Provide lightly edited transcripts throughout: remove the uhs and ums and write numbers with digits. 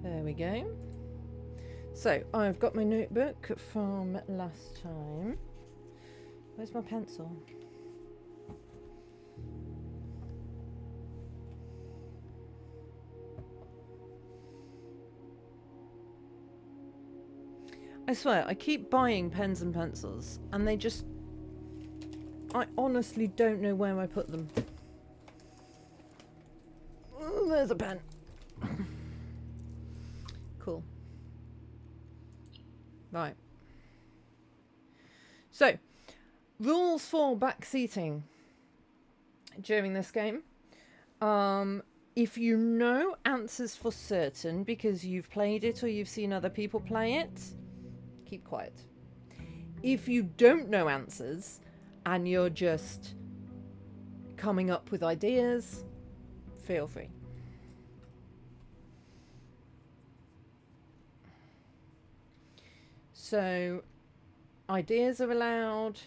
There we go. So, I've got my notebook from last time. Where's my pencil? I swear, I keep buying pens and pencils, and they just... I honestly don't know where I put them. Oh, there's a pen. Cool. Right. So, rules for backseating during this game. If you know answers for certain because you've played it or you've seen other people play it, keep quiet. If you don't know answers and you're just coming up with ideas, feel free. So, ideas are allowed,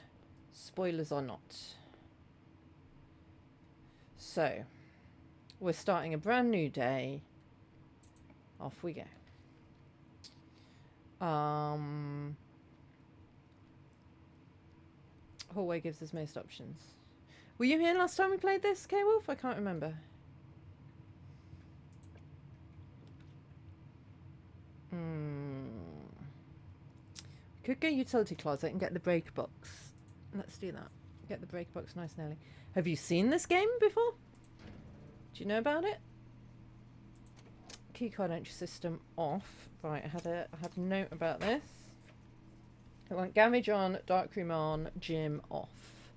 spoilers are not. So, we're starting a brand new day. Off we go. Hallway gives us most options. Were you here last time we played this, K-Wolf? I can't remember. Could go utility closet and get the break box. Let's do that. Get the break box nice and early. Have you seen this game before? Do you know about it? Keycard entry system off. Right, I had a note about this. I want garage on, darkroom on, gym off.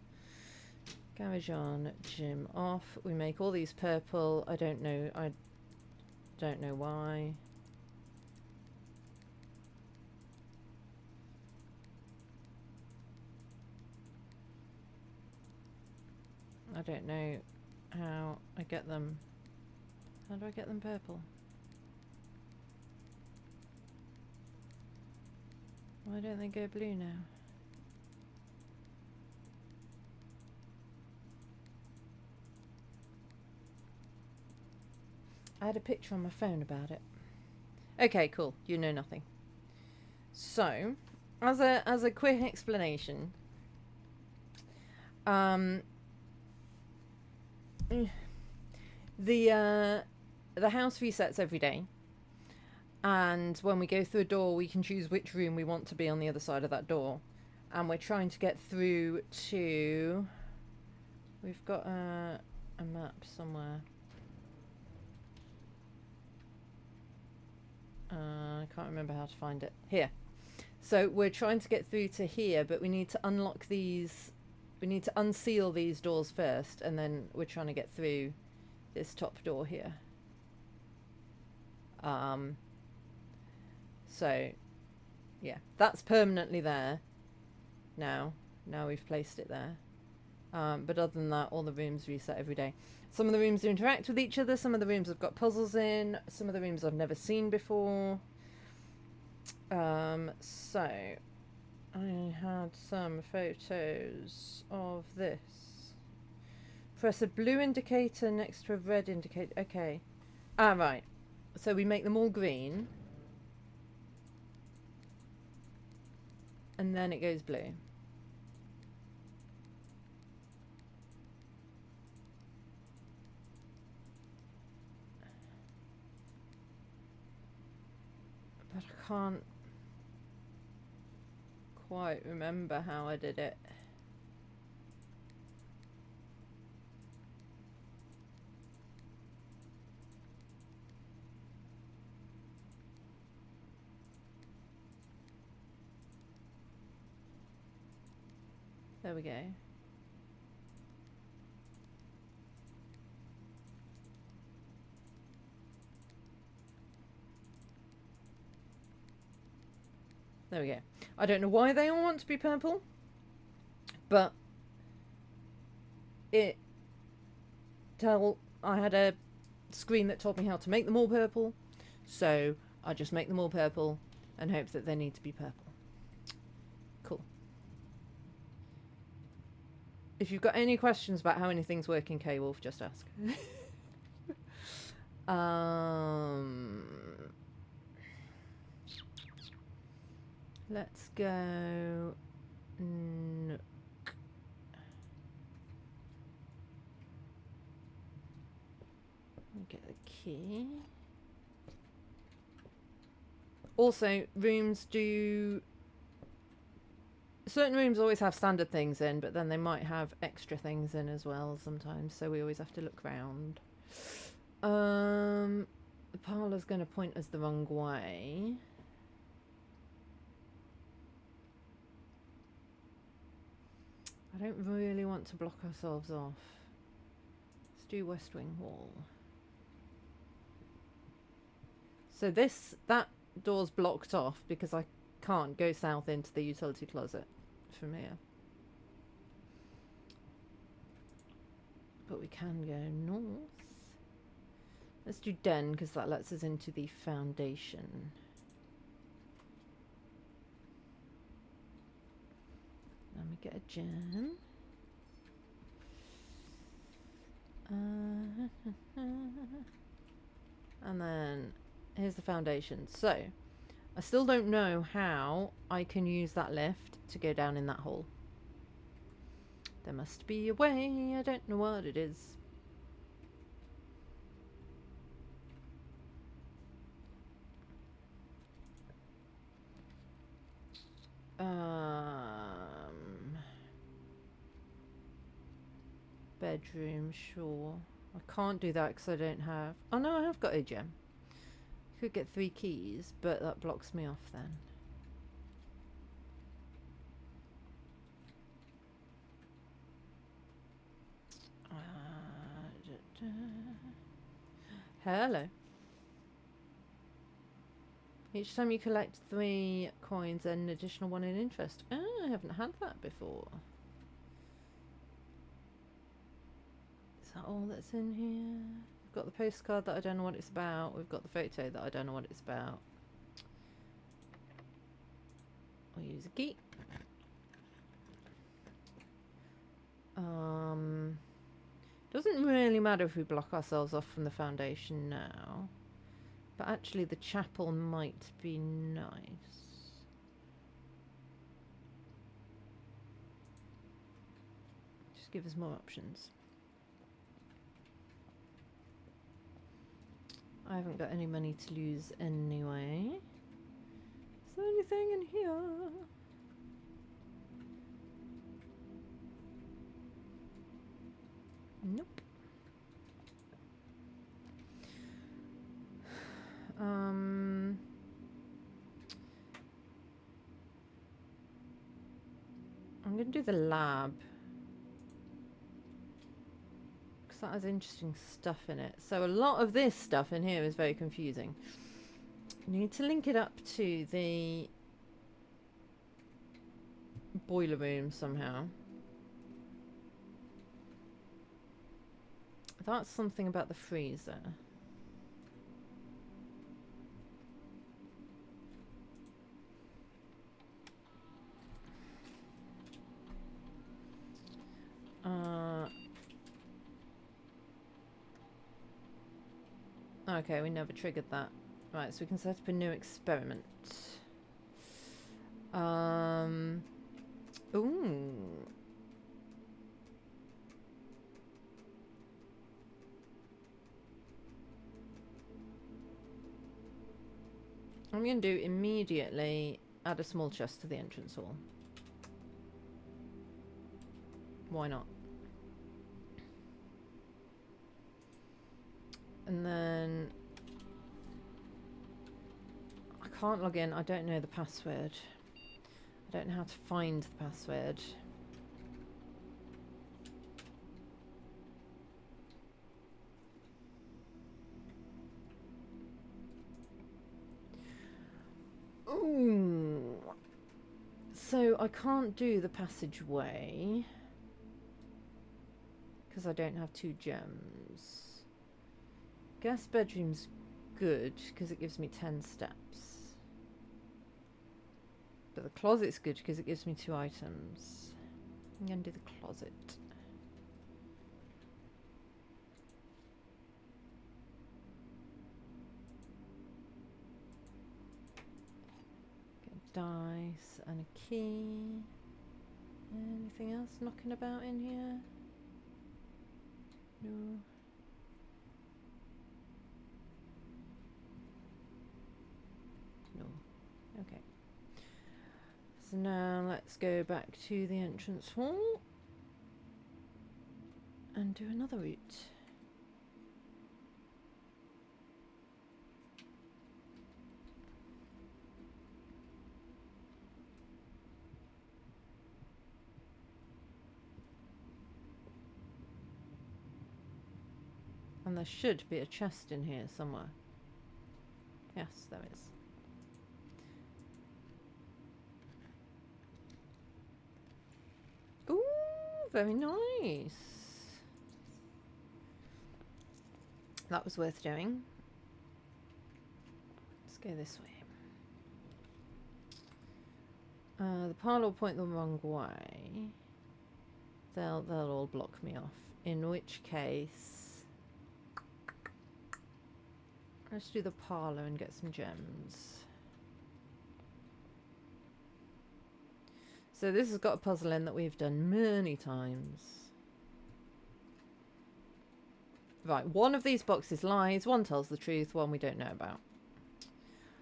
Garage on, gym off. We make all these purple. I don't know why. I don't know how I get them. How do I get them purple? Why don't they go blue now? I had a picture on my phone about it. Okay, cool. You know nothing. So, as a quick explanation, the house resets every day, and when we go through a door, we can choose which room we want to be on the other side of that door, and we're trying to get through to. We've got a map somewhere. I can't remember how to find it. Here. So we're trying to get through to here, but we need to unlock these. We need to unseal these doors first, and then we're trying to get through this top door here. So, yeah, that's permanently there now. Now we've placed it there. But other than that, all the rooms reset every day. Some of the rooms interact with each other. Some of the rooms have got puzzles in. Some of the rooms I've never seen before. So, I had some photos of this. Press a blue indicator next to a red indicator. Okay. Ah, right. So we make them all green. And then it goes blue. But I can't quite remember how I did it. There we go. There we go. I don't know why they all want to be purple, but I had a screen that told me how to make them all purple, so I just make them all purple and hope that they need to be purple. Cool. If you've got any questions about how anything's working, K-Wolf, just ask. Let's go. Nook. Get the key. Also, rooms do... Certain rooms always have standard things in, but then they might have extra things in as well sometimes, so we always have to look round. The parlour's going to point us the wrong way. I don't really want to block ourselves off. Let's do West Wing Hall. So that door's blocked off because I can't go south into the utility closet from here. But we can go north. Let's do den because that lets us into the foundation. Let me get a gem. And then here's the foundation. So I still don't know how I can use that lift to go down in that hole. There must be a way. I don't know what it is. Bedroom, sure. I can't do that because I don't have... Oh no, I have got a gem. Could get 3 keys, but that blocks me off then. Hello. Each time you collect 3 coins, an additional 1 in interest. Oh, I haven't had that before. Is that all that's in here? We've got the postcard that I don't know what it's about. We've got the photo that I don't know what it's about. I'll use a key. Doesn't really matter if we block ourselves off from the foundation now. But actually the chapel might be nice. Just give us more options. I haven't got any money to lose anyway. Is there anything in here? Nope. I'm going to do the lab. Because that has interesting stuff in it. So a lot of this stuff in here is very confusing. You need to link it up to the boiler room somehow. That's something about the freezer. Okay, we never triggered that. Right, so we can set up a new experiment. Ooh. I'm going to do immediately add a small chest to the entrance hall. Why not? And then I can't log in. I don't know the password. I don't know how to find the password. Ooh. So I can't do the passageway because I don't have 2 gems. Guest bedroom's good because it gives me 10 steps. But the closet's good because it gives me 2 items. I'm going to do the closet. Get dice and a key. Anything else knocking about in here? No. No. Okay. So now let's go back to the entrance hall and do another route. And there should be a chest in here somewhere. Yes, there is. Ooh, very nice. That was worth doing. Let's go this way. The parlour will point the wrong way. They'll all block me off. In which case, let's do the parlour and get some gems. So this has got a puzzle in that we've done many times. Right, one of these boxes lies, one tells the truth, one we don't know about.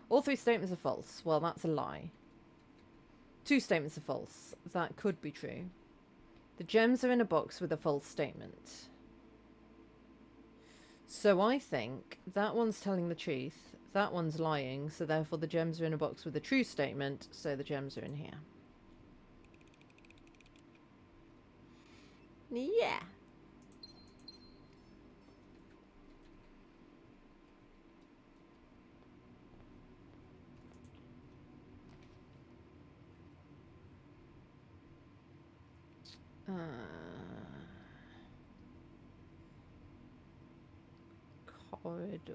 All three statements are false. Well, that's a lie. Two statements are false. That could be true. The gems are in a box with a false statement. So I think that one's telling the truth, that one's lying, so therefore the gems are in a box with a true statement, so the gems are in here. Yeah. Corridor.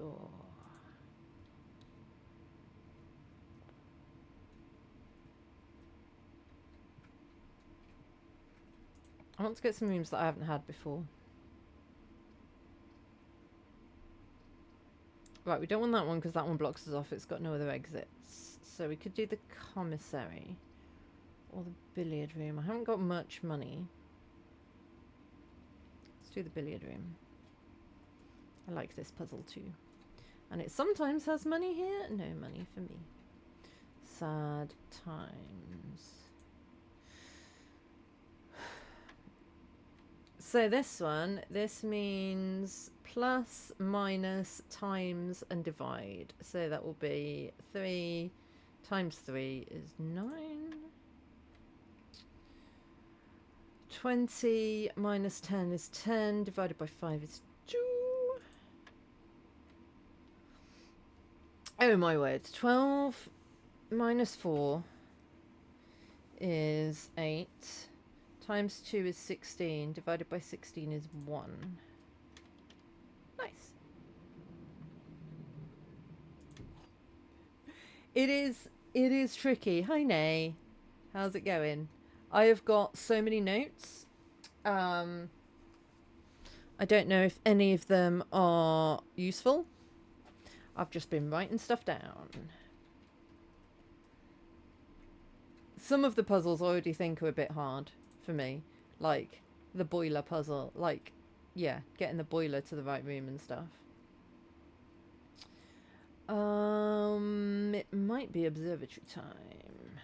I want to get some rooms that I haven't had before. Right, we don't want that one because that one blocks us off. It's got no other exits. So we could do the commissary or the billiard room. I haven't got much money. Let's do the billiard room. I like this puzzle too. And it sometimes has money here. No money for me. Sad times. So this one, this means plus, minus, times, and divide. So that will be 3 times 3 is 9. 20 minus 10 is 10. Divided by 5 is 2. Oh my word. 12 minus 4 is 8. Times 2 is 16. Divided by 16 is 1. Nice. It is tricky. Hi, Nay. How's it going? I have got so many notes. I don't know if any of them are useful. I've just been writing stuff down. Some of the puzzles I already think are a bit hard for me, like the boiler puzzle, like, yeah, getting the boiler to the right room and stuff. It might be observatory time.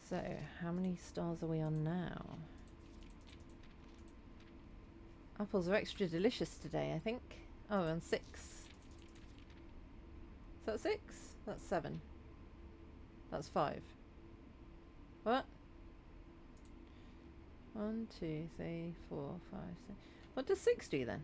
So, how many stars are we on now? Apples are extra delicious today, I think. Oh, and 6. Is that 6? That's 7. That's 5. What? 1, 2, 3, 4, 5, 6. What does 6 do then?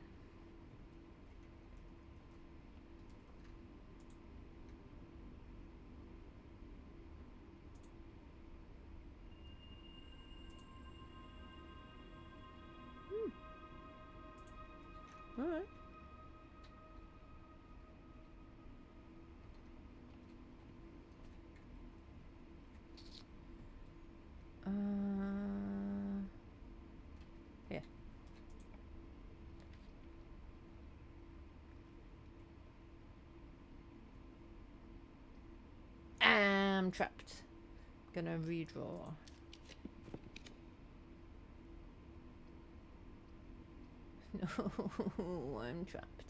Alright. Yeah. I'm trapped. Gonna redraw. No, I'm trapped.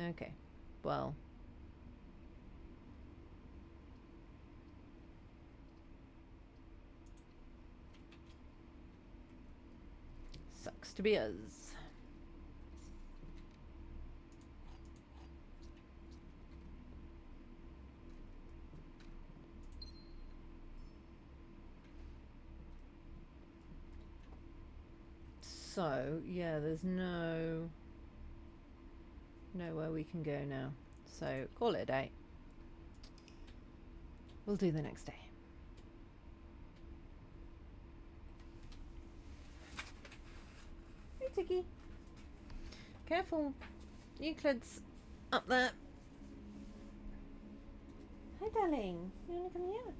Okay, well. Sucks to be us. So, yeah, there's nowhere we can go now. So, call it a day. We'll do the next day. Hey, Tiki. Careful. Euclid's up there. Hi, darling. You wanna come here?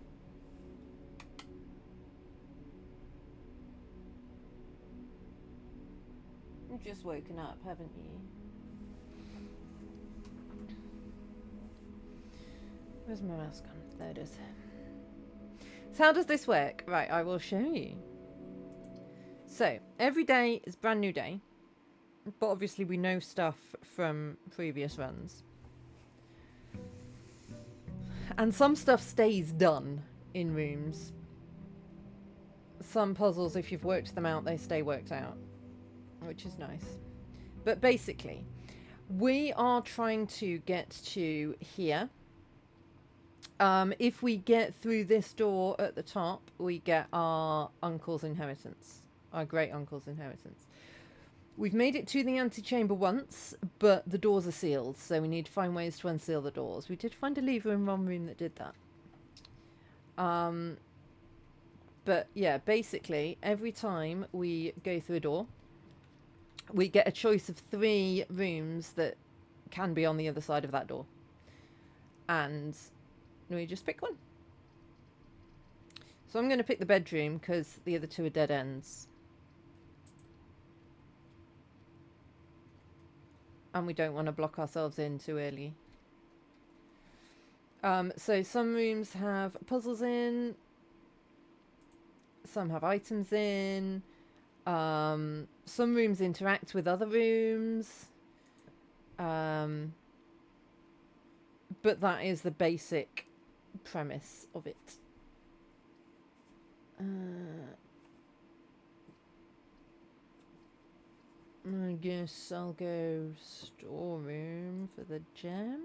You've just woken up, haven't you? Where's my mouse gone? There it is. So how does this work? Right, I will show you. So, every day is a brand new day. But obviously we know stuff from previous runs. And some stuff stays done in rooms. Some puzzles, if you've worked them out, they stay worked out. Which is nice. But basically, we are trying to get to here. If we get through this door at the top, we get our uncle's inheritance. Our great uncle's inheritance. We've made it to the antechamber once, but the doors are sealed, so we need to find ways to unseal the doors. We did find a lever in one room that did that. But yeah, basically, every time we go through a door, we get a choice of 3 rooms that can be on the other side of that door. And we just pick one. So I'm going to pick the bedroom because the other 2 are dead ends. And we don't want to block ourselves in too early. So some rooms have puzzles in. Some have items in. Some rooms interact with other rooms. But that is the basic premise of it. I guess I'll go storeroom for the gem.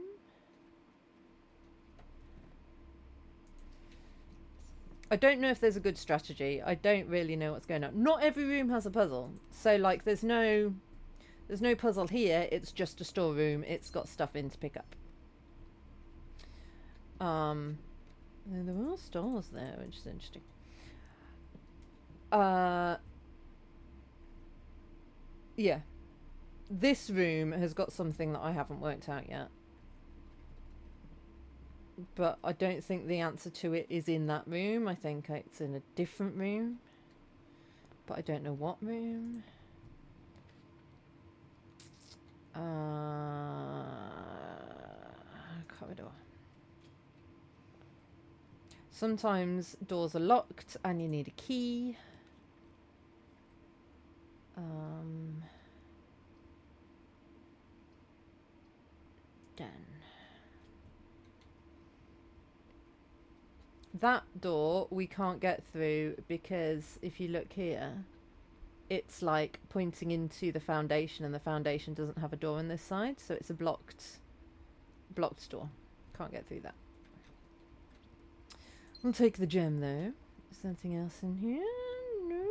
I don't know if there's a good strategy. I don't really know what's going on. Not every room has a puzzle. So like there's no puzzle here. It's just a storeroom. It's got stuff in to pick up. There are stores there, which is interesting. Yeah. This room has got something that I haven't worked out yet. But I don't think the answer to it is in that room. I think it's in a different room. But I don't know what room. Corridor. Sometimes doors are locked and you need a key. Done. That door we can't get through because if you look here, it's like pointing into the foundation and the foundation doesn't have a door on this side, so it's a blocked door. Can't get through that. We'll take the gem though. Is there anything else in here? No.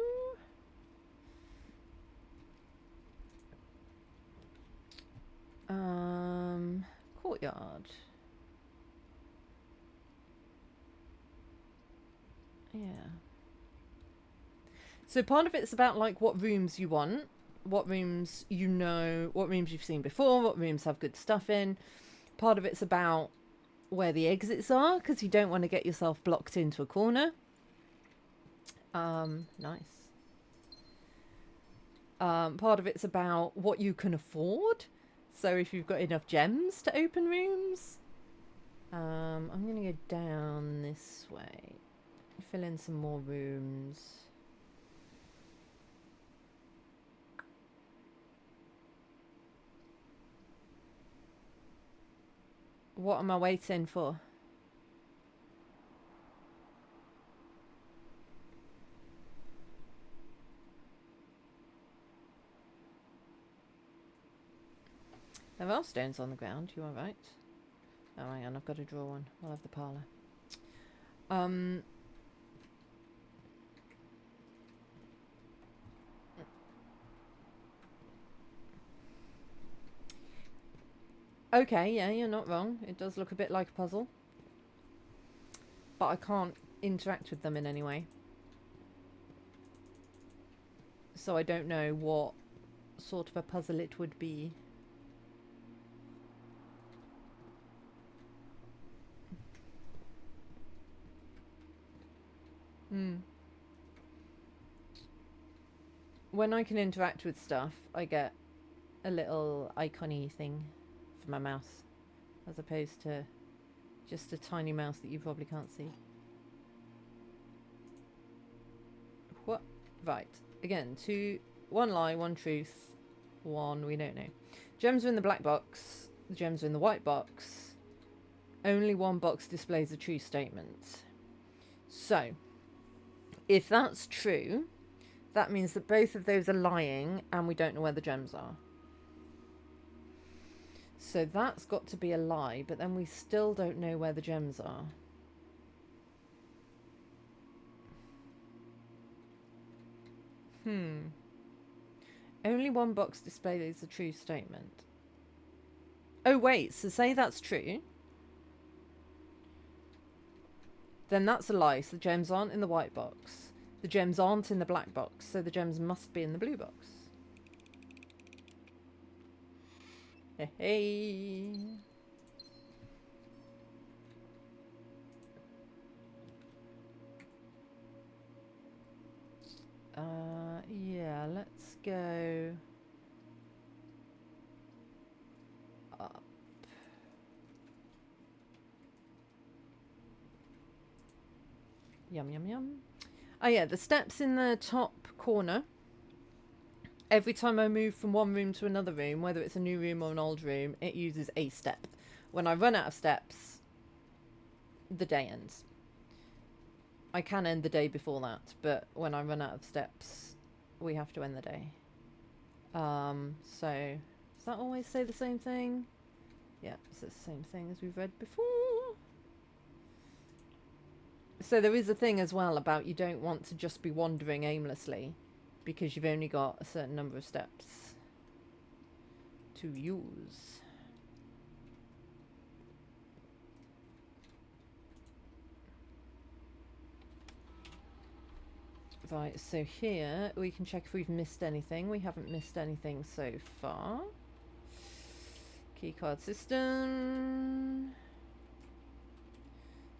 Courtyard. Yeah. So part of it's about like what rooms you want, what rooms you know, what rooms you've seen before, what rooms have good stuff in. Part of it's about where the exits are because you don't want to get yourself blocked into a corner. Nice. Part of it's about what you can afford. So if you've got enough gems to open rooms. I'm going to go down this way. Fill in some more rooms. What am I waiting for? There are stones on the ground, you are right. Oh, hang on, I've got to draw one. I'll have the parlour. Okay, yeah, you're not wrong. It does look a bit like a puzzle. But I can't interact with them in any way. So I don't know what sort of a puzzle it would be. When I can interact with stuff, I get a little icon-y thing for my mouse, as opposed to just a tiny mouse that you probably can't see. What? Right. Again, one lie, one truth, one we don't know. Gems are in the black box. The gems are in the white box. Only one box displays a true statement. So, if that's true, that means that both of those are lying and we don't know where the gems are. So that's got to be a lie, but then we still don't know where the gems are. Only one box displays a true statement. Oh wait, so say that's true. Then that's a lie, so the gems aren't in the white box. The gems aren't in the black box, so the gems must be in the blue box. Hey. Yeah, let's go up. Yum, yum, yum. Oh yeah, the steps in the top corner. Every time I move from one room to another room, whether it's a new room or an old room, it uses a step. When I run out of steps, the day ends. I can end the day before that, but when I run out of steps, we have to end the day. So, does that always say the same thing? Yeah, it's the same thing as we've read before. So there is a thing as well about you don't want to just be wandering aimlessly because you've only got a certain number of steps to use. Right, so here we can check if we've missed anything. We haven't missed anything so far. Keycard system.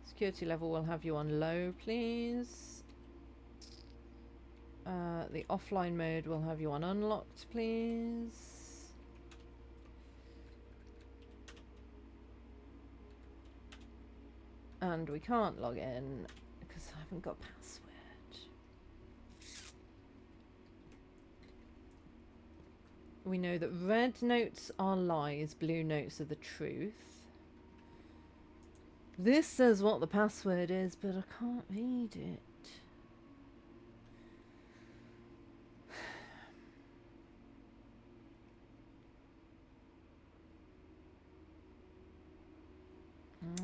Security level will have you on low, please. The offline mode will have you on unlocked, please. And we can't log in because I haven't got a password. We know that red notes are lies, blue notes are the truth. This says what the password is, but I can't read it.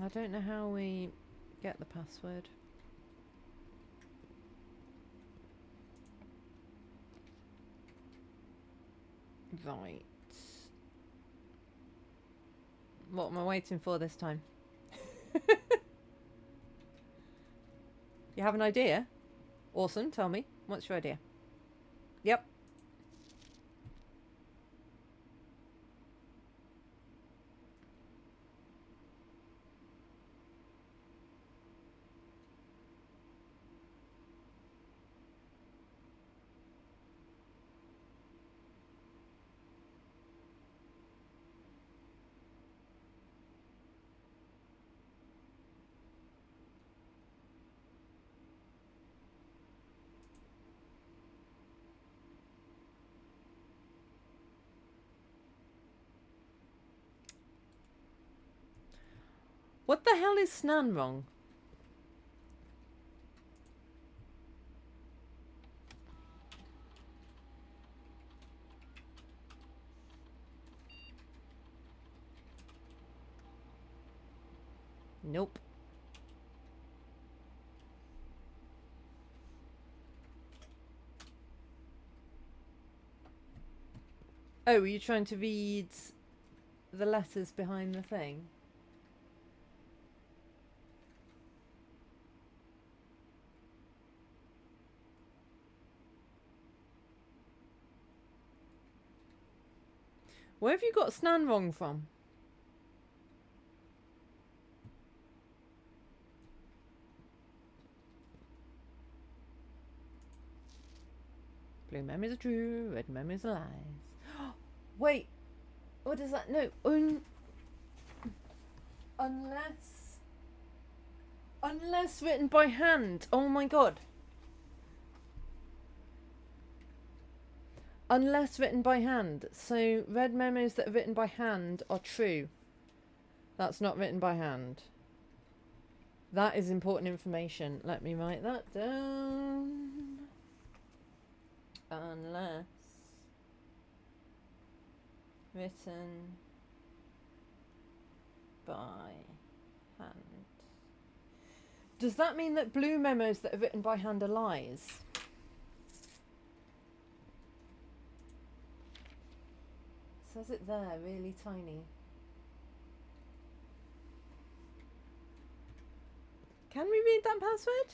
I don't know how we get the password. Right. What am I waiting for this time? You have an idea? Awesome, tell me. What's your idea? Yep. What the hell is Snan wrong? Nope. Oh, are you trying to read the letters behind the thing? Where have you got Snan wrong from? Blue memories are true, red memories are lies. Wait, what does that? No, unless written by hand. Oh my god. Unless written by hand. So red memos that are written by hand are true. That's not written by hand. That is important information. Let me write that down. Unless written by hand. Does that mean that blue memos that are written by hand are lies? Says it there, really tiny. Can we read that password?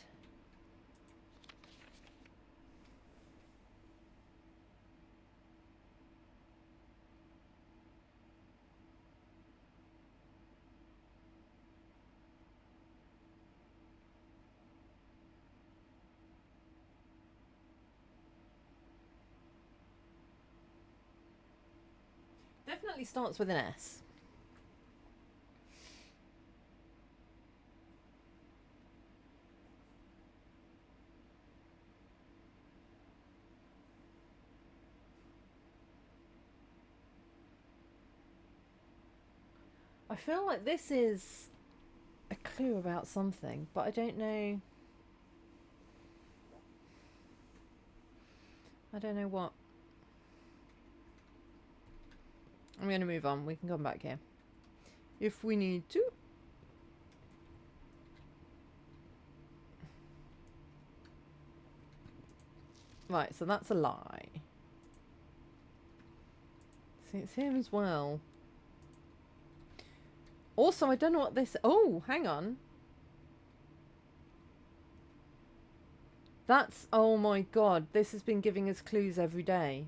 Definitely starts with an S. I feel like this is a clue about something, but I don't know. I don't know what. I'm going to move on. We can come back here if we need to. Right, so that's a lie. See, it's here as well. Also, I don't know what this... Oh, hang on. That's... Oh my god, this has been giving us clues every day.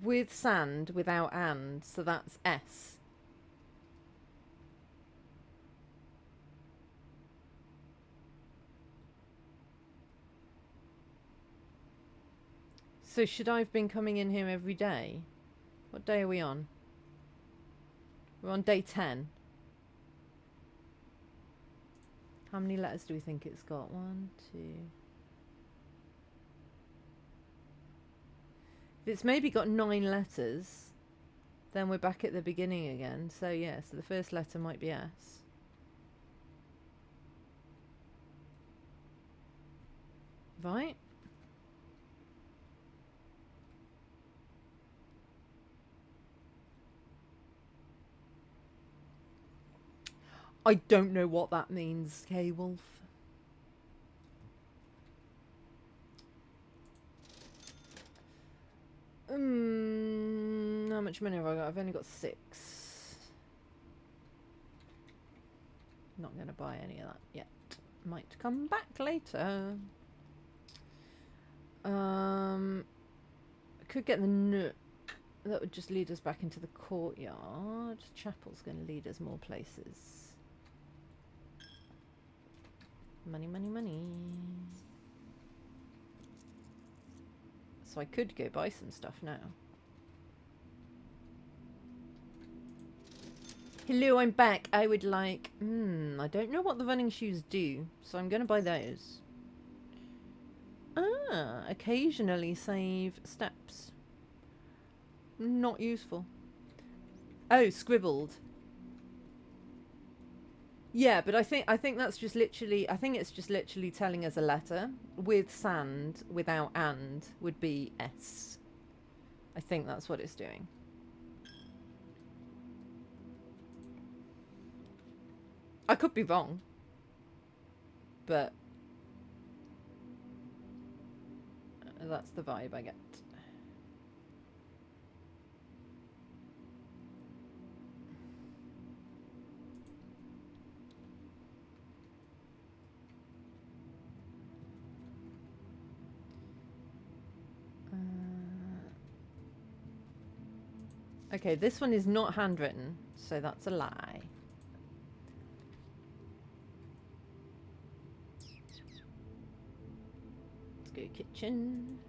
With sand, without and, so that's S. So should I have been coming in here every day? What day are we on? We're on day 10. How many letters do we think it's got? 1, 2... If it's maybe got 9 letters, then we're back at the beginning again. So yeah, so the first letter might be S. Right? I don't know what that means, K-Wolf. How much money have I got? I've only got 6. Not going to buy any of that yet. Might come back later. I could get the nook. That would just lead us back into the courtyard. Chapel's going to lead us more places. Money, money, money. So I could go buy some stuff now. Hello, I'm back. I would like... I don't know what the running shoes do, so I'm going to buy those. Occasionally save steps. Not useful. Oh, scribbled. Yeah, but I think that's just literally. I think it's just literally telling us a letter with sand without and would be S. I think that's what it's doing. I could be wrong, but that's the vibe I get. Okay, this one is not handwritten, so that's a lie. Let's go kitchen.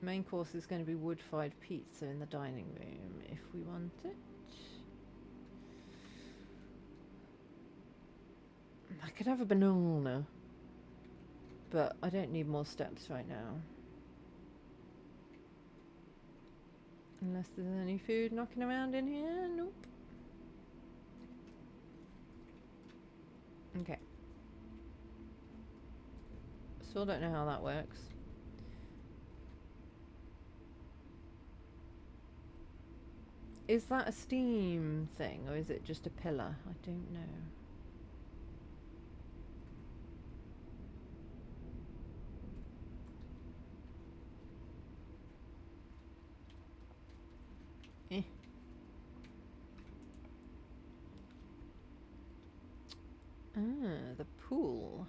Main course is going to be wood-fired pizza in the dining room if we want it. I could have a banana, but I don't need more steps right now. Unless there's any food knocking around in here. Nope. Okay. Still don't know how that works. Is that a steam thing, or is it just a pillar? I don't know. Eh. Ah, the pool.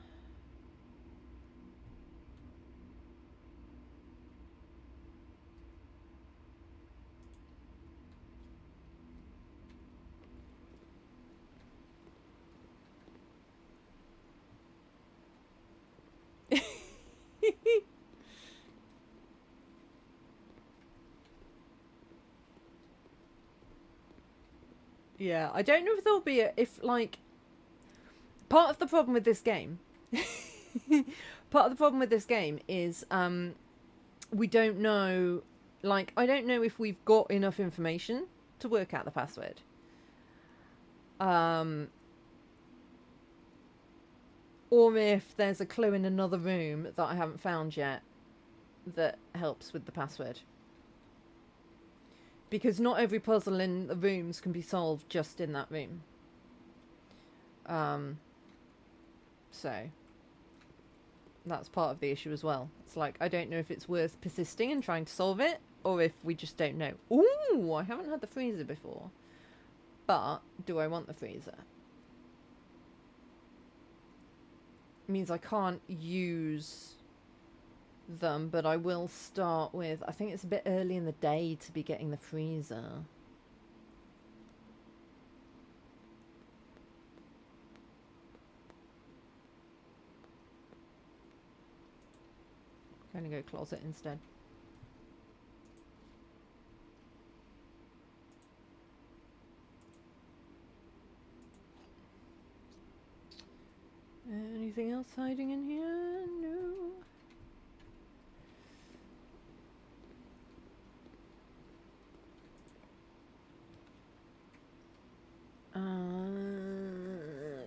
Yeah, I don't know if there'll be if like part of the problem with this game part of the problem with this game is we don't know, like I don't know if we've got enough information to work out the password. Or if there's a clue in another room that I haven't found yet that helps with the password. Because not every puzzle in the rooms can be solved just in that room. So that's part of the issue as well. It's like, I don't know if it's worth persisting and trying to solve it, or if we just don't know. Ooh, I haven't had the freezer before. But, do I want the freezer? It means I can't use them, but I will start with... I think it's a bit early in the day to be getting the freezer. I'm going to go closet instead. Anything else hiding in here? No.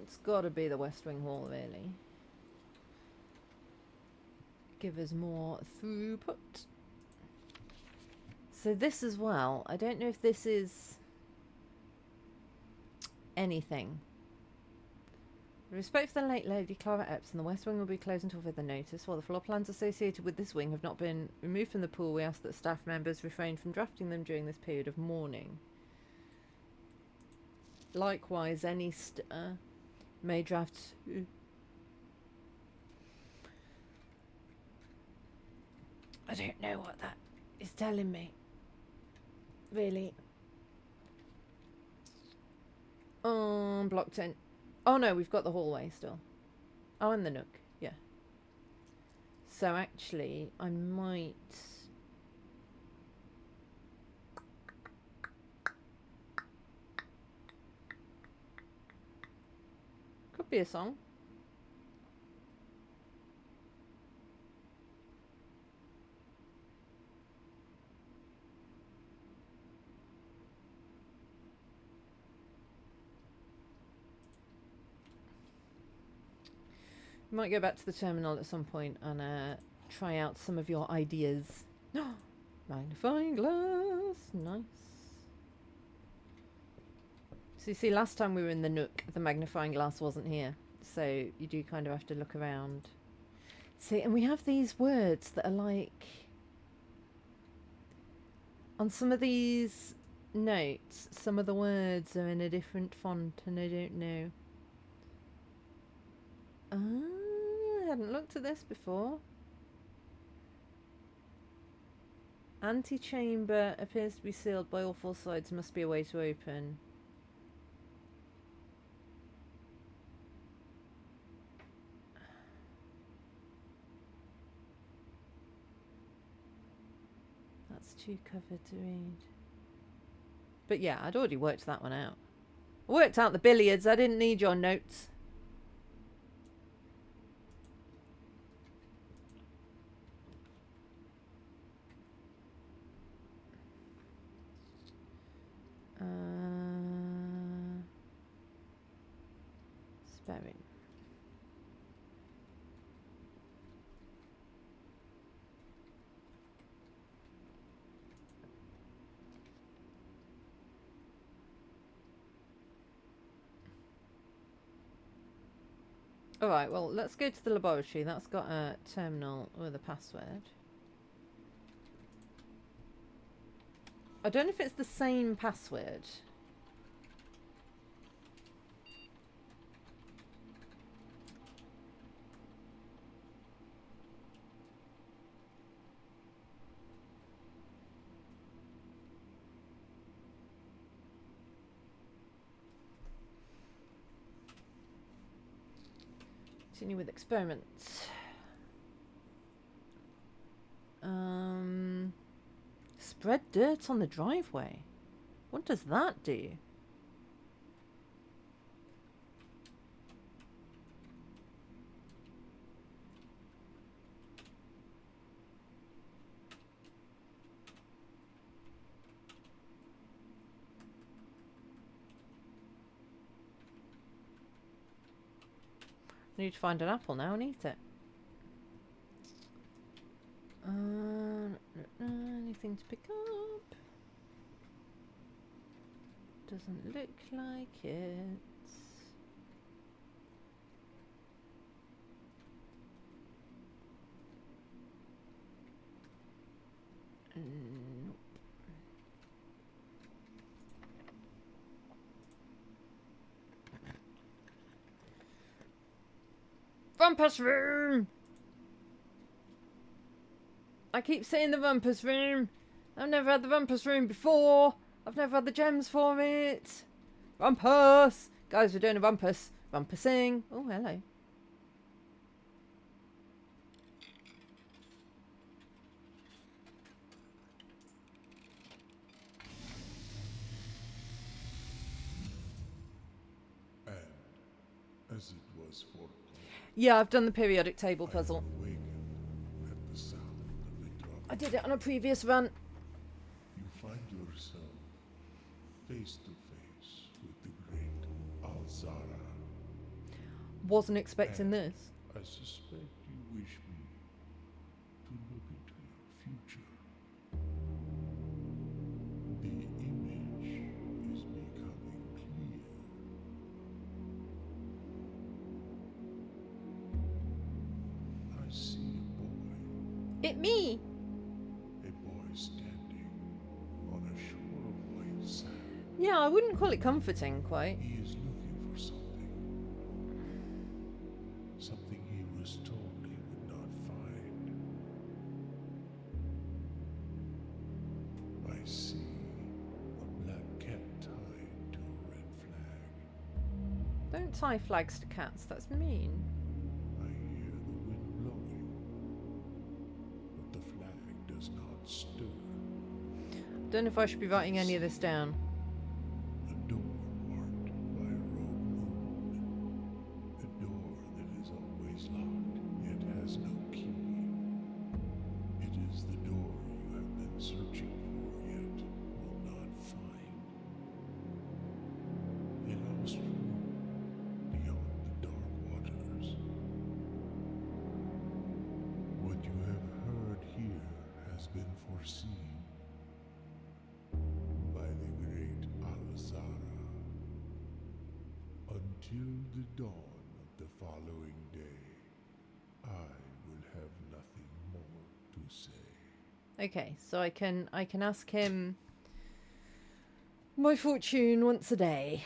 It's got to be the West Wing Hall, really. Give us more throughput. So this as well, I don't know if this is anything. With respect to the late Lady Clara Epps, and the West Wing will be closed until further notice. While the floor plans associated with this wing have not been removed from the pool, we ask that staff members refrain from drafting them during this period of mourning. Likewise, any may draft... I don't know what that is telling me. Really. Block 10. Oh no, we've got the hallway still. Oh, and the nook, yeah. So actually, I might... Could be a song. We might go back to the terminal at some point and try out some of your ideas. Magnifying glass, nice. So you see, last time we were in the Nook, the magnifying glass wasn't here. So you do kind of have to look around. See, and we have these words that are like... On some of these notes, some of the words are in a different font and I don't know. I hadn't looked at this before. Antechamber appears to be sealed by all four sides. Must be a way to open. That's too covered to read. But yeah, I'd already worked that one out. I worked out the billiards. I didn't need your notes. Sparring. Alright, well, let's go to the laboratory. That's got a terminal with a password. I don't know if it's the same password. Continue with experiments. Spread dirt on the driveway. What does that do? I need to find an apple now and eat it. Anything to pick up? Doesn't look like it. Nope. Rumpus room! I keep saying the rumpus room. I've never had the rumpus room before. I've never had the gems for it. Rumpus! Guys, we're doing a rumpus. Rumpusing. Oh, hello. And as it was foretold, Yeah, I've done the periodic table puzzle. I awakened at the sound of a drop. I did it on a previous run. You find yourself face to face with the great Alzara. Wasn't expecting this. I suspect you wish me to look into your future. The image is becoming clear. I see a boy. It me. A boy standing on a shore of white sand. Yeah, I wouldn't call it comforting quite. He is looking for something. Something he was told he would not find. I see a black cat tied to a red flag. Don't tie flags to cats, that's mean. I hear the wind blowing, but the flag does not stir. Don't know if I should be writing any of this down. A door marked by a rogue moon. A door that is always locked, yet has no key. It is the door you have been searching for, yet will not find. A lost room beyond the dark waters. Until the dawn of the following day, I will have nothing more to say. Okay, so I can ask him my fortune once a day.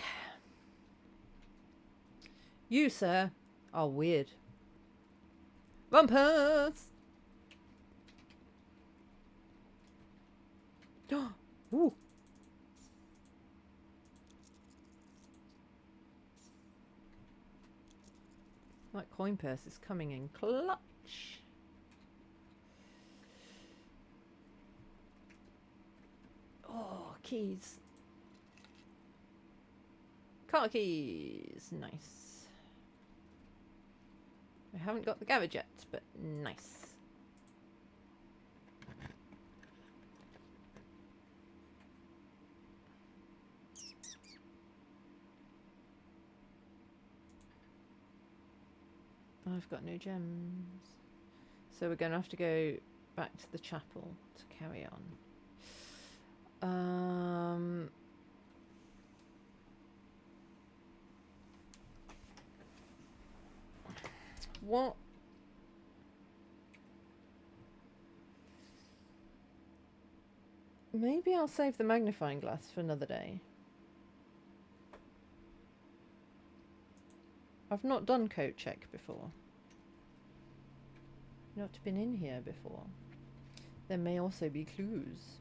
You, sir, are weird. Rumpus! Ooh. That coin purse is coming in clutch. Oh, keys. Car keys. Nice. I haven't got the garage yet, but nice. I've got no gems. So we're going to have to go back to the chapel to carry on. What? Maybe I'll save the magnifying glass for another day. I've not done coat check before. Not been in here before. There may also be clues.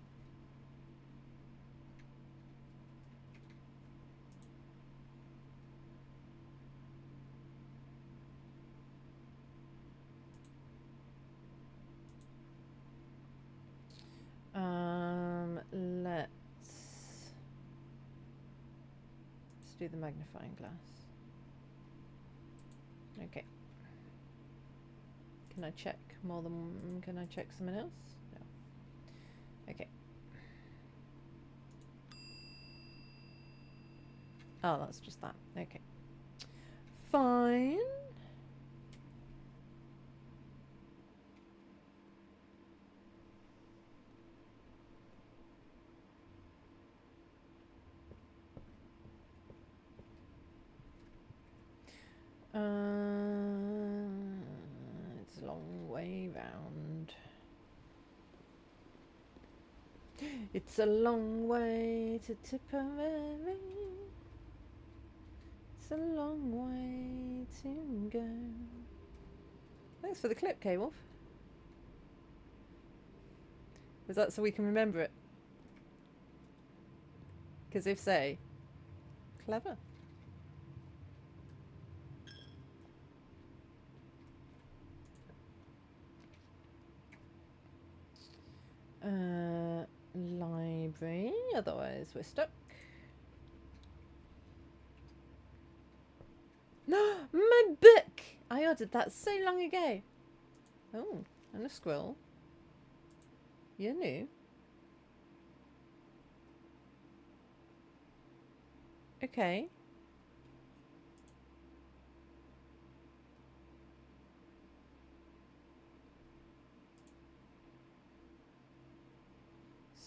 Let's do the magnifying glass. Okay. Can I check more than... Can I check something else? No. Okay. Oh, that's just that. Okay. Fine. It's a long way round. It's a long way to Tipperary. It's a long way to go. Thanks for the clip, K-Wolf. Was that so we can remember it? Because if so, clever. Library, otherwise we're stuck. My book! I ordered that so long ago. Oh, and a scroll. You're new. Okay.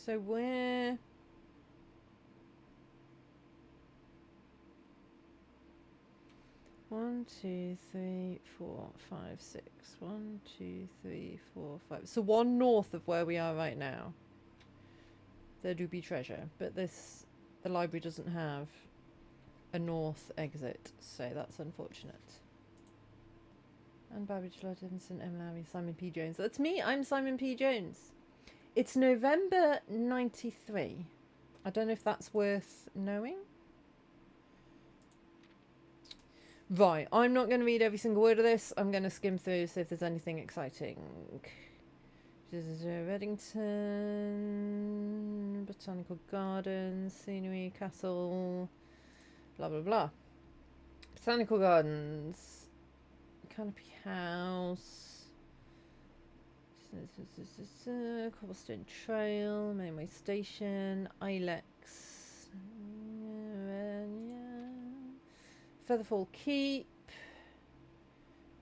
So where... One, two, three, four, five, six. 1, 2, 3, 4, 5. So one north of where we are right now. There do be treasure, but this... The library doesn't have a north exit, so that's unfortunate. And Babbage, Lord Vincent, Emily, Simon P. Jones. That's me, I'm Simon P. Jones. It's November 93. I don't know if that's worth knowing. Right, I'm not going to read every single word of this. I'm going to skim through, see if there's anything exciting. This is Reddington, Botanical Gardens, Scenery, Castle, blah, blah, blah. Botanical Gardens, Canopy House, Cobblestone Trail, Mainway Station, Ilex, Featherfall Keep,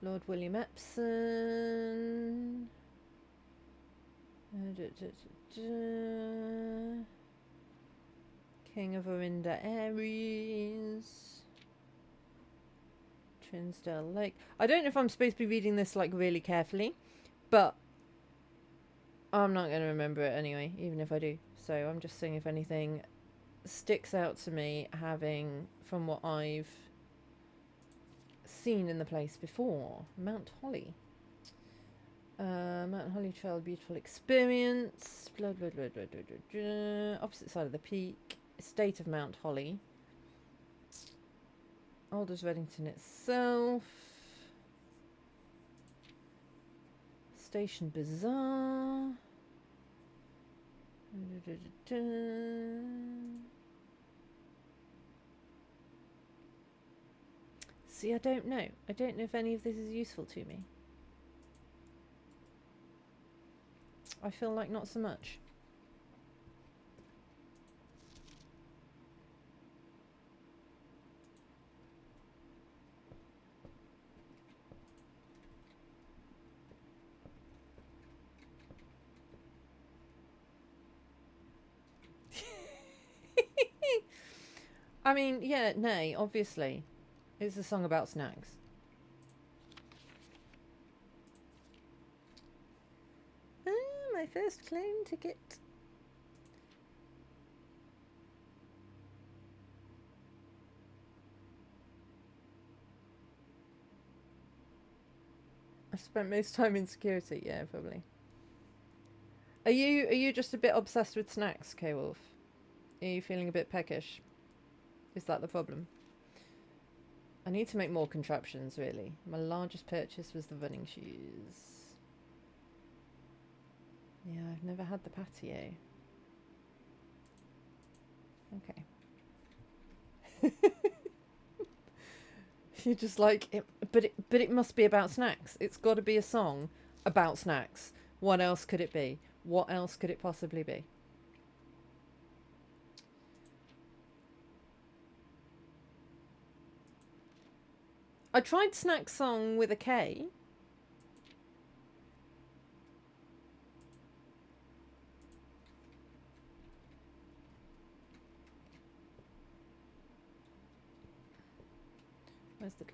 Lord William Epsom, King of Orinda Aries, Trinsdale Lake. I don't know if I'm supposed to be reading this like really carefully, but I'm not going to remember it anyway, even if I do. So I'm just seeing if anything sticks out to me, having from what I've seen in the place before. Mount Holly. Mount Holly Trail, beautiful experience. Opposite side of the peak. Estate of Mount Holly. Alders Reddington itself. Station Bazaar. See, I don't know. I don't know if any of this is useful to me. I feel like not so much. I mean, yeah, nay, obviously. It's a song about snacks. My first clone ticket. I spent most time in security, yeah, probably. Are you just a bit obsessed with snacks, K-Wolf? Are you feeling a bit peckish? Is that the problem? I need to make more contraptions, really. My largest purchase was the running shoes. Yeah, I've never had the patio. Okay. You're just like, but it must be about snacks. It's got to be a song about snacks. What else could it be? What else could it possibly be? I tried Snack Song with a K. Where's the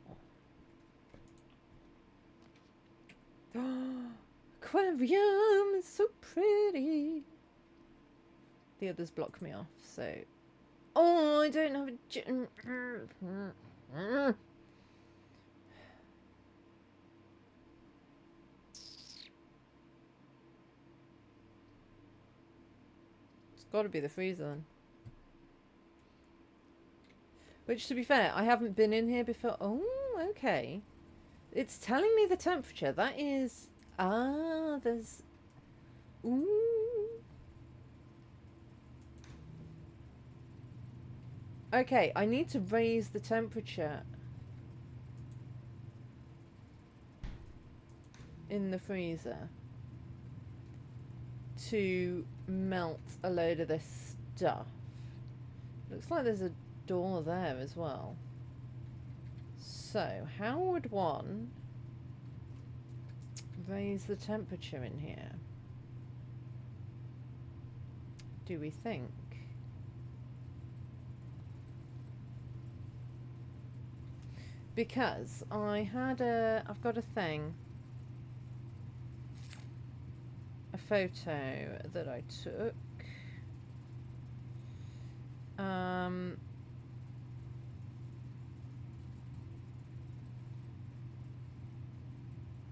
door? Aquarium is so pretty. The others block me off, so... Oh, I don't have a... It's got to be the freezer then. Which, to be fair, I haven't been in here before. Oh, okay. It's telling me the temperature. That is... Ah, there's... Ooh. Okay, I need to raise the temperature in the freezer to melt a load of this stuff. Looks like there's a door there as well. So, how would one raise the temperature in here? Do we think? Because I've got a thing, a photo that I took.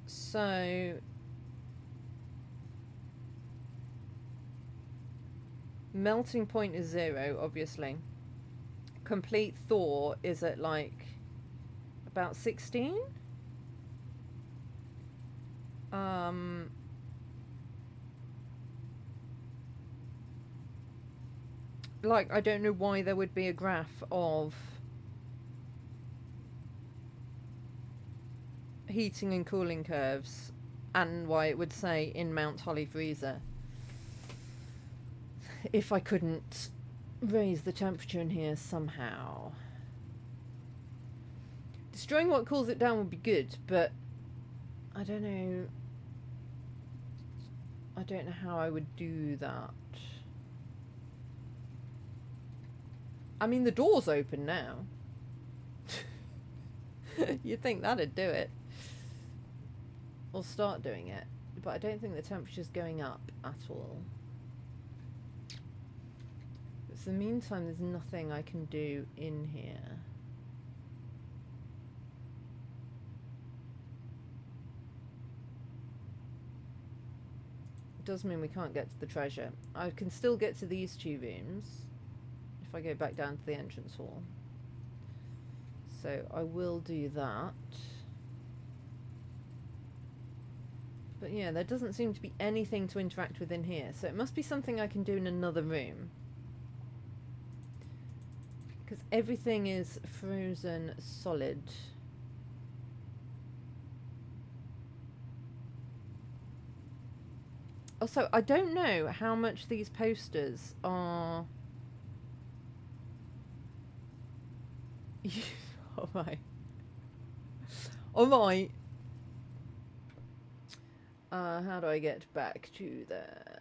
So melting point is 0, obviously. Complete thaw is at like about 16. Like, I don't know why there would be a graph of heating and cooling curves and why it would say in Mount Holly freezer if I couldn't raise the temperature in here somehow. Destroying what cools it down would be good, but I don't know how I would do that. I mean, the door's open now. You'd think that'd do it. Or start doing it. But I don't think the temperature's going up at all. But in the meantime, there's nothing I can do in here. It does mean we can't get to the treasure. I can still get to these two rooms if I go back down to the entrance hall. So I will do that. But yeah, there doesn't seem to be anything to interact with in here. So it must be something I can do in another room. Because everything is frozen solid. Also, I don't know how much these posters are... Alright. Alright. How do I get back to there?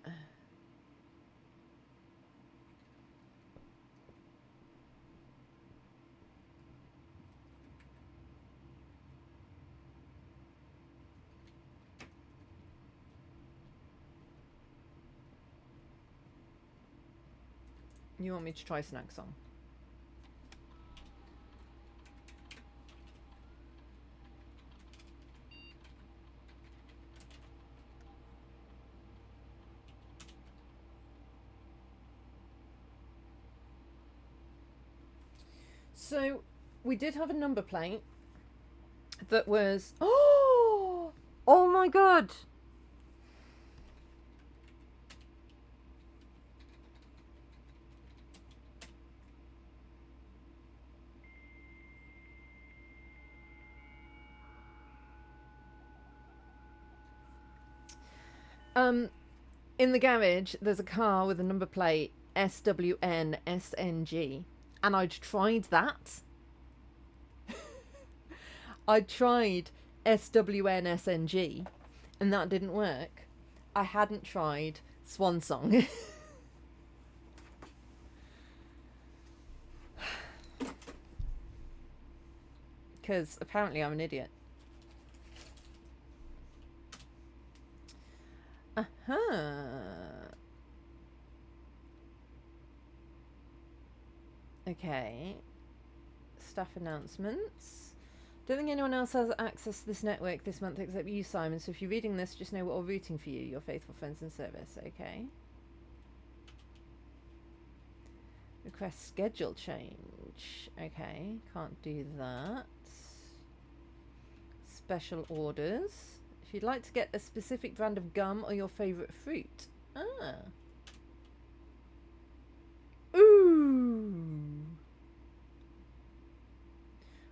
You want me to try Snack Song? So, we did have a number plate that was... Oh! Oh my god! In the garage, there's a car with a number plate SWN-SNG, and I'd tried that. I'd tried SWN-SNG, and that didn't work. I hadn't tried Swan Song. Because apparently I'm an idiot. Okay. Staff announcements. Don't think anyone else has access to this network this month except you, Simon. So if you're reading this, just know we're all rooting for you, your faithful friends in service. Okay. Request schedule change. Okay. Can't do that. Special orders. If you'd like to get a specific brand of gum or your favourite fruit. Ah. Ooh.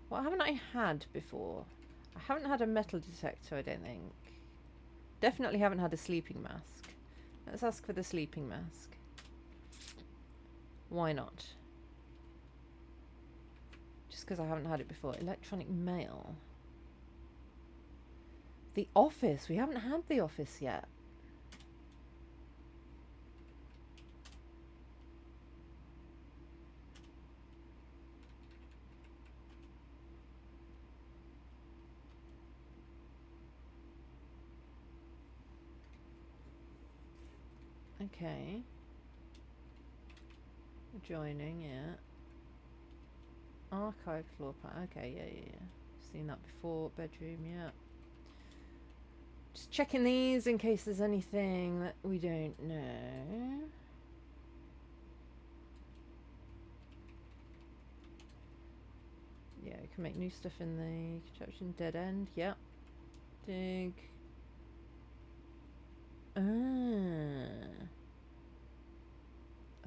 What haven't I had before? I haven't had a metal detector, I don't think. Definitely haven't had a sleeping mask. Let's ask for the sleeping mask. Why not? Just because I haven't had it before. Electronic mail. The office. We haven't had the office yet. Okay. Joining, yeah. Archive floor plan. Okay, yeah. Seen that before. Bedroom, yeah. Just checking these in case there's anything that we don't know. Yeah, we can make new stuff in the construction dead end. Yep. Dig.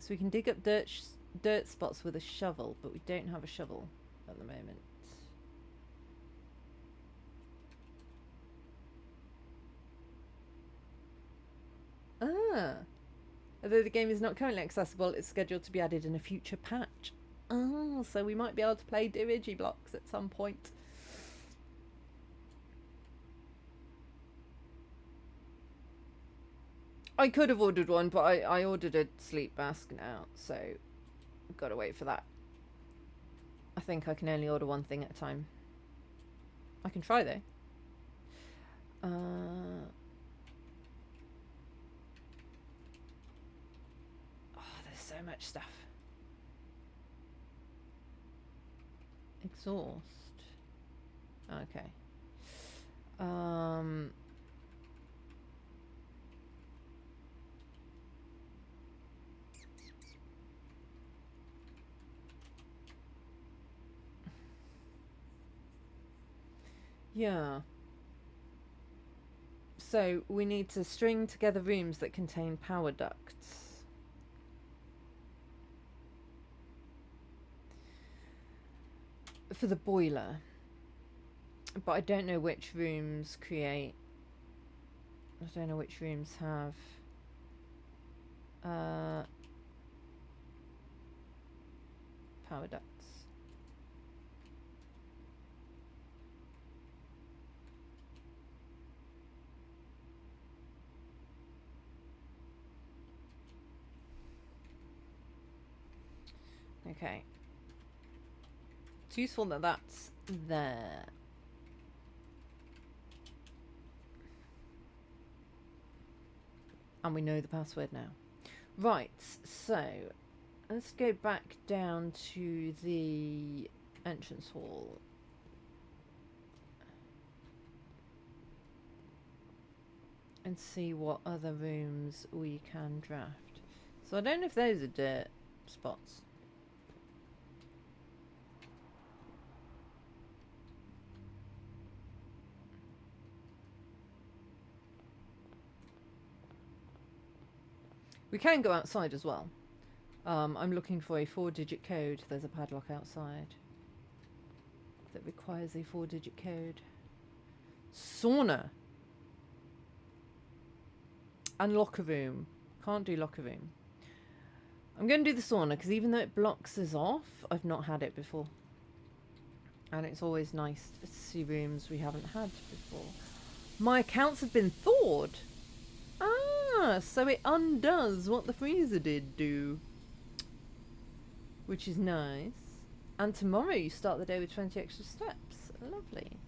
So we can dig up dirt spots with a shovel, but we don't have a shovel at the moment. Although the game is not currently accessible, it's scheduled to be added in a future patch. Oh, so we might be able to play Digiblocks at some point. I could have ordered one, but I ordered a sleep mask now, so I've got to wait for that. I think I can only order one thing at a time. I can try though. Oh, there's so much stuff. Exhaust. Okay. Yeah. So we need to string together rooms that contain power ducts. For the boiler. But I don't know which rooms create... I don't know which rooms have... power ducts. Okay. It's useful that that's there. And we know the password now. Right, so let's go back down to the entrance hall. And see what other rooms we can draft. So I don't know if those are dirt spots. We can go outside as well. I'm looking for a 4-digit code. There's a padlock outside that requires a 4-digit code. Sauna. And locker room. Can't do locker room. I'm going to do the sauna because even though it blocks us off, I've not had it before. And it's always nice to see rooms we haven't had before. My accounts have been thawed. Ah, so it undoes what the freezer did do. Which is nice. And tomorrow you start the day with 20 extra steps. Lovely.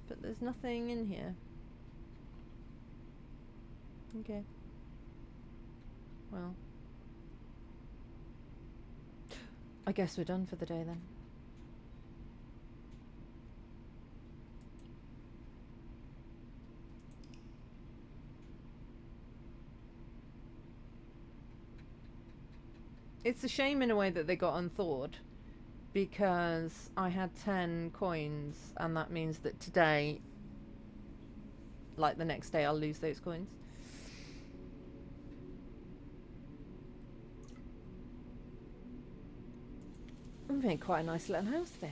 But there's nothing in here. Okay. Well. I guess we're done for the day then. It's a shame in a way that they got unthawed, because I had 10 coins and that means that today, like the next day, I'll lose those coins. We made quite a nice little house there.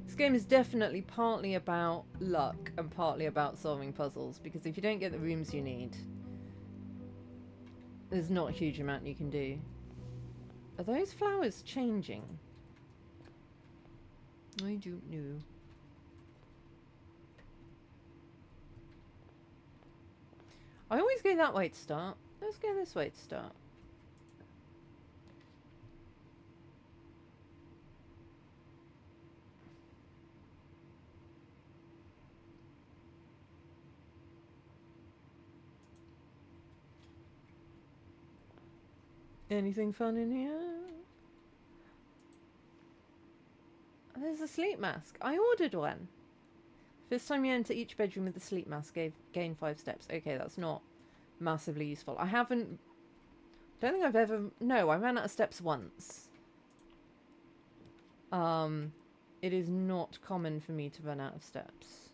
This game is definitely partly about luck and partly about solving puzzles, because if you don't get the rooms you need, there's not a huge amount you can do. Are those flowers changing? I don't know. I always go that way to start. Let's go this way to start. Anything fun in here? There's a sleep mask. I ordered one. First time you enter each bedroom with the sleep mask, gain 5 steps. Okay, that's not massively useful. I don't think I've ever... No, I ran out of steps once. It is not common for me to run out of steps.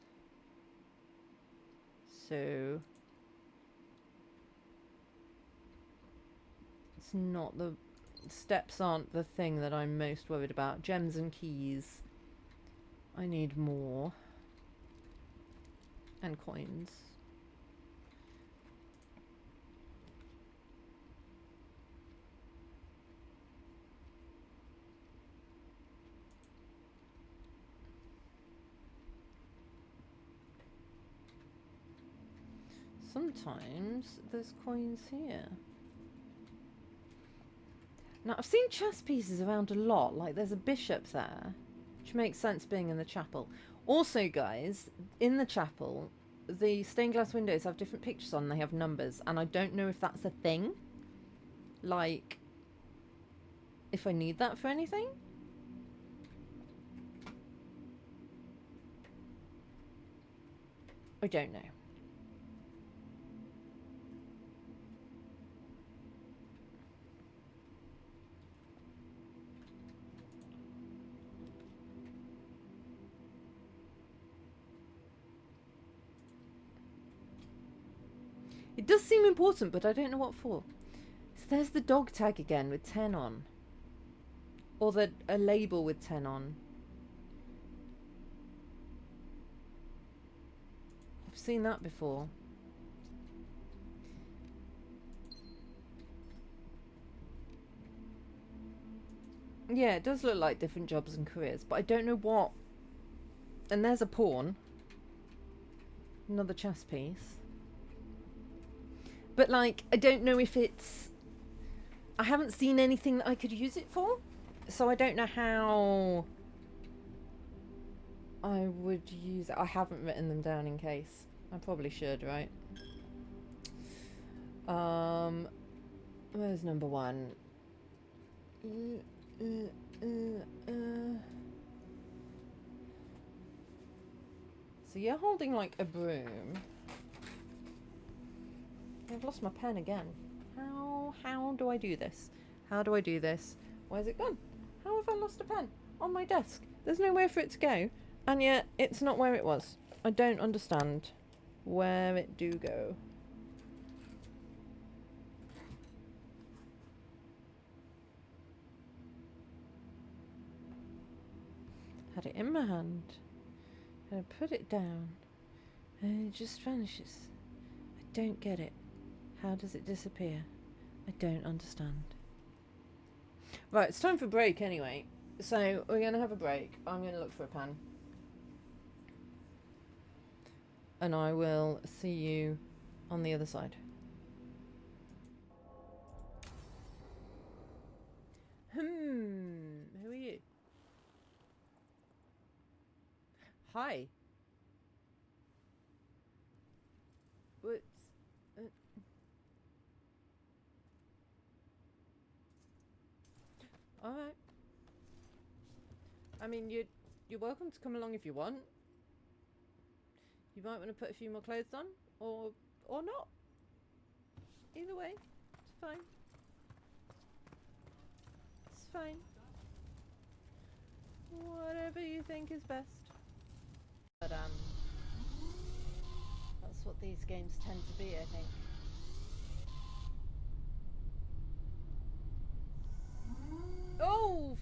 So... It's not the... Steps aren't the thing that I'm most worried about. Gems and keys. I need more. And coins. Sometimes there's coins here. Now, I've seen chess pieces around a lot, like there's a bishop there, which makes sense being in the chapel. Also, guys, in the chapel, the stained glass windows have different pictures on, they have numbers, and I don't know if that's a thing. Like, if I need that for anything? I don't know. It does seem important, but I don't know what for. So there's the dog tag again with 10 on. Or a label with 10 on. I've seen that before. Yeah, it does look like different jobs and careers, but I don't know what. And there's a pawn. Another chess piece. But, like, I don't know if it's... I haven't seen anything that I could use it for. So I don't know how I would use it. I haven't written them down in case. I probably should, right? Where's number 1? So you're holding, like, a broom. I've lost my pen again. How do I do this? How do I do this? Where's it gone? How have I lost a pen? On my desk. There's nowhere for it to go. And yet, it's not where it was. I don't understand where it do go. Had it in my hand. And I put it down. And it just vanishes. I don't get it. How does it disappear? I don't understand. Right, it's time for break anyway. So, we're going to have a break. I'm going to look for a pen. And I will see you on the other side. Who are you? Hi. What's... Alright. I mean, you're welcome to come along if you want. You might want to put a few more clothes on, or not. Either way, it's fine. It's fine. Whatever you think is best. But that's what these games tend to be, I think. Oh!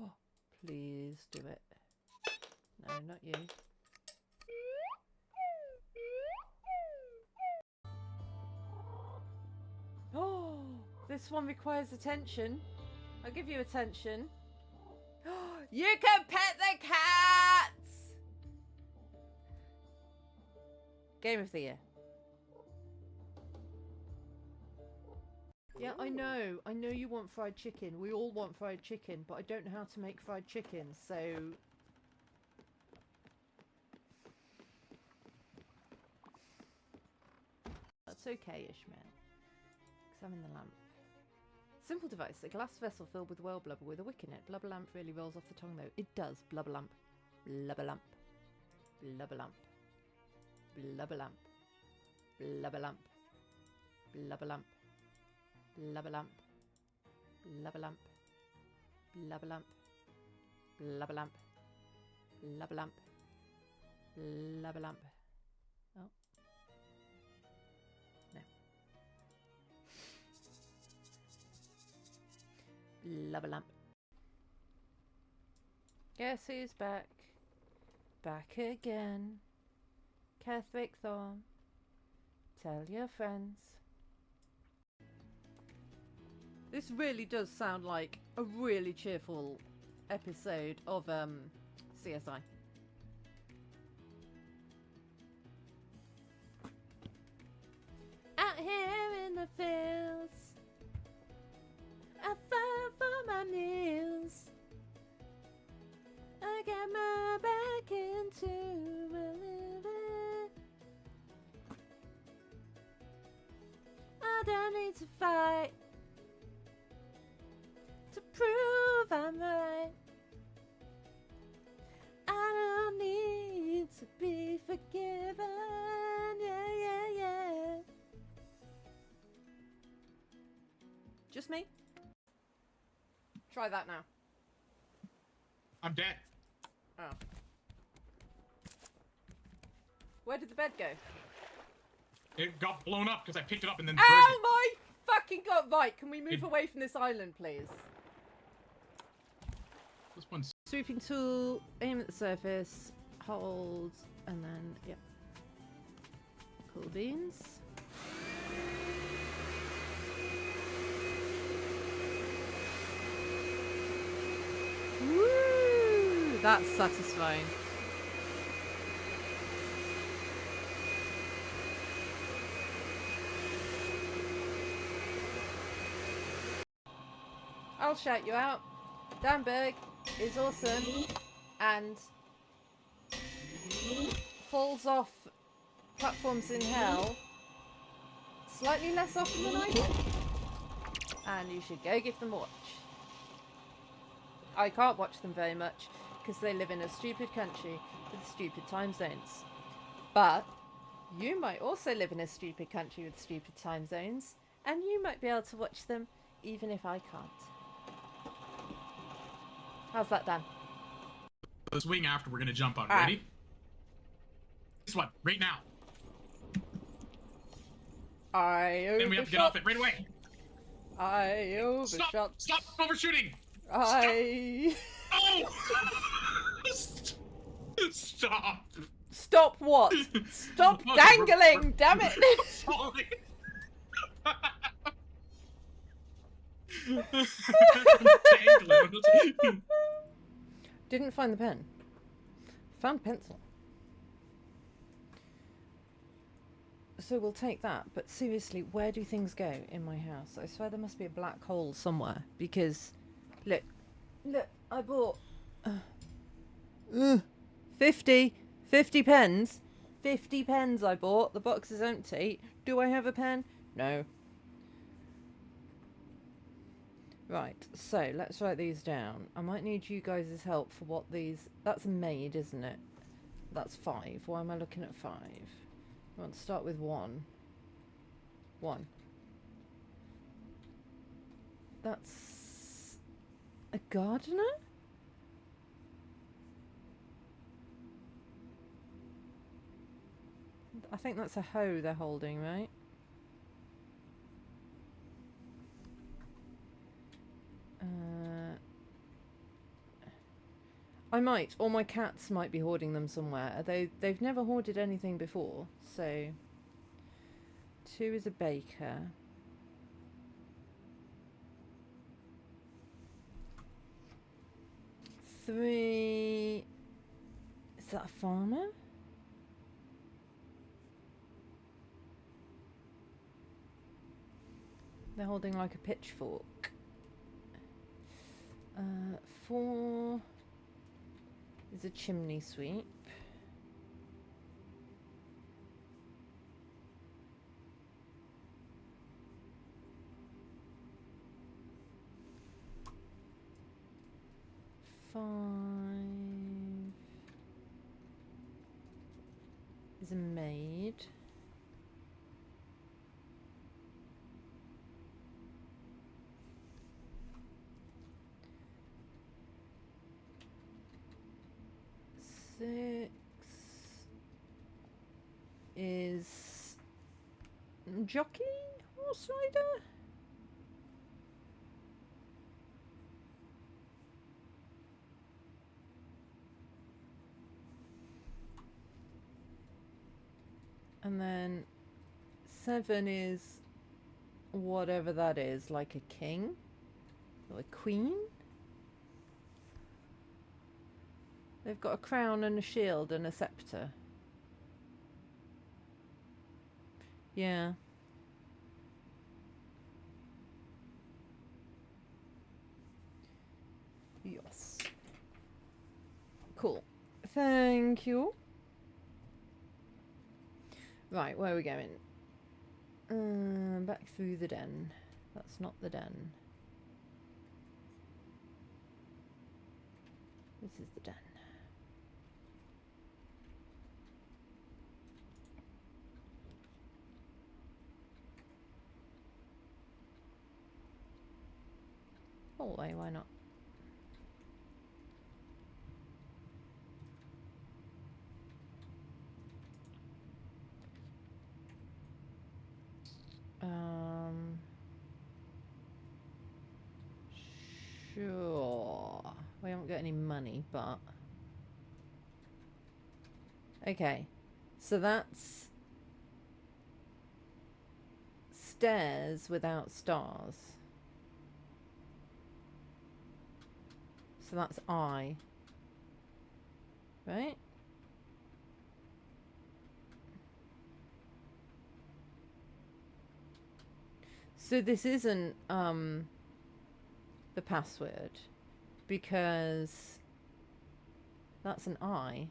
Oh, please do it. No, not you. Oh, this one requires attention. I'll give you attention. You can pet the cats! Game of the year. Yeah, I know. I know you want fried chicken. We all want fried chicken, but I don't know how to make fried chicken, so... That's okay, Ishmael. Examine the lamp. Simple device. A glass vessel filled with well blubber with a wick in it. Blubber lamp really rolls off the tongue, though. It does. Blubber lamp. Blubber lamp. Blubber lamp. Blubber lamp. Blubber lamp. Blubber lamp. Blubber lamp. Blubber lamp. Blubber lamp. Blubber lamp. Blubber lamp. Blubber lamp. Oh. No. Love a lamp. Guess who's back? Back again. Catherick Thorne. Tell your friends. This really does sound like a really cheerful episode of CSI. Out here in the fields, I fight for my meals. I get my back into my living. I don't need to fight to prove I'm right. I don't need to be forgiven. Yeah, yeah, yeah. Just me? Try that now. I'm dead. Oh. Where did the bed go? It got blown up because I picked it up and then burned Oh it. my fucking god! Right, can we move away from this island, please? This one's... Sweeping tool, aim at the surface, hold, and then, yep. Cool beans. Woo! That's satisfying. I'll shout you out. Danberg is awesome and falls off platforms in hell slightly less often than I do. And you should go give them a watch. I can't watch them very much because they live in a stupid country with stupid time zones. But you might also live in a stupid country with stupid time zones, and you might be able to watch them even if I can't. How's that, Dan? The swing after we're gonna jump on. All right. Ready? This one, right now. I overshot. Then we have to get off it right away. I overshot. Stop! Stop overshooting! I... Oh! Stop! Stop what? Stop Okay, dangling, damn it! Sorry. Dangling. Didn't find the pen. Found pencil. So we'll take that, but seriously, where do things go in my house? I swear there must be a black hole somewhere, because look, I bought 50 pens. 50 pens I bought. The box is empty. Do I have a pen? No. Right, so let's write these down. I might need you guys' help for what these... That's a maid, isn't it? That's 5. Why am I looking at 5? I want to start with 1. 1. That's... a gardener? I think that's a hoe they're holding, right? I might, or my cats might be hoarding them somewhere. They've never hoarded anything before, so 2 is a baker. 3 is that a farmer? They're holding like a pitchfork. 4 is a chimney sweep. 5 is a maid. 6 is jockey, horse rider. And then 7 is whatever that is, like a king or a queen. They've got a crown and a shield and a scepter. Yeah. Yes. Cool. Thank you. Right, where are we going? Back through the den. That's not the den. This is the den. Hallway, why not? Sure. We haven't got any money, but... Okay. So that's... stairs without stars. So that's I. Right? So this isn't, the password, because that's an I.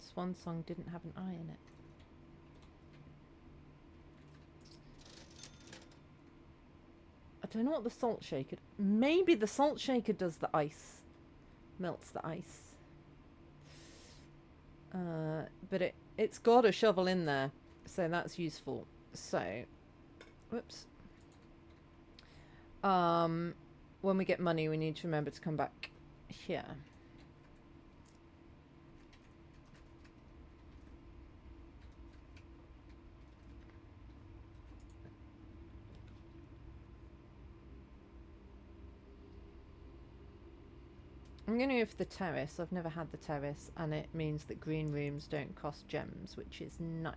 Swan Song didn't have an I in it. I don't know what the salt shaker... Maybe the salt shaker does the ice. Melts the ice. But it's got a shovel in there, so that's useful. So, whoops. When we get money, we need to remember to come back here. I'm going to go for the terrace. I've never had the terrace, and it means that green rooms don't cost gems, which is nice.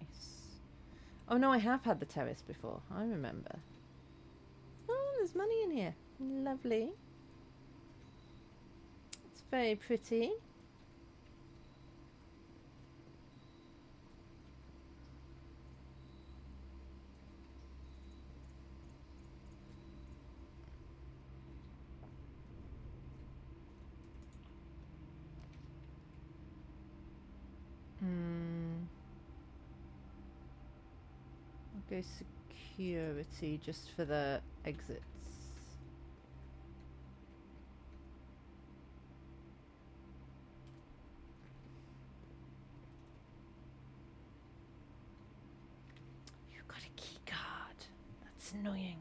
Oh no, I have had the terrace before. I remember. Oh, there's money in here. Lovely. It's very pretty. I'll go security just for the exits. You've got a key card. That's annoying.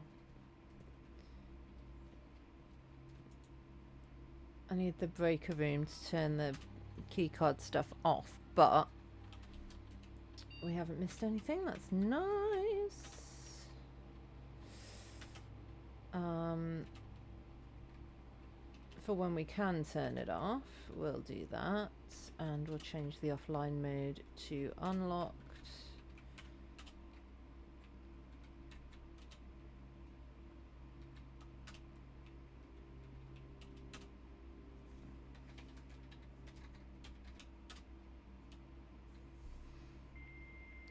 I need the breaker room to turn the keycard stuff off, but we haven't missed anything. That's nice. For when we can turn it off, we'll do that, and we'll change the offline mode to unlocked.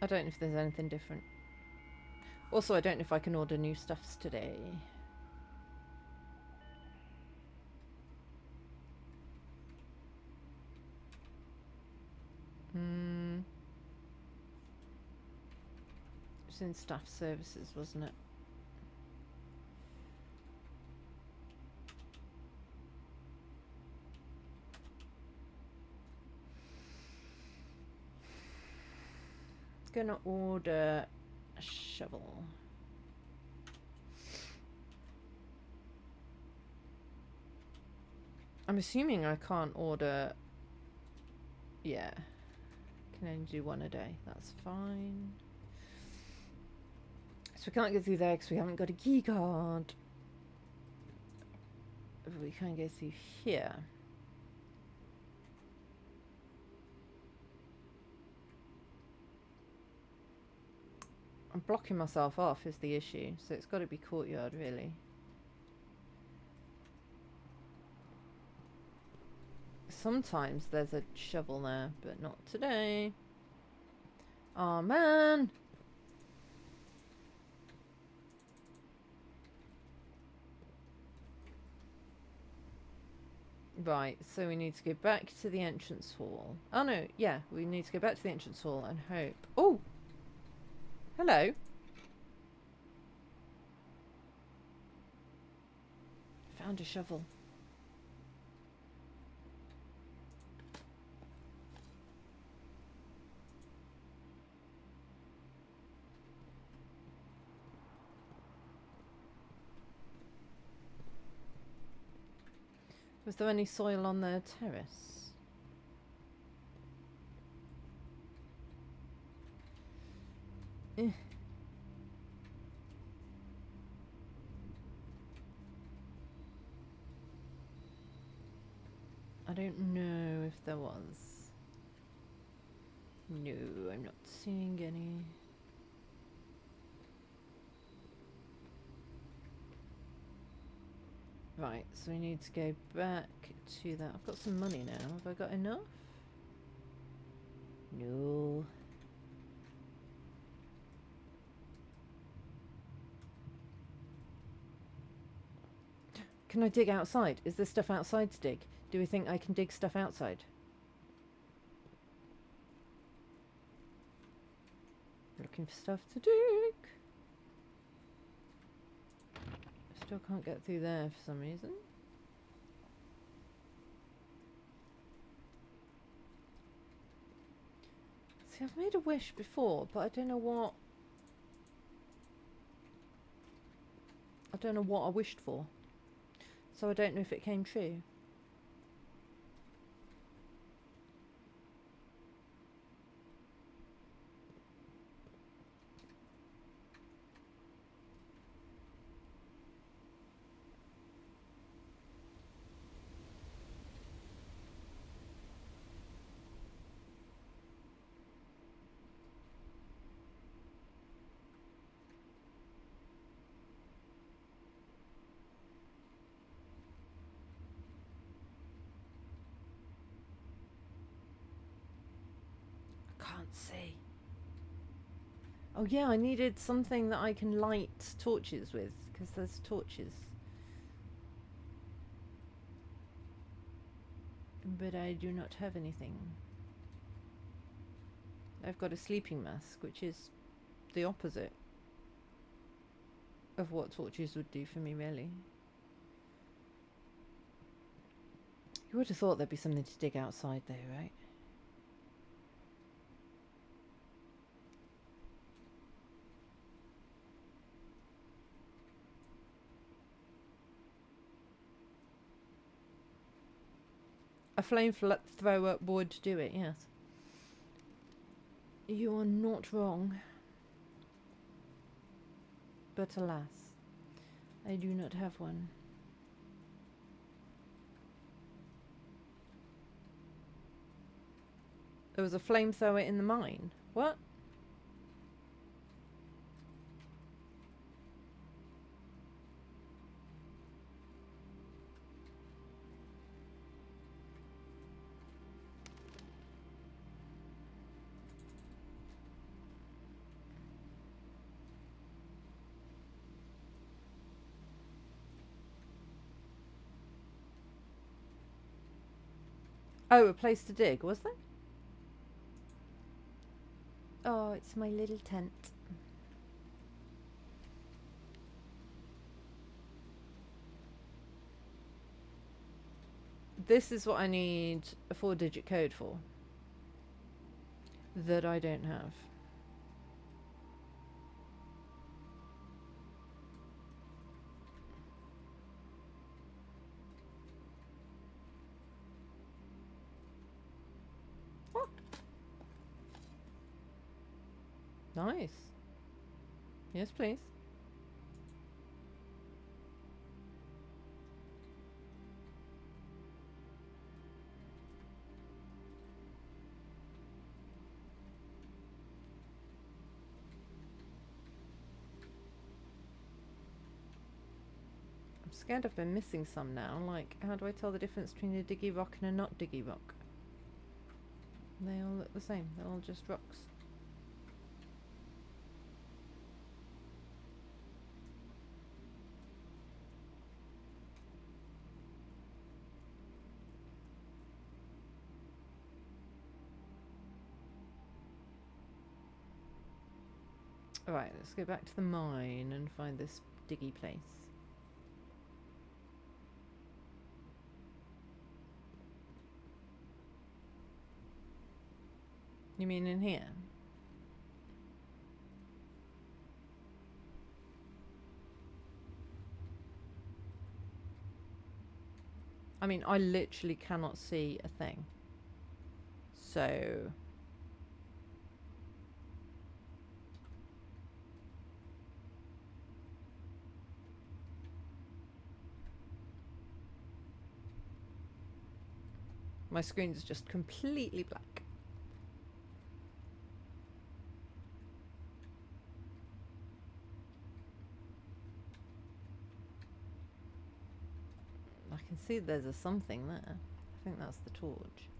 I don't know if there's anything different. Also, I don't know if I can order new stuffs today. It was in staff services, wasn't it? Gonna order a shovel. I'm assuming I can't order... Yeah. Can only do one a day. That's fine. So we can't get through there because we haven't got a key card. We can't go through here. I'm blocking myself off is the issue, so it's got to be courtyard really. Sometimes there's a shovel there, but not today. Oh man! Right, so we need to go back to the entrance hall. Oh no, yeah, we need to go back to the entrance hall and hope. Oh! Hello. Found a shovel. Was there any soil on the terrace? Eh. I don't know if there was. No, I'm not seeing any. Right, so we need to go back to that. I've got some money now. Have I got enough? No. Can I dig outside? Is there stuff outside to dig? Do we think I can dig stuff outside? Looking for stuff to dig. Still can't get through there for some reason. See, I've made a wish before, but I don't know what... I don't know what I wished for. So I don't know if it came true. Can't see. Oh yeah, I needed something that I can light torches with, because there's torches. But I do not have anything. I've got a sleeping mask, which is the opposite of what torches would do for me, really. You would have thought there'd be something to dig outside though, right? A flamethrower would do it, yes. You are not wrong. But alas, I do not have one. There was a flamethrower in the mine. What? Oh, a place to dig, was there? Oh, it's my little tent. This is what I need a 4-digit code for. That I don't have. What? Nice. Yes, please. I'm scared I've been missing some now. Like, how do I tell the difference between a diggy rock and a not diggy rock? They all look the same. They're all just rocks. Alright, let's go back to the mine and find this diggy place. You mean in here? I mean, I literally cannot see a thing. So... my screen's just completely black. I can see there's a something there. I think that's the torch.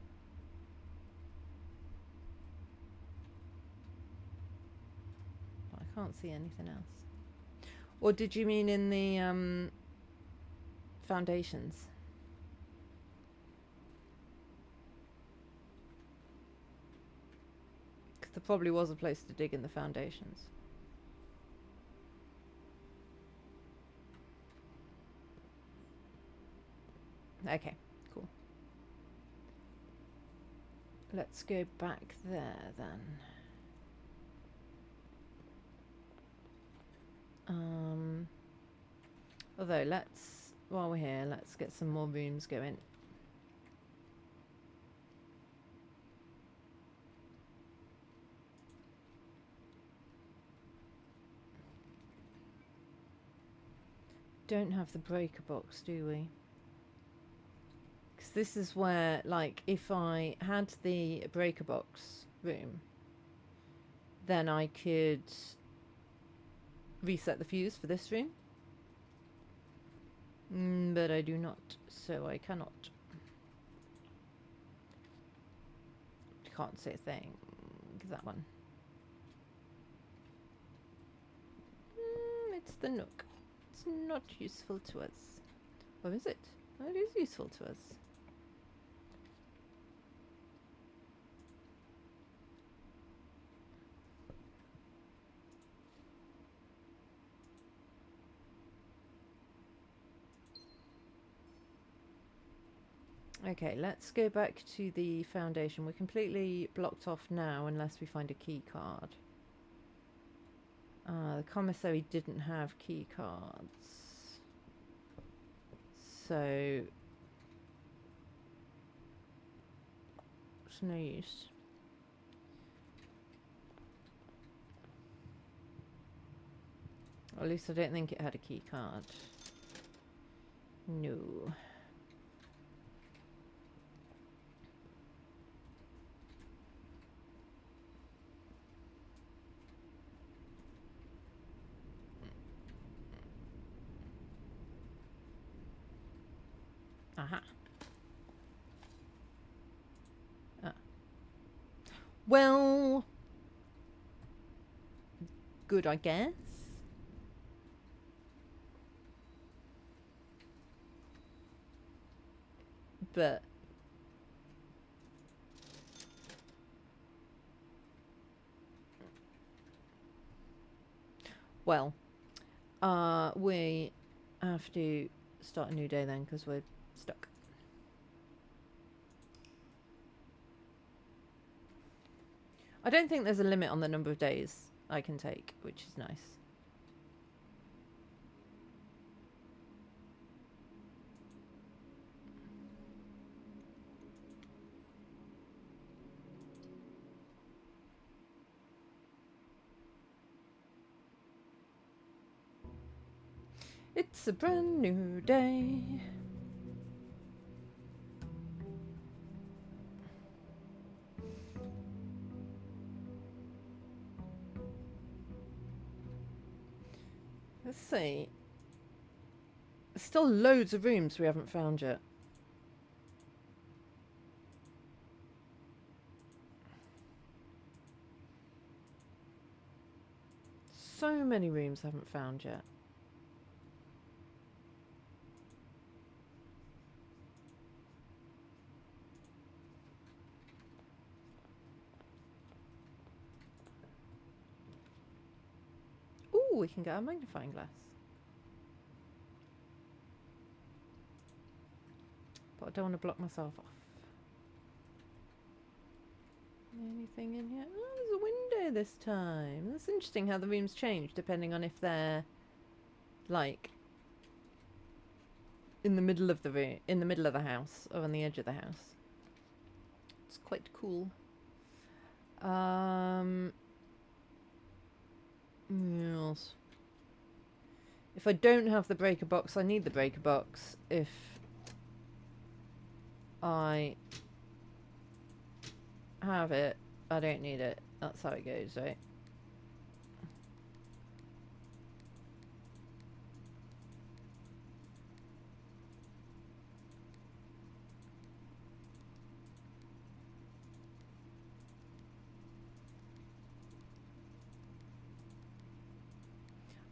But I can't see anything else. Or did you mean in the foundations? Because there probably was a place to dig in the foundations. Okay, cool. Let's go back there then. Although let's, while we're here, let's get some more rooms going. Don't have the breaker box, do we? Because this is where, like, if I had the breaker box room, then I could reset the fuse for this room. But I do not, so I cannot. Can't say a thing. That one. It's the Nook. It's not useful to us. Or is it? Oh, it is useful to us. Okay, let's go back to the foundation. We're completely blocked off now unless we find a key card. The commissary didn't have key cards. So... it's no use. Or at least I don't think it had a key card. No. Aha. Well, good, I guess. But well, we have to start a new day then because we're stuck. I don't think there's a limit on the number of days I can take, which is nice. It's a brand new day. Let's see. There's still loads of rooms we haven't found yet. So many rooms I haven't found yet. Ooh, we can get a magnifying glass. But I don't want to block myself off. Anything in here? Oh, there's a window this time. That's interesting how the rooms change depending on if they're like in the middle of the room, in the middle of the house, or on the edge of the house. It's quite cool. Yes. If I don't have the breaker box, I need the breaker box. If I have it, I don't need it. That's how it goes, right?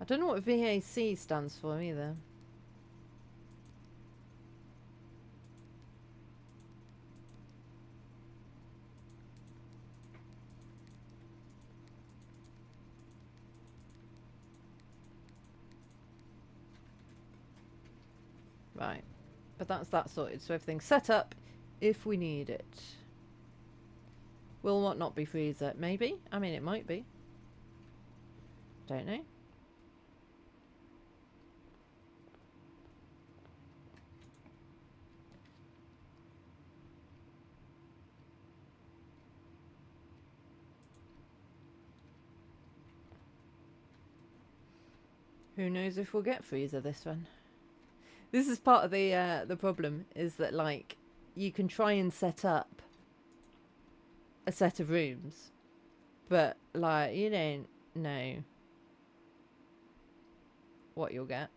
I don't know what VAC stands for either. Right. But that's that sorted, so everything's set up if we need it. Will what not be freezer? Maybe. I mean, it might be. Don't know. Who knows if we'll get freezer this one? This is part of the problem, is that like you can try and set up a set of rooms, but like you don't know what you'll get.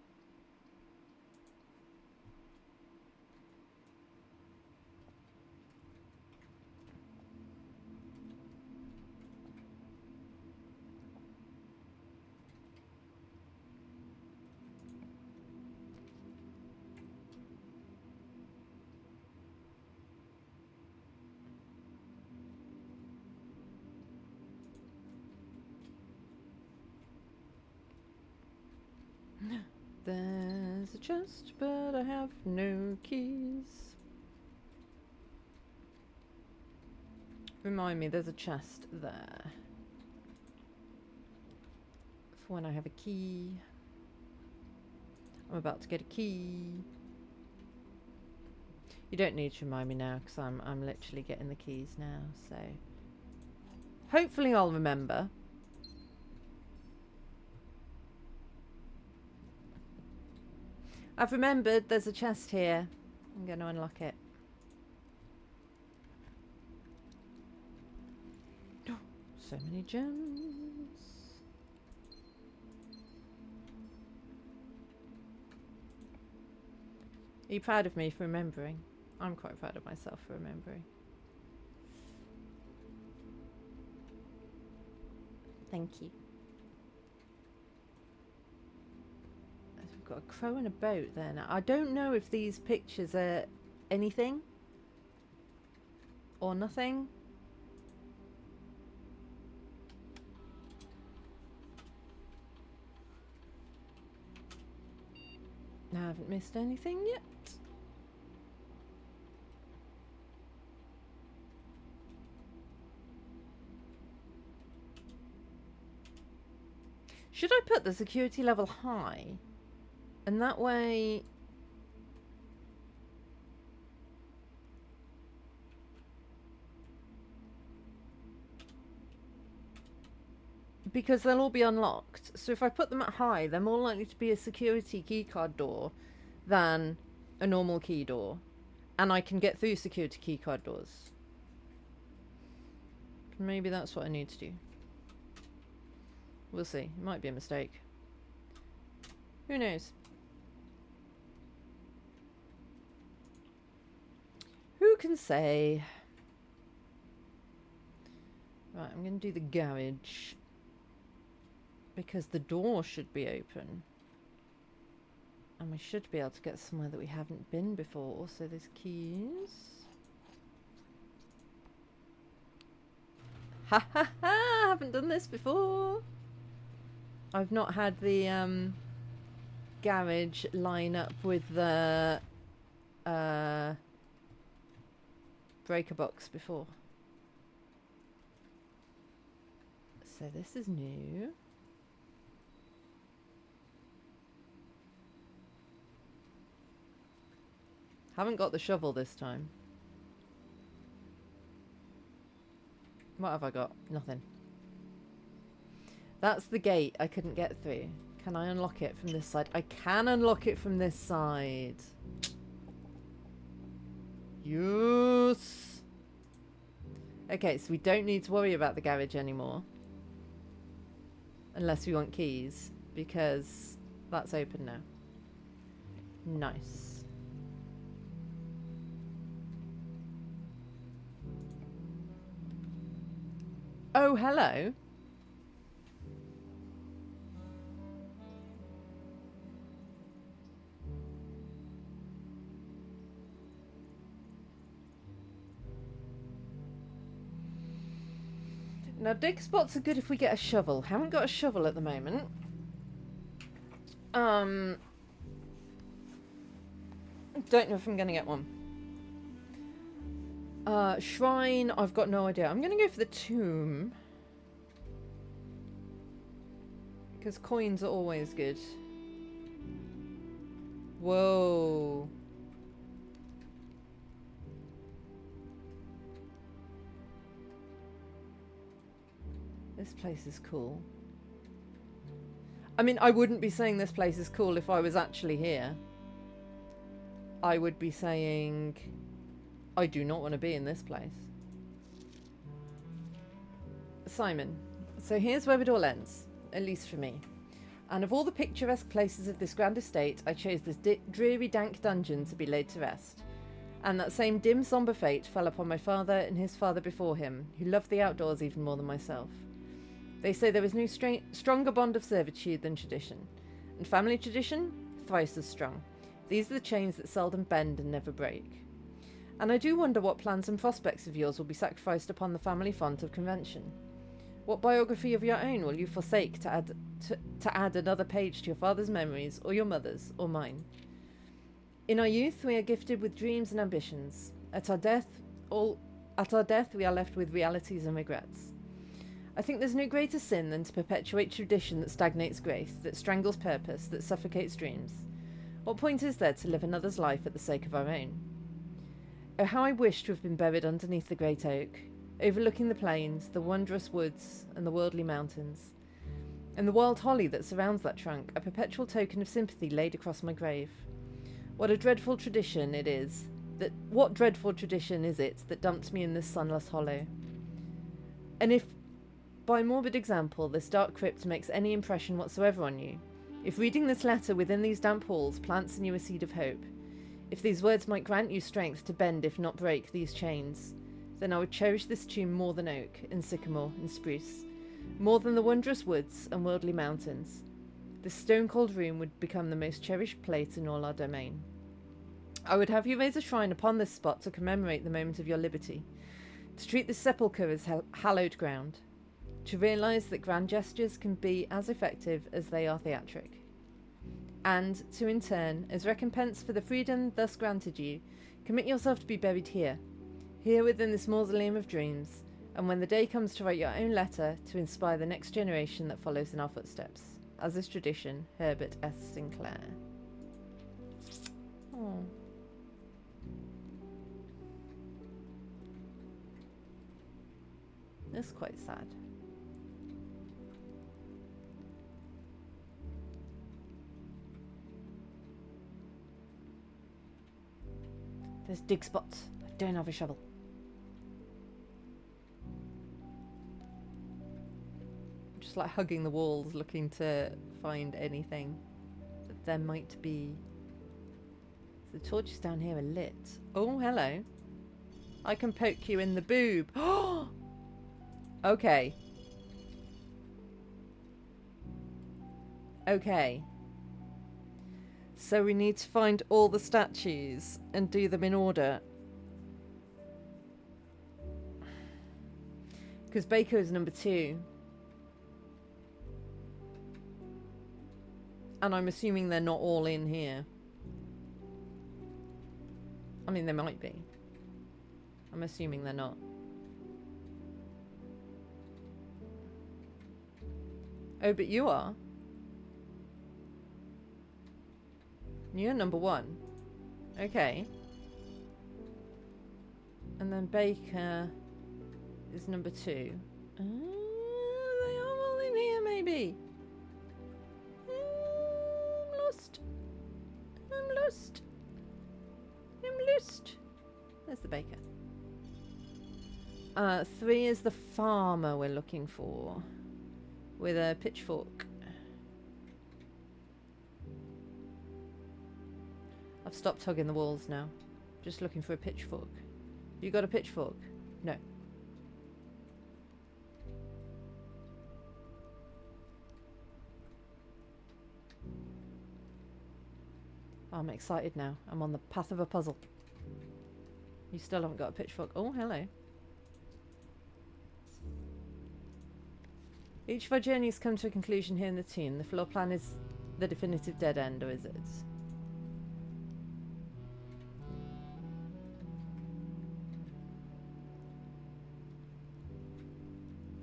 There's a chest, but I have no keys. Remind me, there's a chest there. For when I have a key. I'm about to get a key. You don't need to remind me now, because I'm literally getting the keys now, so... Hopefully I'll remember. I've remembered there's a chest here. I'm going to unlock it. So many gems. Are you proud of me for remembering? I'm quite proud of myself for remembering. Thank you. We've got a crow and a boat there now. I don't know if these pictures are anything or nothing. I haven't missed anything yet. Should I put the security level high? And that way... Because they'll all be unlocked. So if I put them at high, they're more likely to be a security keycard door than a normal key door. And I can get through security keycard doors. Maybe that's what I need to do. We'll see. It might be a mistake. Who knows? Who can say? Right, I'm going to do the garage. Because the door should be open. And we should be able to get somewhere that we haven't been before. Also, there's keys. Ha ha ha! Haven't done this before. I've not had the garage line up with the breaker box before. So this is new. Haven't got the shovel this time. What have I got? Nothing. That's the gate I couldn't get through. Can I unlock it from this side? I can unlock it from this side. Yes. Okay, so we don't need to worry about the garage anymore. Unless we want keys. Because that's open now. Nice. Oh, hello. Now, dig spots are good if we get a shovel. Haven't got a shovel at the moment. Don't know if I'm going to get one. Shrine, I've got no idea. I'm going to go for the tomb. Because coins are always good. Whoa. This place is cool. I mean, I wouldn't be saying this place is cool if I was actually here. I would be saying, I do not want to be in this place. Simon, so here's where it all ends, at least for me. And of all the picturesque places of this grand estate, I chose this dreary, dank dungeon to be laid to rest. And that same dim, sombre fate fell upon my father and his father before him, who loved the outdoors even more than myself. They say there is no stronger bond of servitude than tradition, and family tradition, thrice as strong. These are the chains that seldom bend and never break. And I do wonder what plans and prospects of yours will be sacrificed upon the family font of convention. What biography of your own will you forsake to add another page to your father's memories, or your mother's, or mine? In our youth, we are gifted with dreams and ambitions. At our death, we are left with realities and regrets. I think there's no greater sin than to perpetuate tradition that stagnates growth, that strangles purpose, that suffocates dreams. What point is there to live another's life at the sake of our own? Oh, how I wish to have been buried underneath the great oak, overlooking the plains, the wondrous woods, and the worldly mountains. And the wild holly that surrounds that trunk, a perpetual token of sympathy laid across my grave. What dreadful tradition is it that dumped me in this sunless hollow? And if, by morbid example, this dark crypt makes any impression whatsoever on you, if reading this letter within these damp walls plants in you a seed of hope, if these words might grant you strength to bend, if not break, these chains, then I would cherish this tomb more than oak, and sycamore, and spruce, more than the wondrous woods and worldly mountains. This stone-cold room would become the most cherished plate in all our domain. I would have you raise a shrine upon this spot to commemorate the moment of your liberty, to treat this sepulchre as hallowed ground, to realise that grand gestures can be as effective as they are theatric, and to, in turn, as recompense for the freedom thus granted you, commit yourself to be buried here within this mausoleum of dreams, and when the day comes to write your own letter, to inspire the next generation that follows in our footsteps. As is tradition, Herbert S. Sinclair. Oh. That's quite sad. There's dig spots. I don't have a shovel. I'm just like hugging the walls, looking to find anything that there might be. The torches down here are lit. Oh, hello. I can poke you in the boob. Okay. Okay. So we need to find all the statues and do them in order. Because Baker is number 2. And I'm assuming they're not all in here. I mean, they might be. I'm assuming they're not. Oh, but you are. You're number 1. Okay. And then Baker is number 2. They are all in here, maybe. I'm lost. I'm lost. I'm lost. There's the Baker. 3 is the farmer we're looking for. With a pitchfork. I've stopped hugging the walls now. Just looking for a pitchfork. You got a pitchfork? No. Oh, I'm excited now. I'm on the path of a puzzle. You still haven't got a pitchfork. Oh, hello. Each of our journeys come to a conclusion here in the tomb. The floor plan is the definitive dead end, or is it?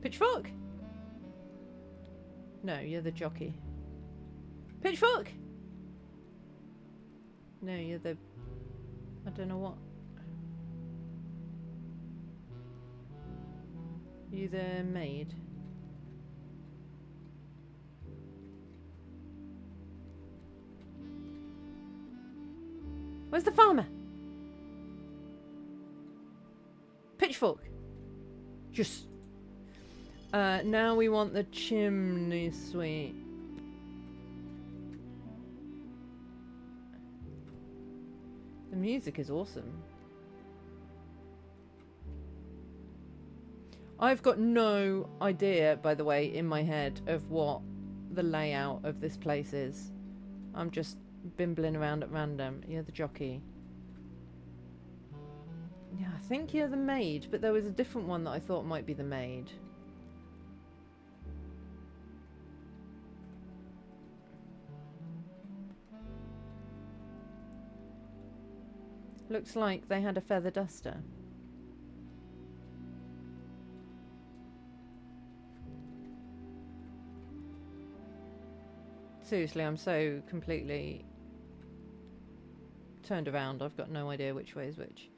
Pitchfork? No, you're the jockey. Pitchfork? No, you're the... I don't know what. You the maid? Where's the farmer? Pitchfork. Just. Now we want the chimney sweep. The music is awesome. I've got no idea, by the way, in my head of what the layout of this place is. I'm just bimbling around at random. You're the jockey. Yeah, I think you're the maid, but there was a different one that I thought might be the maid. Looks like they had a feather duster. Seriously, I'm so completely turned around. I've got no idea which way is which.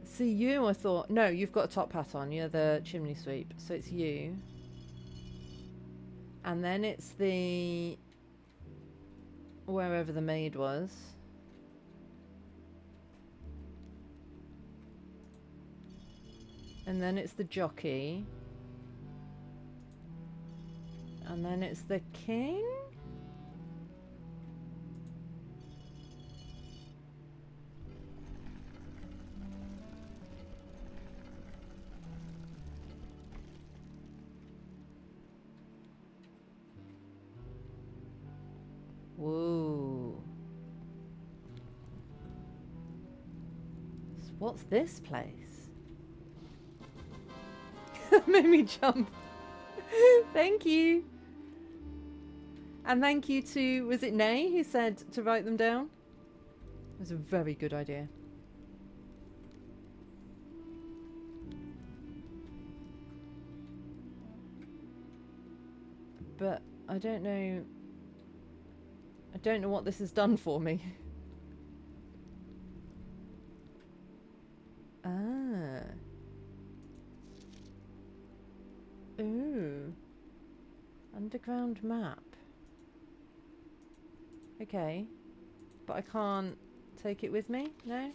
See you, I thought. No, you've got a top hat on. You're the chimney sweep. So it's you. And then it's the... wherever the maid was. And then it's the jockey. And then it's the king? Whoa. So what's this place? Made me jump. Thank you. And thank you to, was it Nay who said to write them down? It was a very good idea. But I don't know what this has done for me. Ah. Ooh. Underground map. Okay. But I can't take it with me? No?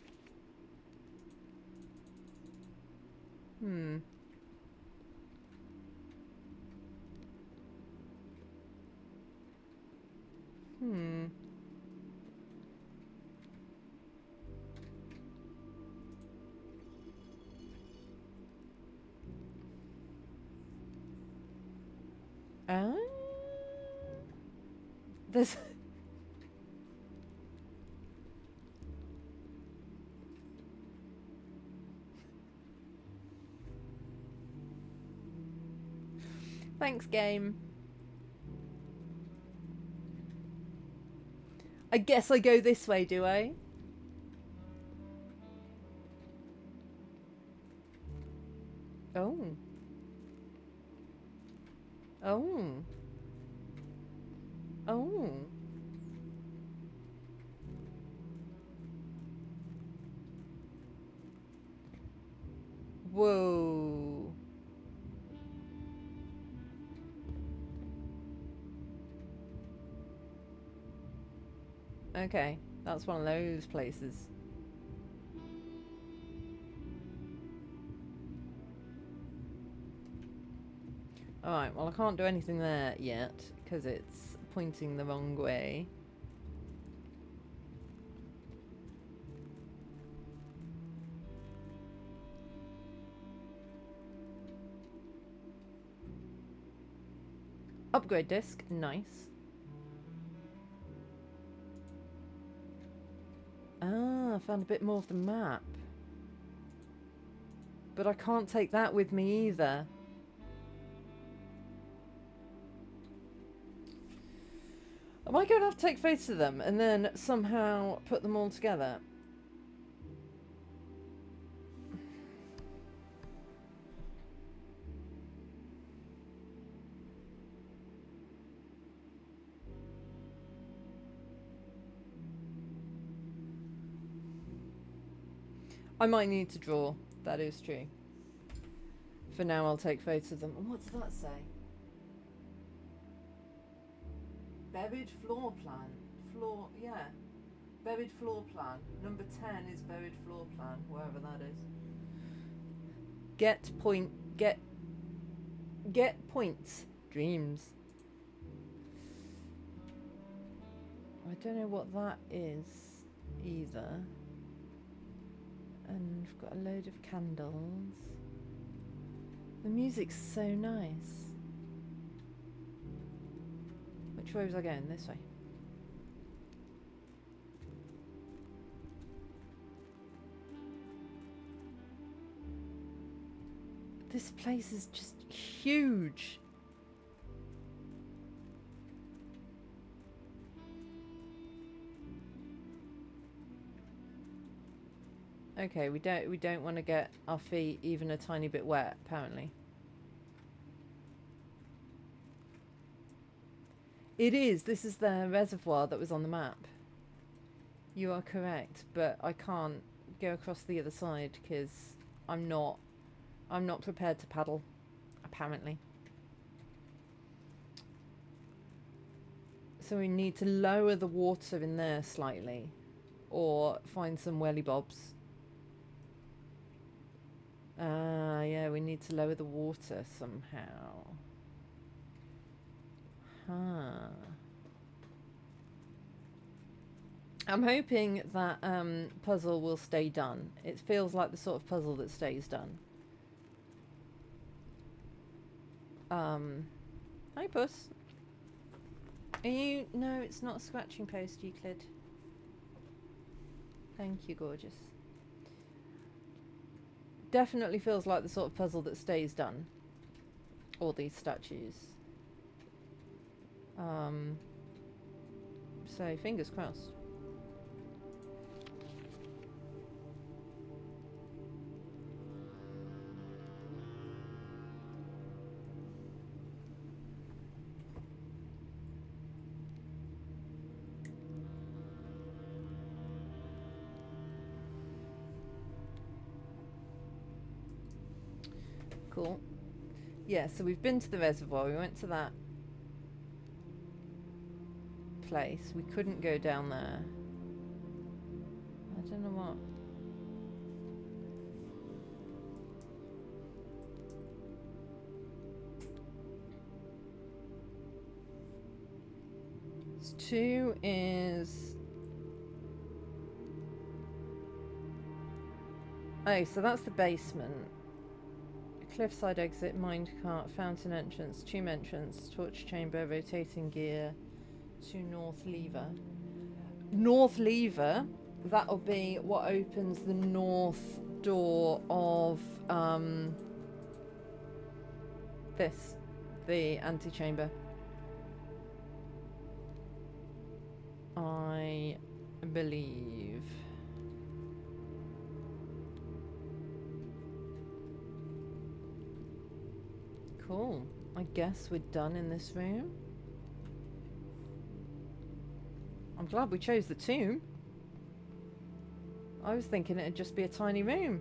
Hmm. Hmm. There's... Thanks, game. I guess I go this way, do I? Oh. Oh. Oh. Whoa. Okay, that's one of those places. Alright, well I can't do anything there yet, because it's pointing the wrong way. Upgrade disc, nice. Ah, I found a bit more of the map. But I can't take that with me either. Am I going to have to take photos of them and then somehow put them all together? I might need to draw. That is true. For now, I'll take photos of them. And what does that say? Buried floor plan. Floor, yeah. Buried floor plan. Number 10 is buried floor plan, wherever that is. Get points. Dreams. I don't know what that is either. And we've got a load of candles. The music's so nice. Which way was I going? This way. This place is just huge. Okay, we don't want to get our feet even a tiny bit wet, apparently. It is. This is the reservoir that was on the map. You are correct, but I can't go across the other side because I'm not prepared to paddle, apparently. So we need to lower the water in there slightly, or find some welly bobs. Yeah, we need to lower the water somehow. Huh. I'm hoping that puzzle will stay done. It feels like the sort of puzzle that stays done. Hi, Puss. Are you... No, it's not a scratching post, Euclid. Thank you, gorgeous. Definitely feels like the sort of puzzle that stays done. All these statues. So, fingers crossed. Cool. Yeah, so we've been to the reservoir. We went to that place. We couldn't go down there. I don't know what. Two is... Oh, so that's the basement. Cliffside exit, minecart, fountain entrance, tomb entrance, torch chamber, rotating gear, to North Lever. North Lever, that'll be what opens the north door of this, the antechamber. I believe. Cool. I guess we're done in this room. I'm glad we chose the tomb. I was thinking it'd just be a tiny room.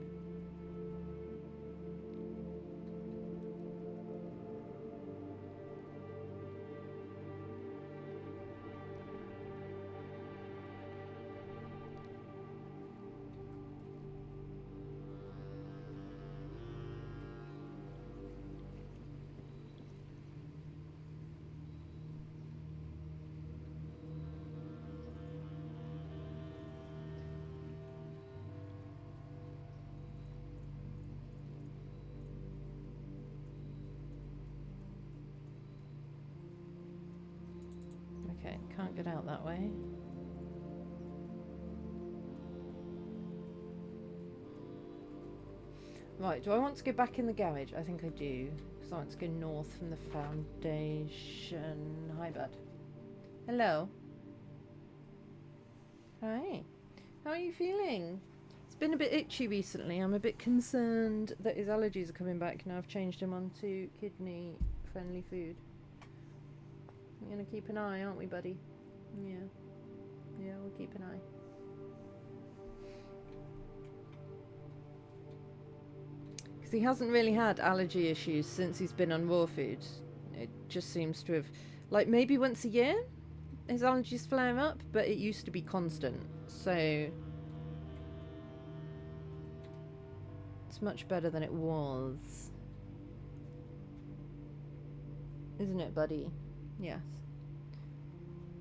Okay, can't get out that way. Right, do I want to go back in the garage? I think I do. Because I want to go north from the foundation. Hi, bud. Hello. Hi. How are you feeling? It's been a bit itchy recently. I'm a bit concerned that his allergies are coming back now. I've changed him onto kidney-friendly food. We're going to keep an eye, aren't we, buddy? Yeah. Yeah, we'll keep an eye. Because he hasn't really had allergy issues since he's been on raw food. It just seems to have... Like, maybe once a year, his allergies flare up, but it used to be constant. So... it's much better than it was. Isn't it, buddy? Yes.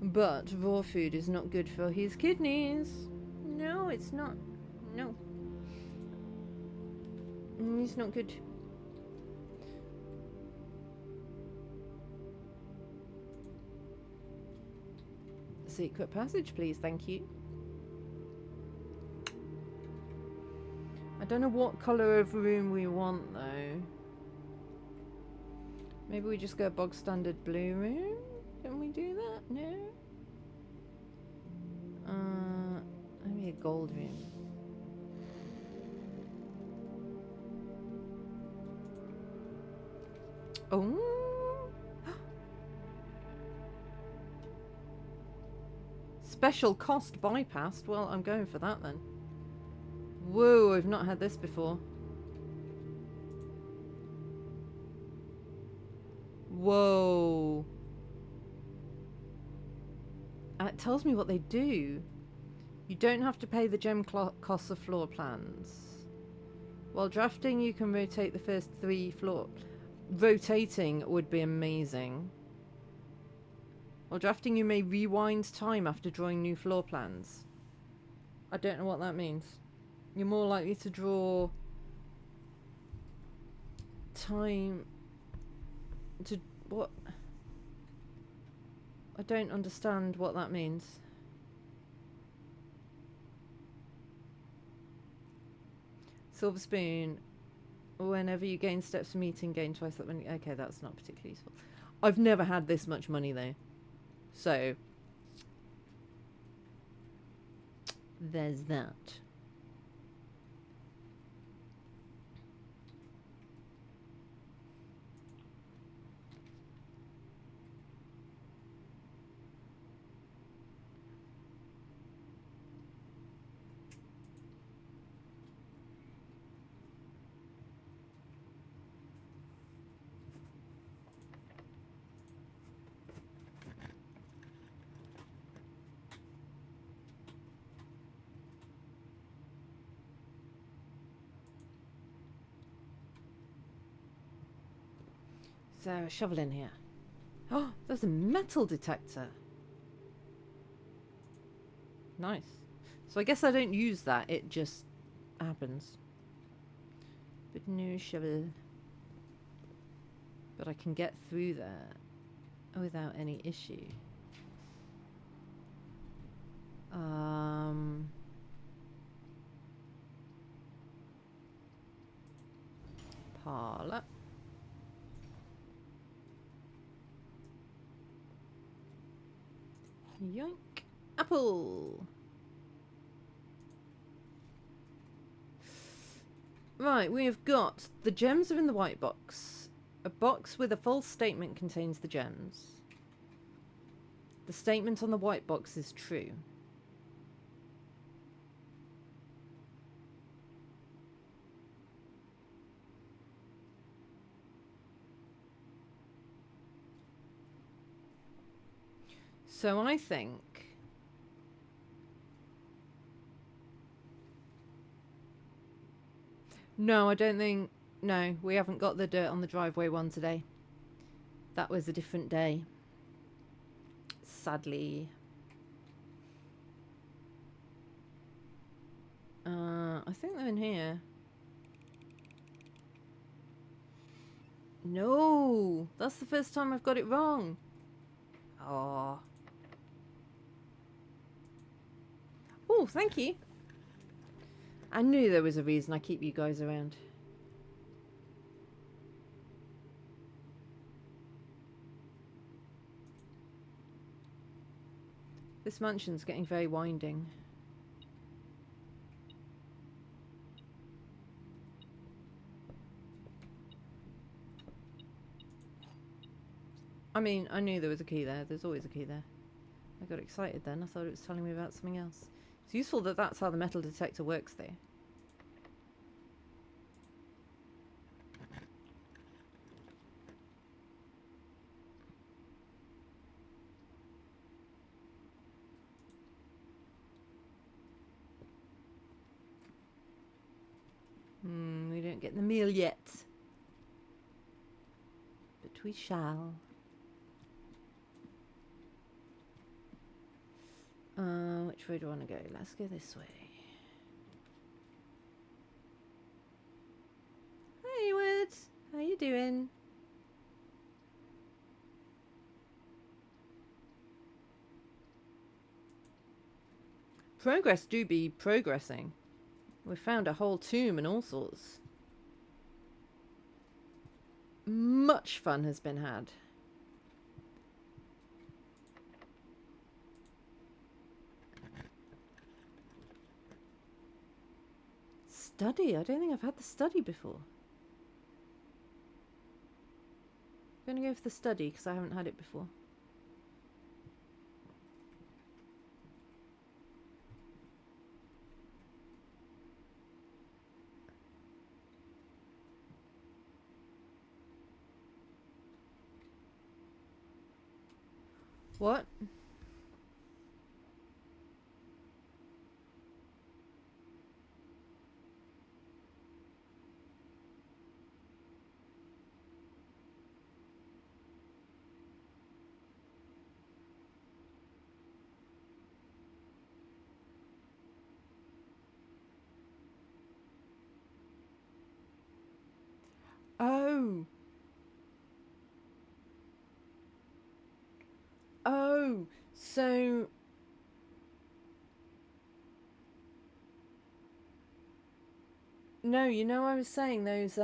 But raw food is not good for his kidneys. No, it's not. No. It's not good. Secret passage, please. Thank you. I don't know what colour of room we want, though. Maybe we just go bog standard blue room? Can we do that? No? Maybe a gold room. Oh! Special cost bypassed? Well, I'm going for that then. Whoa, I've not had this before. Whoa. And it tells me what they do. You don't have to pay the gem costs of floor plans. While drafting, you can rotate the first 3 floor... Rotating would be amazing. While drafting, you may rewind time after drawing new floor plans. I don't know what that means. You're more likely to draw... time... to... what? I don't understand what that means. Silver spoon. Whenever you gain steps for meeting, gain twice that money. Okay, that's not particularly useful. I've never had this much money though. So there's that. So, a shovel in here. Oh, there's a metal detector. Nice. So I guess I don't use that, it just happens. But no shovel. But I can get through there without any issue. Um, Parlour. Yoink. Apple. Right, we have got the gems are in the white box. A box with a false statement contains the gems. The statement on the white box is true. So I think... No, I don't think... No, we haven't got the dirt on the driveway one today. That was a different day. Sadly. I think they're in here. No! That's the first time I've got it wrong. Oh. Oh, thank you. I knew there was a reason I keep you guys around. This mansion's getting very winding. I mean, I knew there was a key there. There's always a key there. I got excited then. I thought it was telling me about something else. It's useful that that's how the metal detector works, though. We don't get the meal yet. But we shall. Which way do I want to go? Let's go this way. Hey, Wood. How you doing? Progress do be progressing. We found a whole tomb and all sorts. Much fun has been had. Study? I don't think I've had the study before. I'm going to go for the study because I haven't had it before. What? Oh. Oh. So... No, you know I was saying those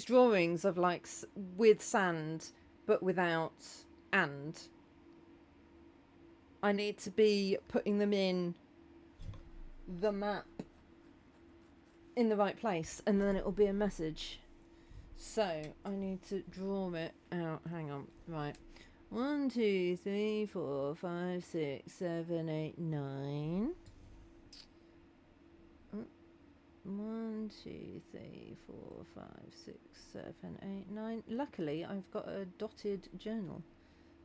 drawings of like with sand but without and I need to be putting them in the map in the right place and then it'll be a message. So I need to draw it out. Hang on. Right. 1, 2, 3, 4, 5, 6, 7, 8, 9. 1, 2, 3, 4, 5, 6, 7, 8, 9. Luckily, I've got a dotted journal,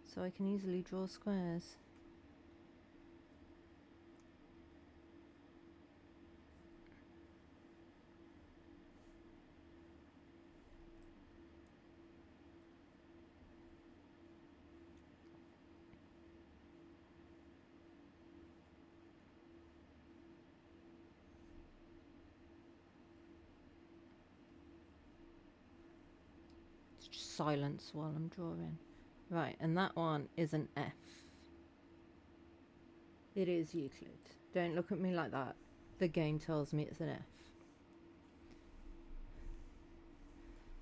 so I can easily draw squares. Just silence while I'm drawing. Right, and that one is an F. It is Euclid. Don't look at me like that. The game tells me it's an F.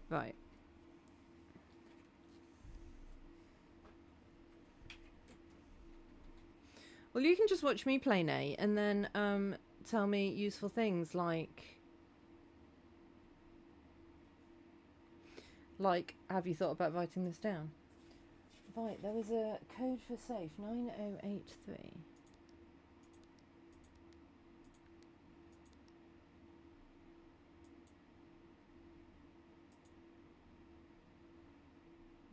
Right. Well, you can just watch me play Nay and then tell me useful things like have you thought about writing this down? Right, there was a code for safe 9083.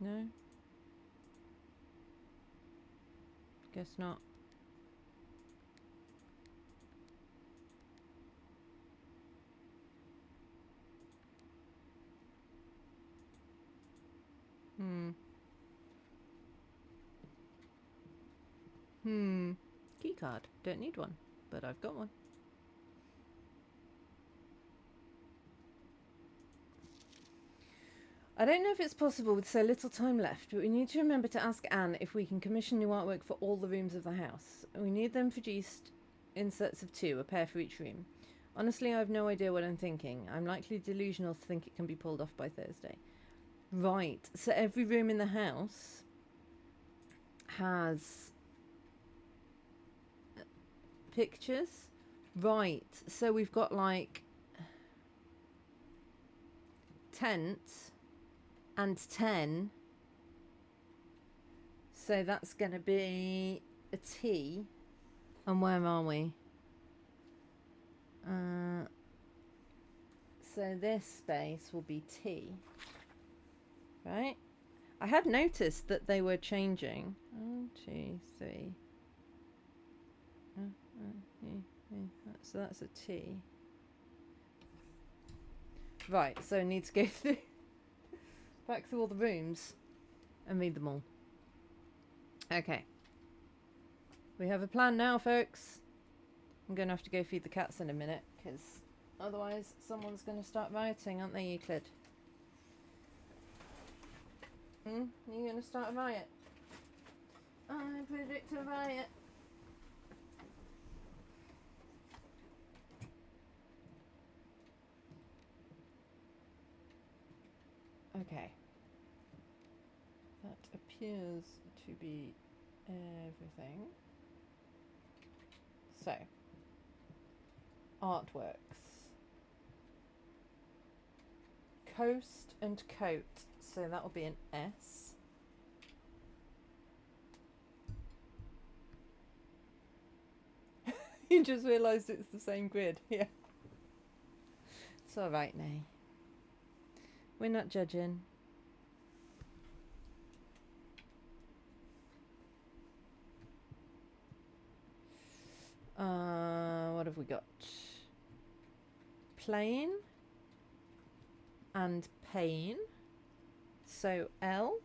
No? Guess not. Keycard. Don't need one, but I've got one. I don't know if it's possible with so little time left, but we need to remember to ask Anne if we can commission new artwork for all the rooms of the house. We need them produced in sets of 2, a pair for each room. Honestly, I have no idea what I'm thinking. I'm likely delusional to think it can be pulled off by Thursday. Right, so every room in the house has pictures. Right, so we've got like tent and 10. So that's going to be a T. And where are we? So this space will be T. Right? I had noticed that they were changing. 1, 2, 3. So that's a T. Right, so I need to go through back through all the rooms and read them all. Okay. We have a plan now, folks. I'm going to have to go feed the cats in a minute, because otherwise someone's going to start rioting, aren't they, Euclid? Are you going to start a riot? I predict a riot. Okay. That appears to be everything. So, artworks. Coast and coat. So that will be an S. You just realised it's the same grid. Yeah. It's alright now. We're not judging. What have we got? Plain and pain. So L.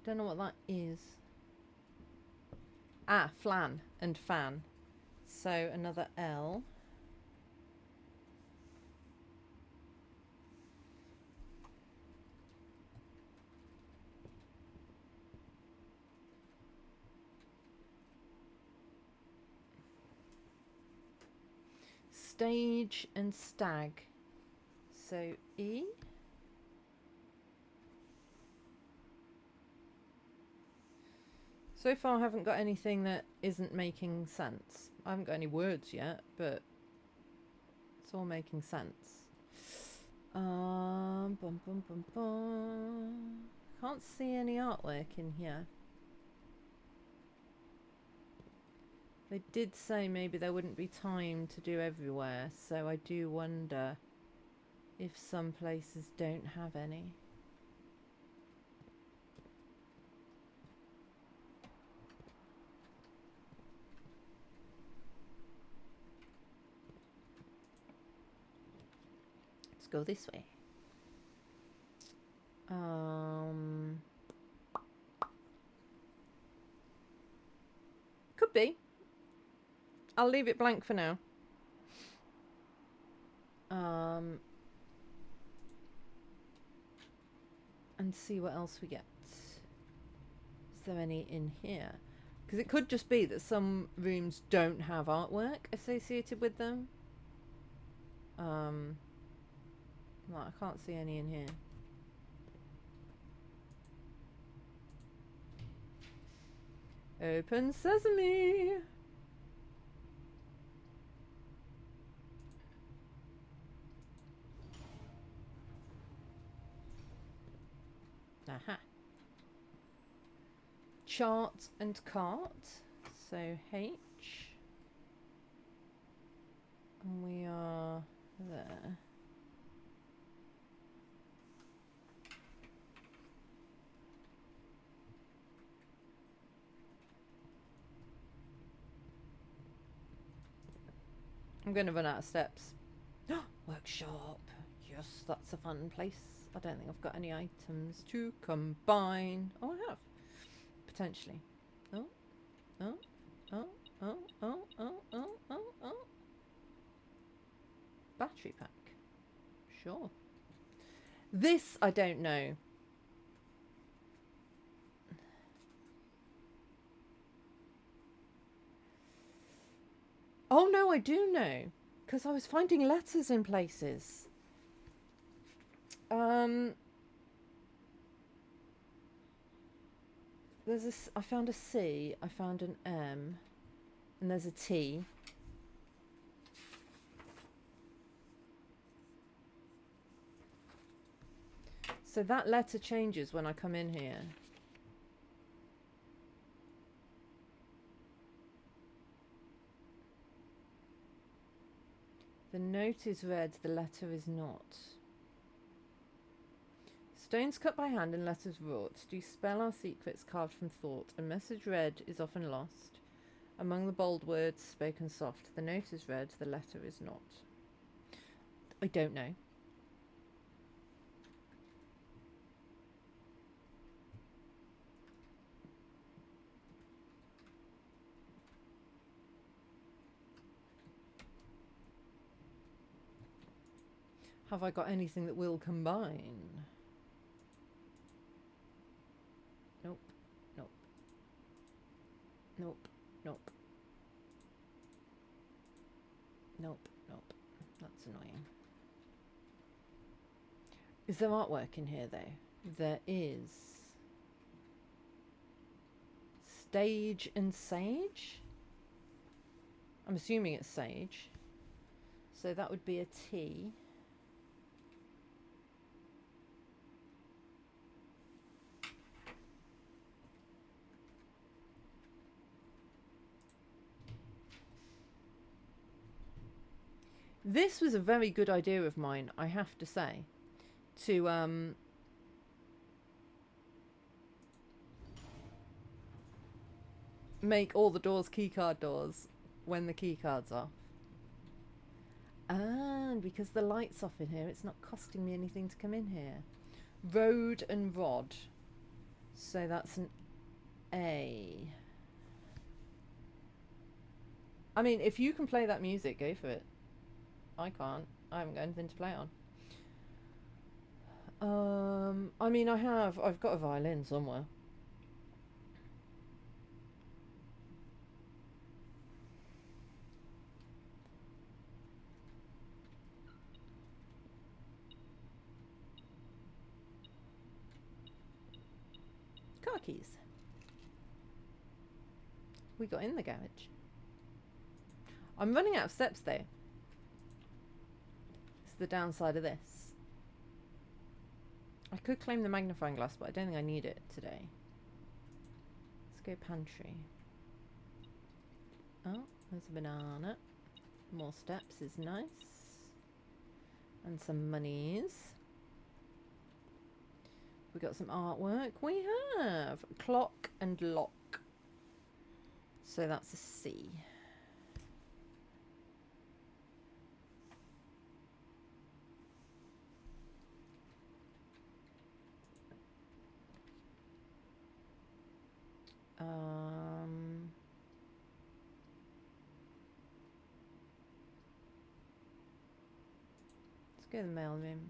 Don't know what that is. Ah, flan and fan. So another L. Stage and stag. So E. So far I haven't got anything that isn't making sense. I haven't got any words yet, but it's all making sense. Bum, bum, bum, bum. Can't see any artwork in here. They did say maybe there wouldn't be time to do everywhere, so I do wonder if some places don't have any. Let's go this way. Could be. I'll leave it blank for now. And see what else we get. Is there any in here? Because it could just be that some rooms don't have artwork associated with them. Well, I can't see any in here. Open sesame! Aha. Chart and cart. So H. And we are there. I'm going to run out of steps. Workshop. Yes, that's a fun place. I don't think I've got any items to combine. Oh, I have. Potentially. Oh. Oh. Oh. Oh. Oh. Oh. Oh. Oh. Oh. Battery pack. Sure. This I don't know. Oh no, I do know. Because I was finding letters in places. I found a C, I found an M, and there's a T. So that letter changes when I come in here. The note is red, the letter is not. Stones cut by hand and letters wrought do spell our secrets carved from thought. A message read is often lost. Among the bold words spoken soft, the note is read, the letter is not. I don't know. Have I got anything that will combine? Nope. Nope. Nope. Nope. Nope. Nope. That's annoying. Is there artwork in here though? There is. Stage and sage? I'm assuming it's sage. So that would be a T. This was a very good idea of mine, I have to say, to make all the doors keycard doors when the keycard's off. And because the light's off in here, it's not costing me anything to come in here. Road and rod. So that's an A. I mean, if you can play that music, go for it. I can't. I haven't got anything to play on. I mean, I've got a violin somewhere. Car keys. We got in the garage. I'm running out of steps though. It's the downside of this. I could claim the magnifying glass, but I don't think I need it today. Let's go pantry. Oh, there's a banana. More steps is nice. And some monies. We got some artwork. We have clock and lock. So that's a C. go to the mail room.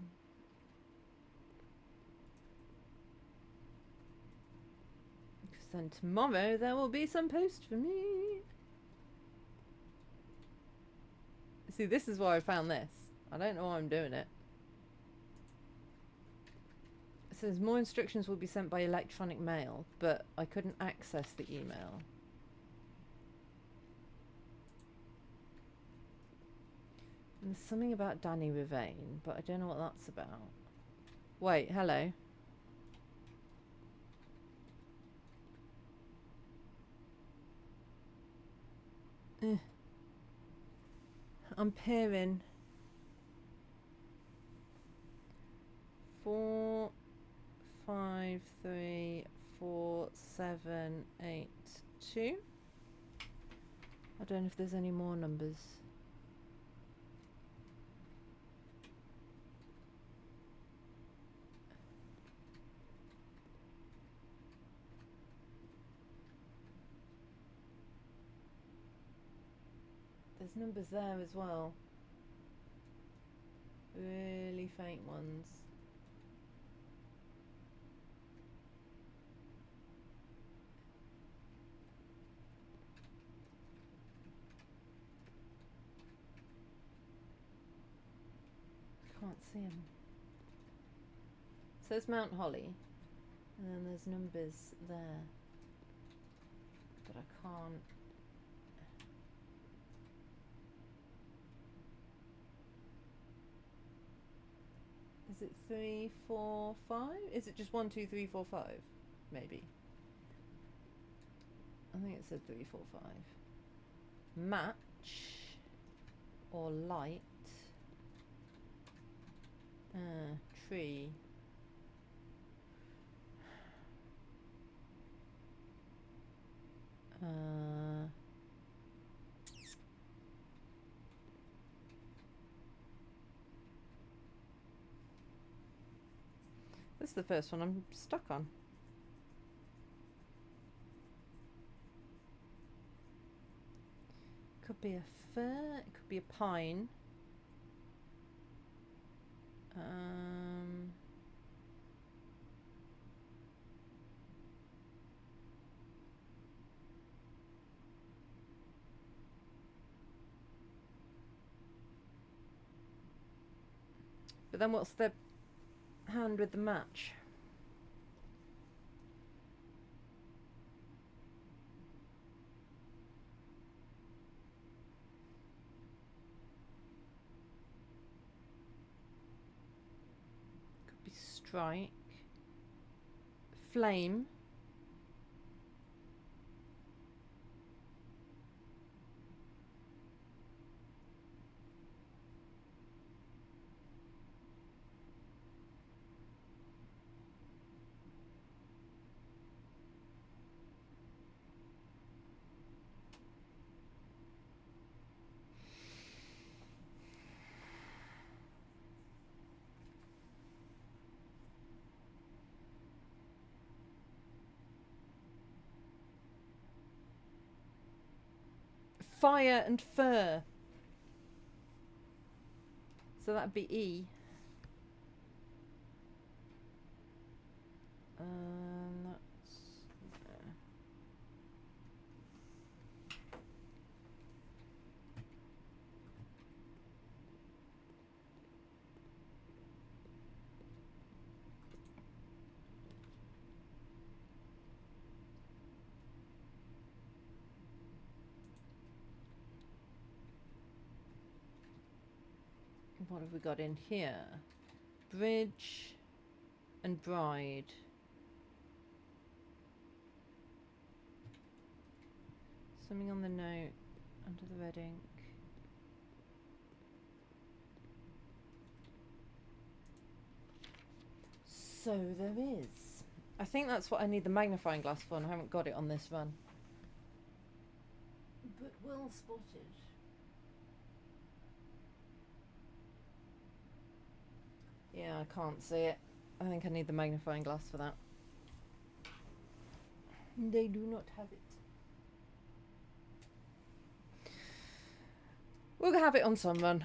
Because then tomorrow there will be some post for me. See, this is why I found this. I don't know why I'm doing it. It says more instructions will be sent by electronic mail, but I couldn't access the email. And there's something about Danny Rivane, but I don't know what that's about. Wait, hello. I'm peering. 4, 5, 3, 4, 7, 8, 2. I don't know if there's any more numbers. There's numbers there as well. Really faint ones. Can't see them. So there's Mount Holly, and then there's numbers there, but I can't. Is it 3, 4, 5? Is it just 1, 2, 3, 4, 5? Maybe. I think it said 3, 4, 5. Match or light. Tree. This is the first one I'm stuck on. Could be a fir, it could be a pine. But then what's the hand with the match? Could be strike. Flame. Fire and fur. So that'd be E. That's what have we got in here? Bridge and bride. Something on the note under the red ink. So there is. I think that's what I need the magnifying glass for, and I haven't got it on this run. But well spotted. Yeah, I can't see it. I think I need the magnifying glass for that. They do not have it. We'll have it on some run.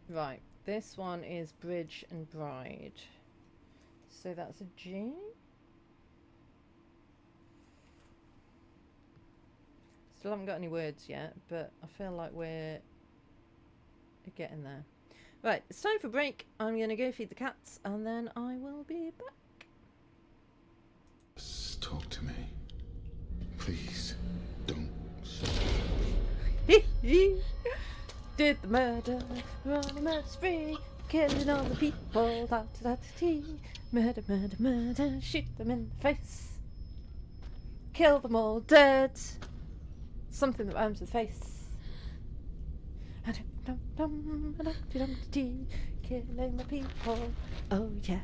Right, this one is Bridge and Bride. So that's a G. Still haven't got any words yet, but I feel like we're getting there. Right, it's time for break. I'm going to go feed the cats and then I will be back. Just talk to me. Please, don't. Did the murder, run a murder spree, killing all the people, da-da-da-da-dee. Murder, murder, murder, shoot them in the face. Kill them all dead. Something that rhymes with face. Killing the people, oh yeah.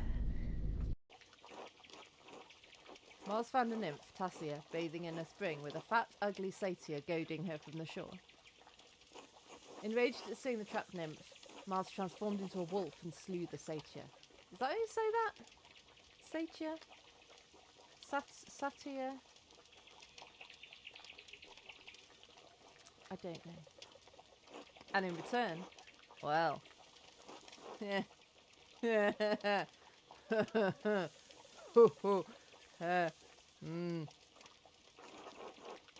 Mars found a nymph, Tassia, bathing in a spring with a fat, ugly satyr goading her from the shore. Enraged at seeing the trapped nymph, Mars transformed into a wolf and slew the satyr. Is that how you say that? Satyr? Satyr? I don't know. And in return, well,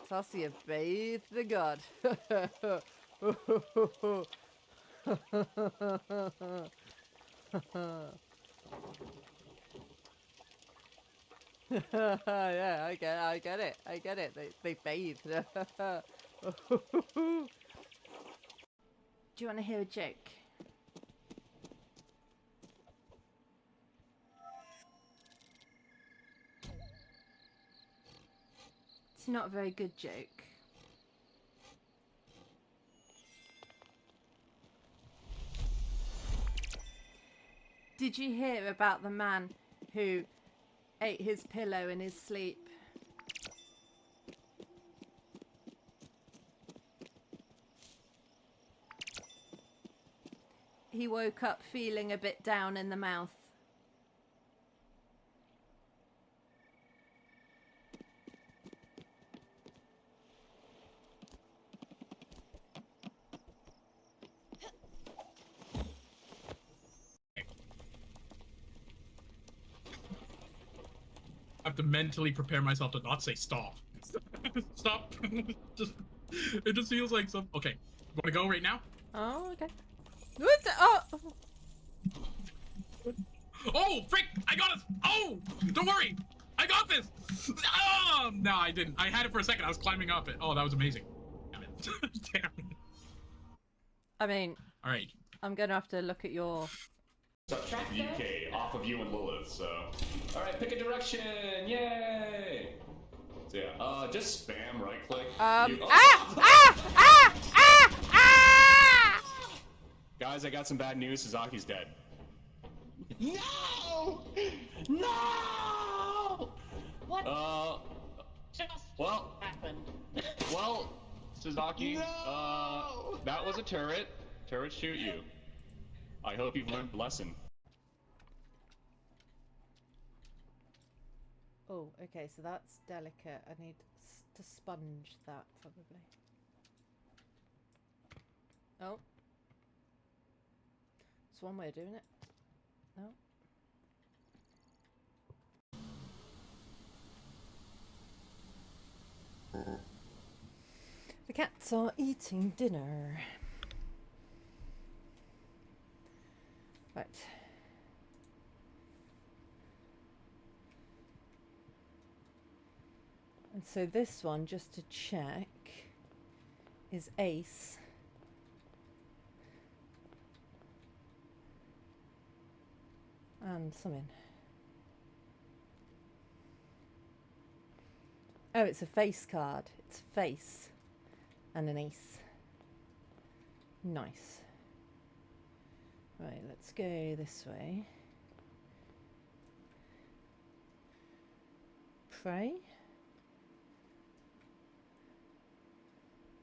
Tassia bathed the god. Yeah, I get it. They bathed. Do you want to hear a joke? It's not a very good joke. Did you hear about the man who ate his pillow in his sleep? He woke up feeling a bit down in the mouth. I have to mentally prepare myself to not say stop. Stop. It just feels like some. Okay, want to go right now? Oh, okay. What the? Oh! Oh, frick! I got it! Oh! Don't worry! I got this! Oh! No, I didn't. I had it for a second. I was climbing up it. Oh, that was amazing. Damn it. Damn it. I mean, Alright. I'm gonna have to look at your. Subtract the UK off of you and Lilith, so. Alright, pick a direction! Yay! So yeah, just spam right click. Guys, I got some bad news. Suzaki's dead. No! No! What just Well, happened? well, Suzaki, No! that was a turret. Turrets shoot you. I hope you've learned a lesson. Oh, okay, so that's delicate. I need to sponge that, probably. Oh. It's one way of doing it. No. The cats are eating dinner. Right. And so this one, just to check, is ace. And something. Oh, it's a face card. It's face and an ace. Nice. Right, let's go this way. Pray.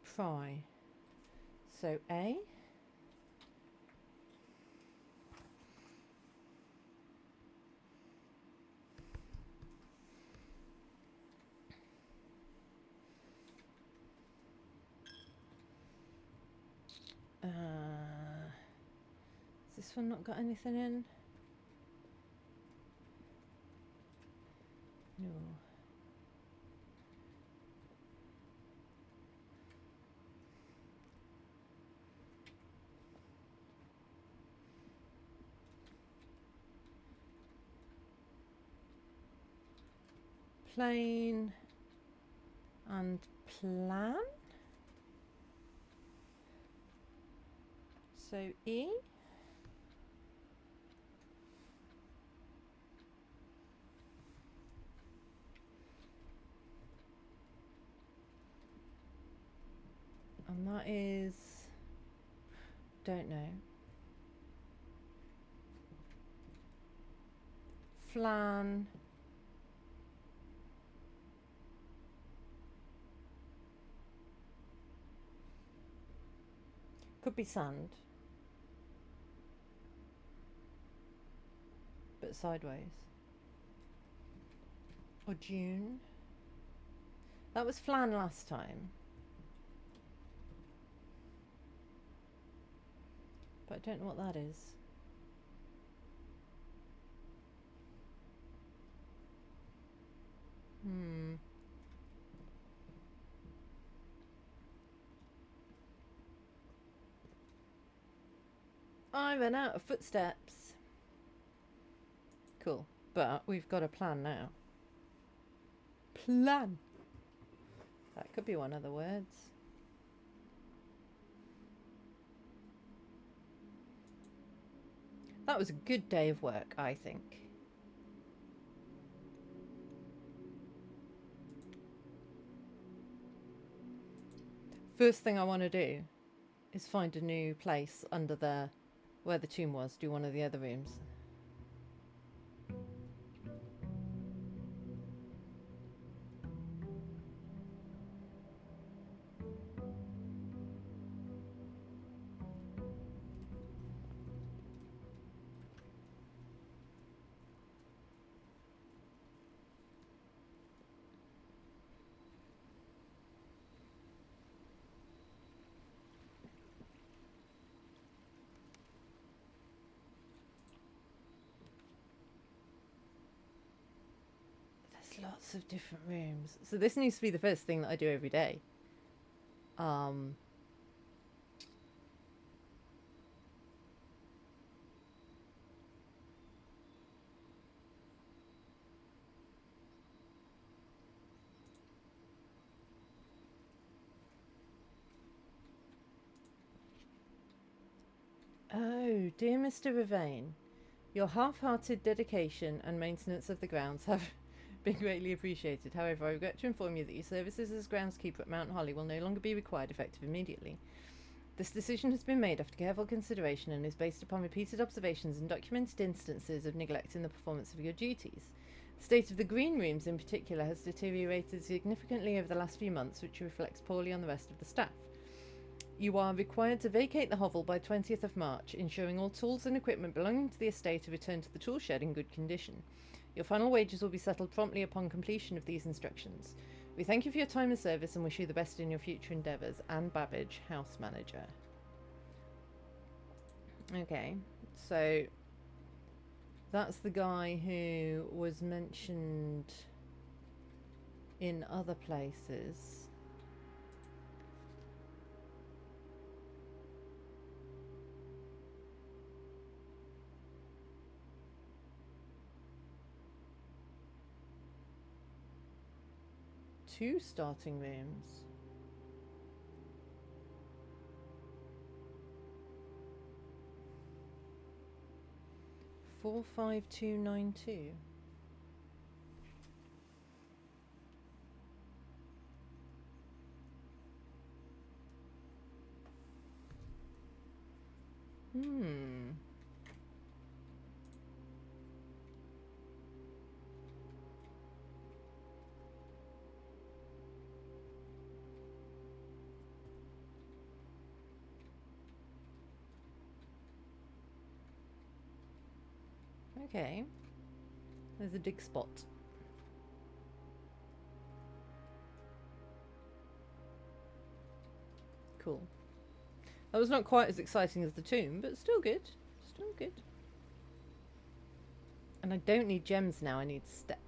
Pry. So A. this one not got anything in? No. Plane and plan. So E. And that is, don't know. Flan. Could be sand. But sideways. Or June. That was flan last time. But I don't know what that is. I ran out of footsteps. Cool. But we've got a plan now. Plan. That could be one of the words. That was a good day of work, I think. First thing I want to do is find a new place under there where the tomb was. Do one of the other rooms. Lots of different rooms. So this needs to be the first thing that I do every day. Oh, dear Mr. Ravane, your half-hearted dedication and maintenance of the grounds have been greatly appreciated. However, I regret to inform you that your services as groundskeeper at Mount Holly will no longer be required effective immediately. This decision has been made after careful consideration and is based upon repeated observations and documented instances of neglect in the performance of your duties. The state of the green rooms in particular has deteriorated significantly over the last few months, which reflects poorly on the rest of the staff. You are required to vacate the hovel by 20th of March, ensuring all tools and equipment belonging to the estate are returned to the tool shed in good condition. Your final wages will be settled promptly upon completion of these instructions. We thank you for your time and service and wish you the best in your future endeavours. Anne Babbage, House Manager. Okay, so that's the guy who was mentioned in other places. Two starting rooms. Four, 5, 2, 9, 2. Okay. There's a dig spot. Cool. That was not quite as exciting as the tomb, but still good. Oh, good. And I don't need gems now, I need steps.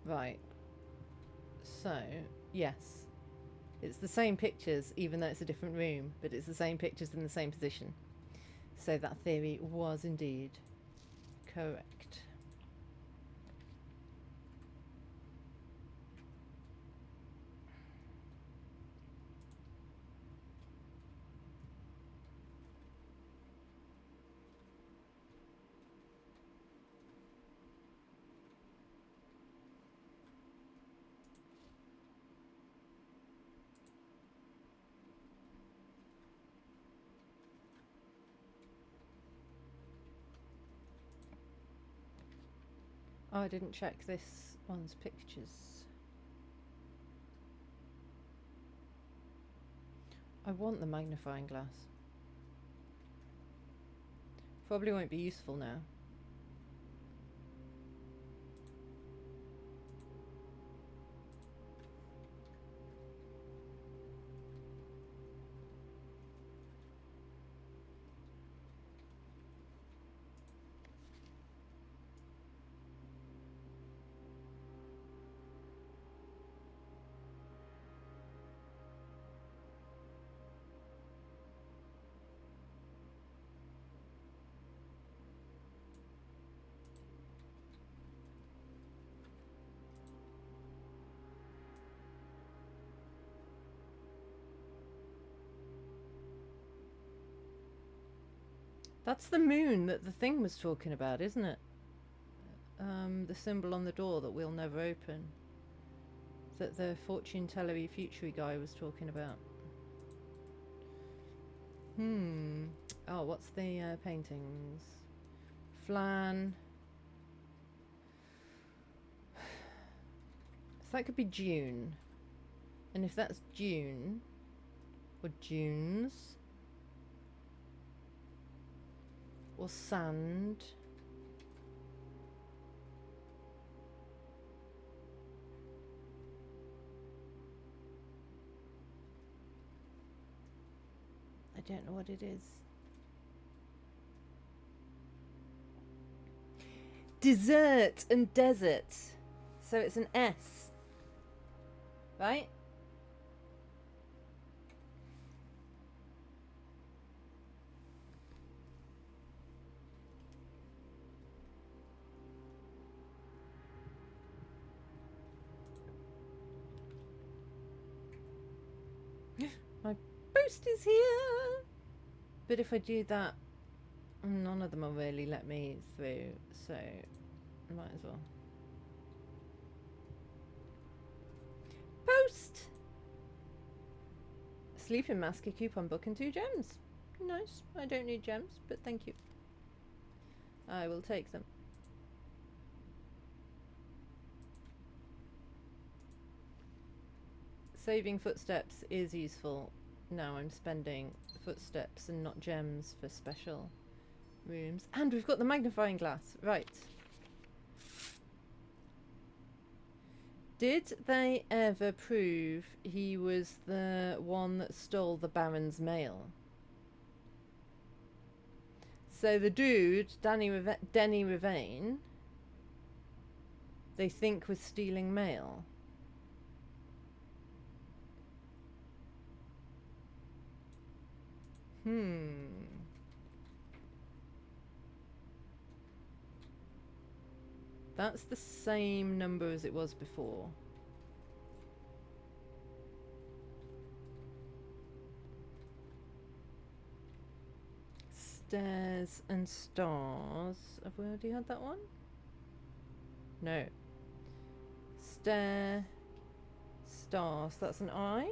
Right. So, yes. It's the same pictures, even though it's a different room, but it's the same pictures in the same position. So that theory was indeed correct. Oh, I didn't check this one's pictures. I want the magnifying glass. Probably won't be useful now. That's the moon that the thing was talking about, isn't it? The symbol on the door that we'll never open. That the fortune tellery future guy was talking about. Oh, what's the paintings? Flan. So that could be June. And if that's June, or Junes, or sand. I don't know what it is. Dessert and desert. So it's an S. Right? My boost is here! But if I do that, none of them will really let me through, so might as well. Post! Sleeping mask, a coupon book and 2 gems. Nice. I don't need gems, but thank you. I will take them. Saving footsteps is useful. Now I'm spending footsteps and not gems for special rooms. And we've got the magnifying glass. Right. Did they ever prove he was the one that stole the Baron's mail? So the dude, Denny Ravain, they think was stealing mail. That's the same number as it was before. Stairs and stars. Have we already had that one? No. Stair, stars. That's an I.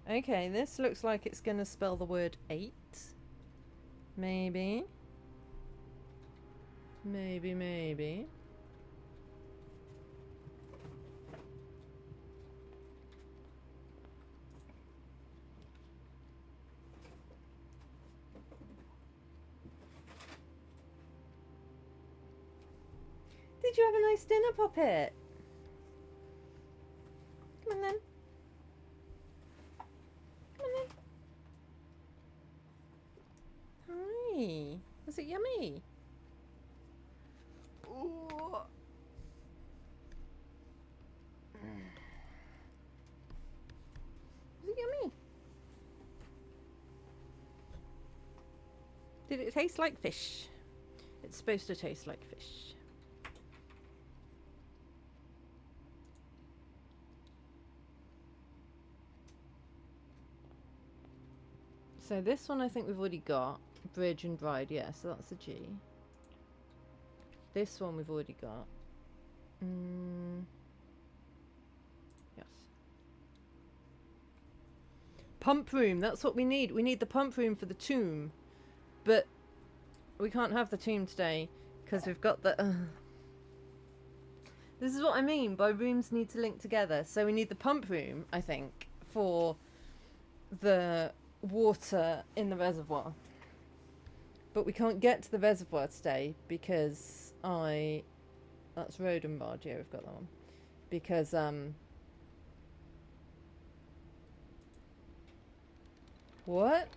Okay, this looks like it's going to spell the word 8. Maybe. Maybe. Did you have a nice dinner, Poppet? Come on then. Come on then. Hi. Was it yummy? Ooh. Was it yummy? Did it taste like fish? It's supposed to taste like fish. So this one I think we've already got. Bridge and Bride, yeah, so that's a G. This one we've already got. Yes. Pump room, that's what we need. We need the pump room for the tomb. But we can't have the tomb today because we've got the... This is what I mean by rooms need to link together. So we need the pump room, I think, for the water in the reservoir. But we can't get to the reservoir today because that's Rodenbard, yeah, we've got that one. Because, what?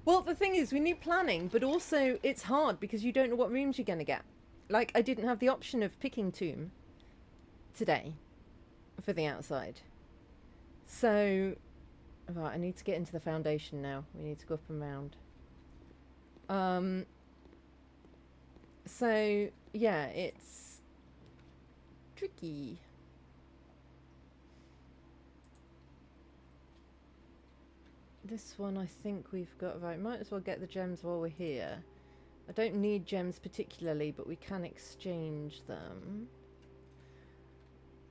Well, the thing is, we need planning, but also it's hard because you don't know what rooms you're going to get. Like, I didn't have the option of picking tomb today for the outside. So, right, I need to get into the foundation now. We need to go up and round. So, yeah, it's tricky. This one I think we've got right. Might as well get the gems while we're here. I don't need gems particularly, but we can exchange them.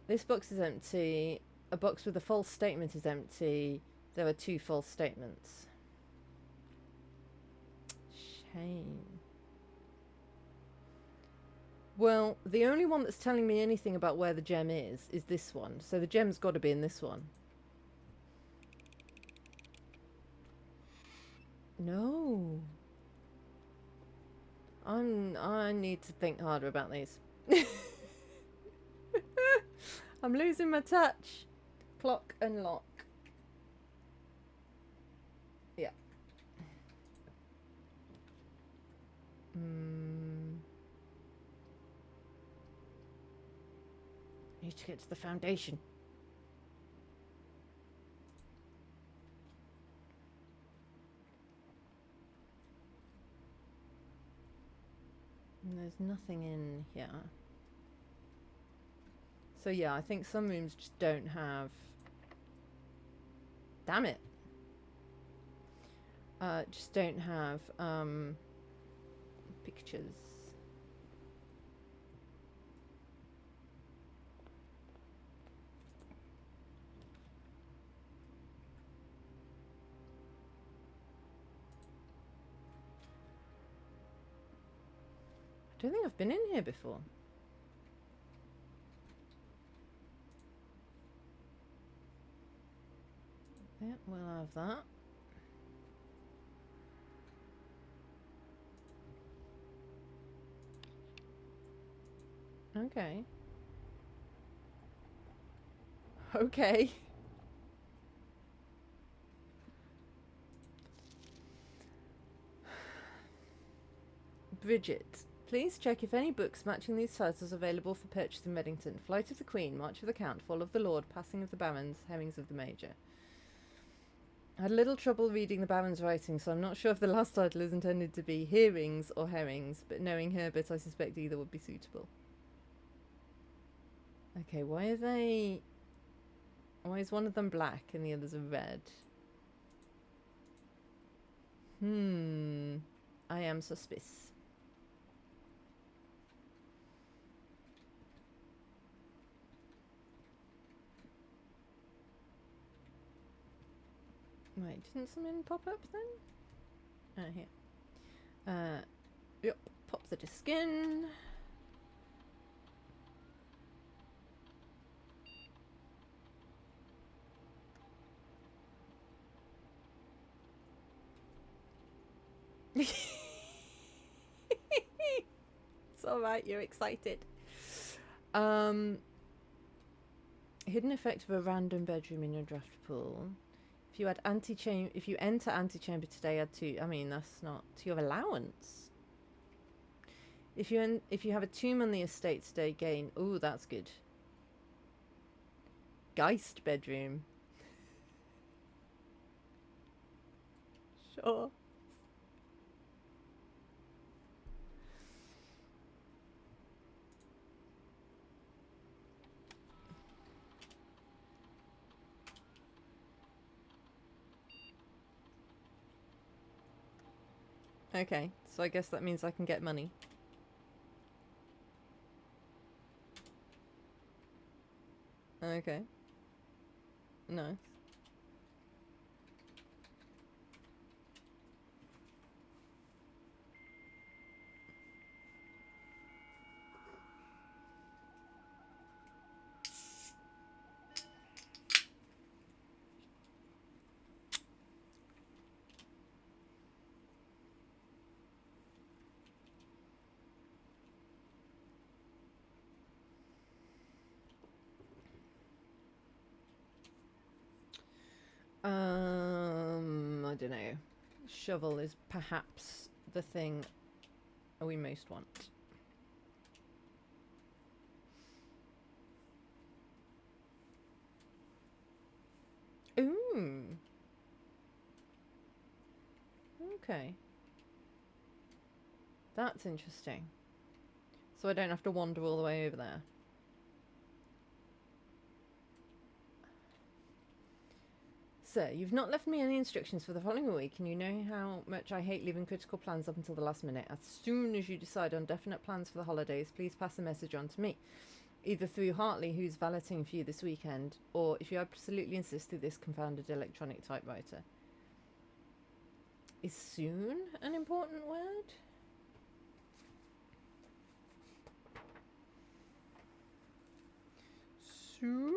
This box is empty. A box with a false statement is empty. There are 2 false statements. Shame. Well, the only one that's telling me anything about where the gem is this one. So the gem's got to be in this one. No. I need to think harder about these. I'm losing my touch. Clock and lock. Yeah. Need to get to the foundation. And there's nothing in here. So yeah, I think some rooms just don't have... Damn it! Just don't have pictures. I don't think I've been in here before. Yep, we'll have that. Okay. Okay. Bridget. Please check if any books matching these titles are available for purchase in Reddington. Flight of the Queen, March of the Count, Fall of the Lord, Passing of the Barons, Hemmings of the Major. I had a little trouble reading the Baron's writing, so I'm not sure if the last title is intended to be Hearings or Herrings, but knowing Herbert, I suspect either would be suitable. Okay, why are they... Why is one of them black and the others are red? I am suspicious. Wait, didn't something pop up then? Here. Yep, pop the disc in. It's alright, you're excited. Hidden effect of a random bedroom in your draft pool. If you enter antechamber today, add 2. I mean, that's not to your allowance. If you have a tomb on the estate today, gain. Ooh, that's good. Geist bedroom. Sure. Okay, so I guess that means I can get money. Okay. Nice. I don't know. Shovel is perhaps the thing we most want. Ooh. Okay. That's interesting. So I don't have to wander all the way over there. Sir, you've not left me any instructions for the following week, and you know how much I hate leaving critical plans up until the last minute. As soon as you decide on definite plans for the holidays, please pass the message on to me. Either through Hartley, who's valeting for you this weekend, or if you absolutely insist, through this confounded electronic typewriter. Is soon an important word? Soon?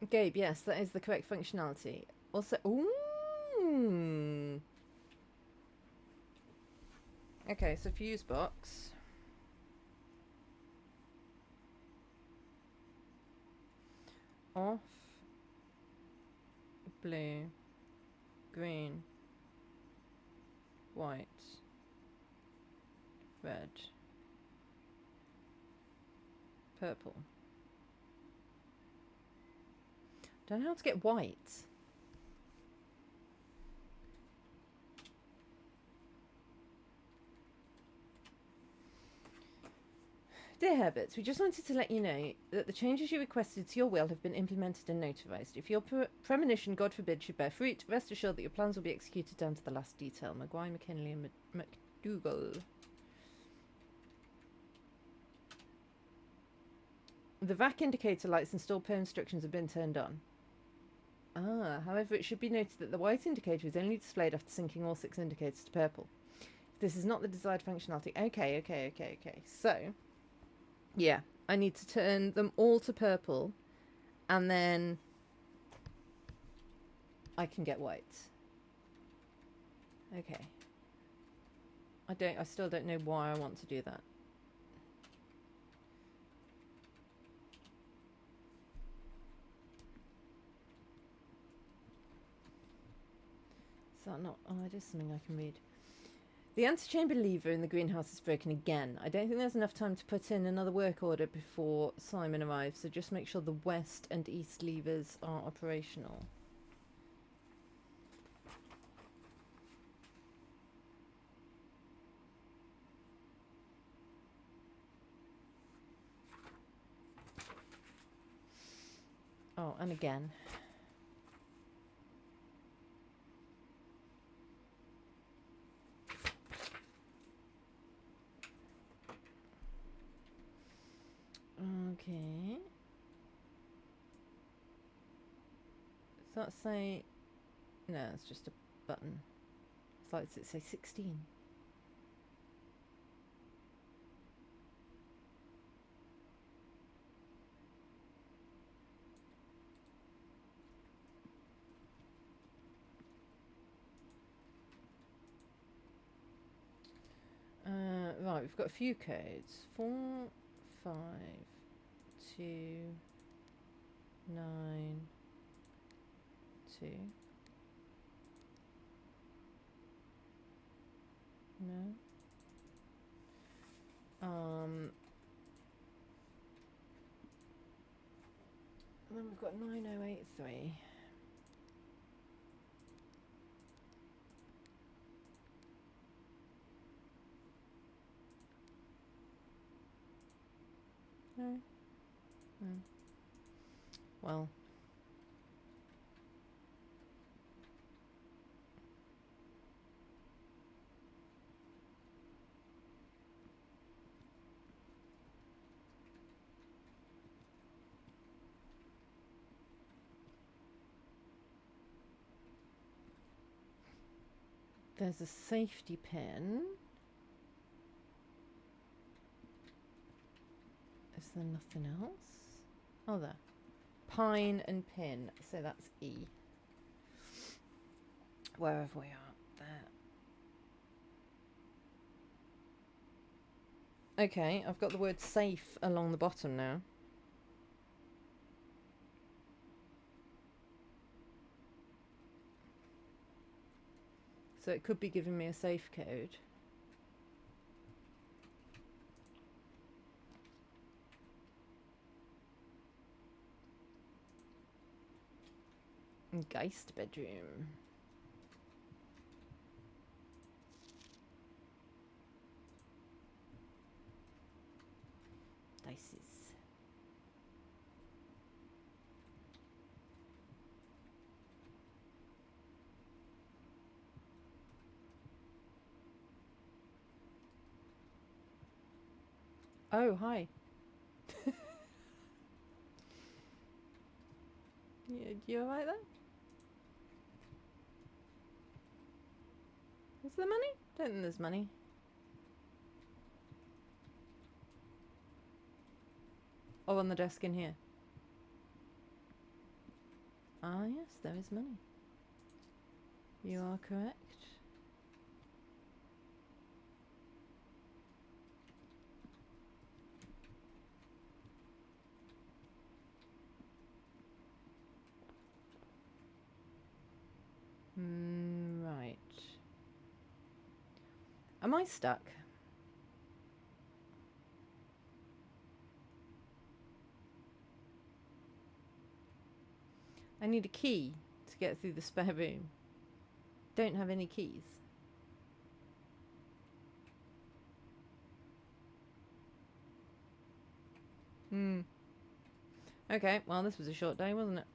Gabe, yes, that is the correct functionality. Also, ooh. Okay, so fuse box. Off. Blue. Green. White. Red. Purple. Don't know how to get white. Dear Herbert, we just wanted to let you know that the changes you requested to your will have been implemented and notarized. If your premonition, God forbid, should bear fruit, rest assured that your plans will be executed down to the last detail. Maguire, McKinley and McDougall. The VAC indicator lights and store per instructions have been turned on. However, it should be noted that the white indicator is only displayed after syncing all 6 indicators to purple. If this is not the desired functionality... Okay. So, yeah, I need to turn them all to purple, and then I can get white. Okay. I still don't know why I want to do that. Is that not... Oh, it is something I can read. The antechamber lever in the greenhouse is broken again. I don't think there's enough time to put in another work order before Simon arrives, so just make sure the west and east levers are operational. Oh, and again. Okay. Does that say... No, it's just a button. It's like, does it say 16? we've got a few codes. 4, 5, 2, 9, 2. No. And then we've got 9083. No. Well. There's a safety pin. Is there nothing else? Oh, there. Pine and pin. So that's E. Wherever we are. There. Okay, I've got the word safe along the bottom now. So it could be giving me a safe code. Geist bedroom. Dices. Oh, hi. You alright there? Is there money? Don't think there's money. Oh, on the desk in here. Ah, yes, there is money. You are correct. Right. Am I stuck? I need a key to get through the spare room. Don't have any keys. Okay, well, this was a short day, wasn't it?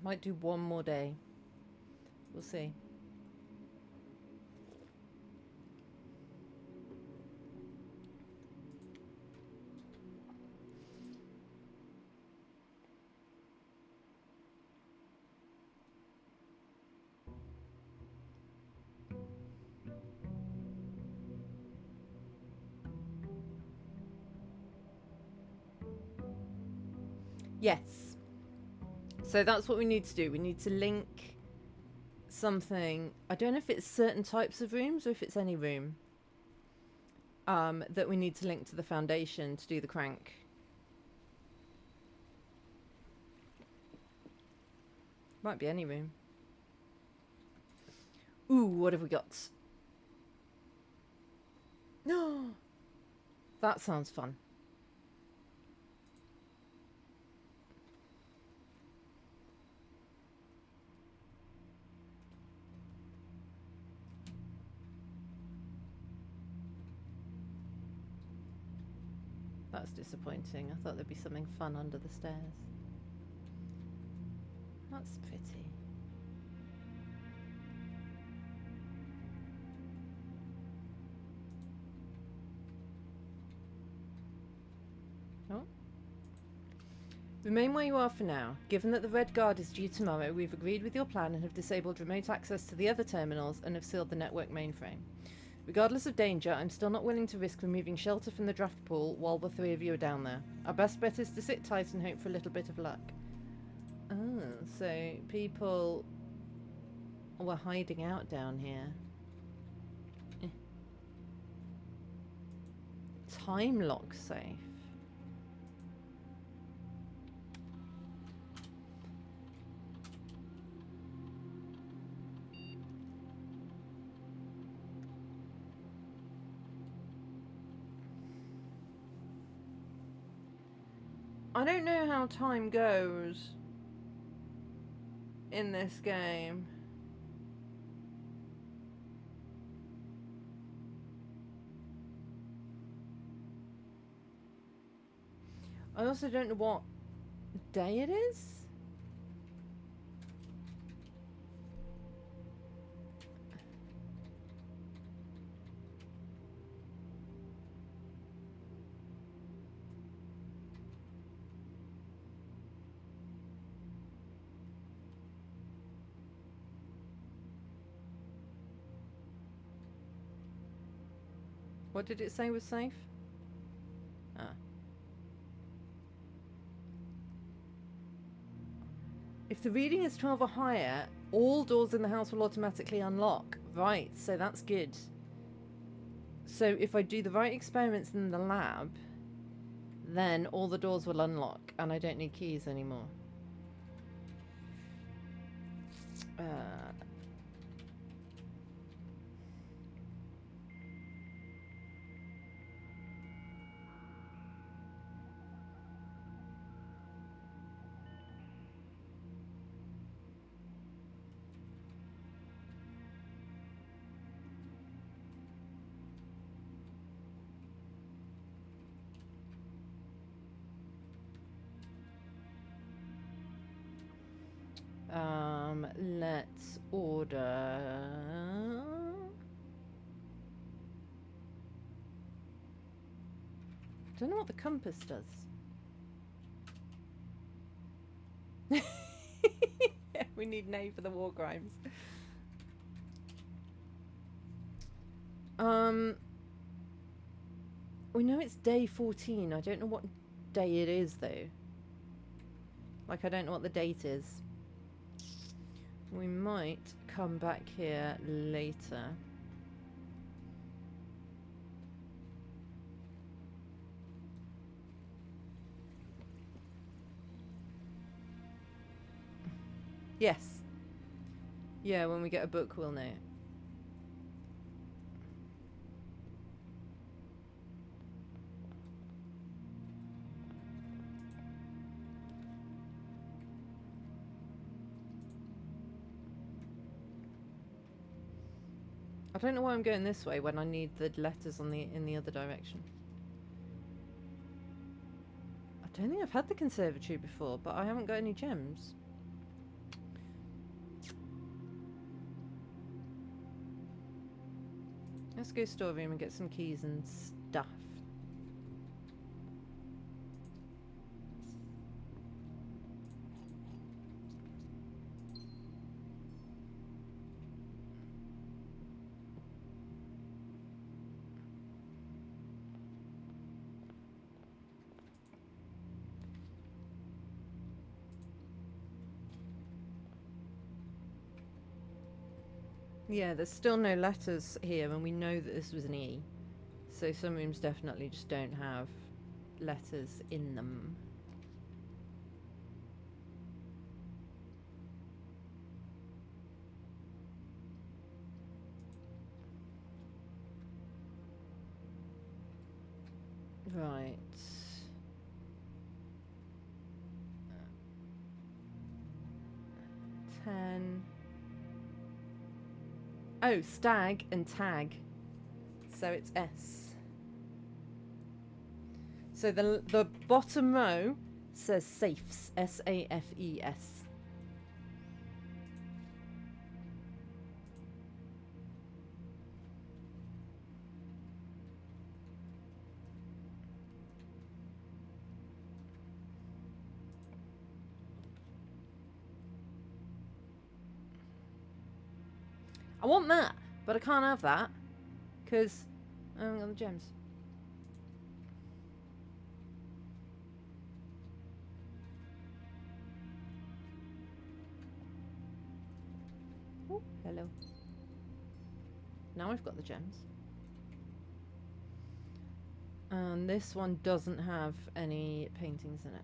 Might do one more day. We'll see. Yes. So that's what we need to do. We need to link something. I don't know if it's certain types of rooms or if it's any room that we need to link to the foundation to do the crank. Might be any room. Ooh, what have we got? No, that sounds fun. That's disappointing. I thought there'd be something fun under the stairs. That's pretty. Oh. Remain where you are for now. Given that the Red Guard is due tomorrow, we've agreed with your plan and have disabled remote access to the other terminals and have sealed the network mainframe. Regardless of danger, I'm still not willing to risk removing shelter from the draft pool while the three of you are down there. Our best bet is to sit tight and hope for a little bit of luck. Oh, so people were hiding out down here. Time lock safe. I don't know how time goes in this game. I also don't know what day it is. What did it say was safe? Ah. If the reading is 12 or higher, all doors in the house will automatically unlock. Right, so that's good. So if I do the right experiments in the lab, then all the doors will unlock and I don't need keys anymore. Let's order. Don't know what the compass does. Yeah, we need an A for the war crimes. We know it's day 14. I don't know what day it is though. Like, I don't know what the date is. We might come back here later. Yes. Yeah, when we get a book, we'll know. I don't know why I'm going this way when I need the letters on in the other direction. I don't think I've had the conservatory before, but I haven't got any gems. Let's go storeroom and get some keys and stuff. Yeah, there's still no letters here, and we know that this was an E. So some rooms definitely just don't have letters in them. Right. Ten. Oh, stag and tag. So it's S. So the bottom row says safes. S-A-F-E-S. I want that, but I can't have that Because I haven't got the gems. Oh, hello. Now I've got the gems. And this one doesn't have any paintings in it.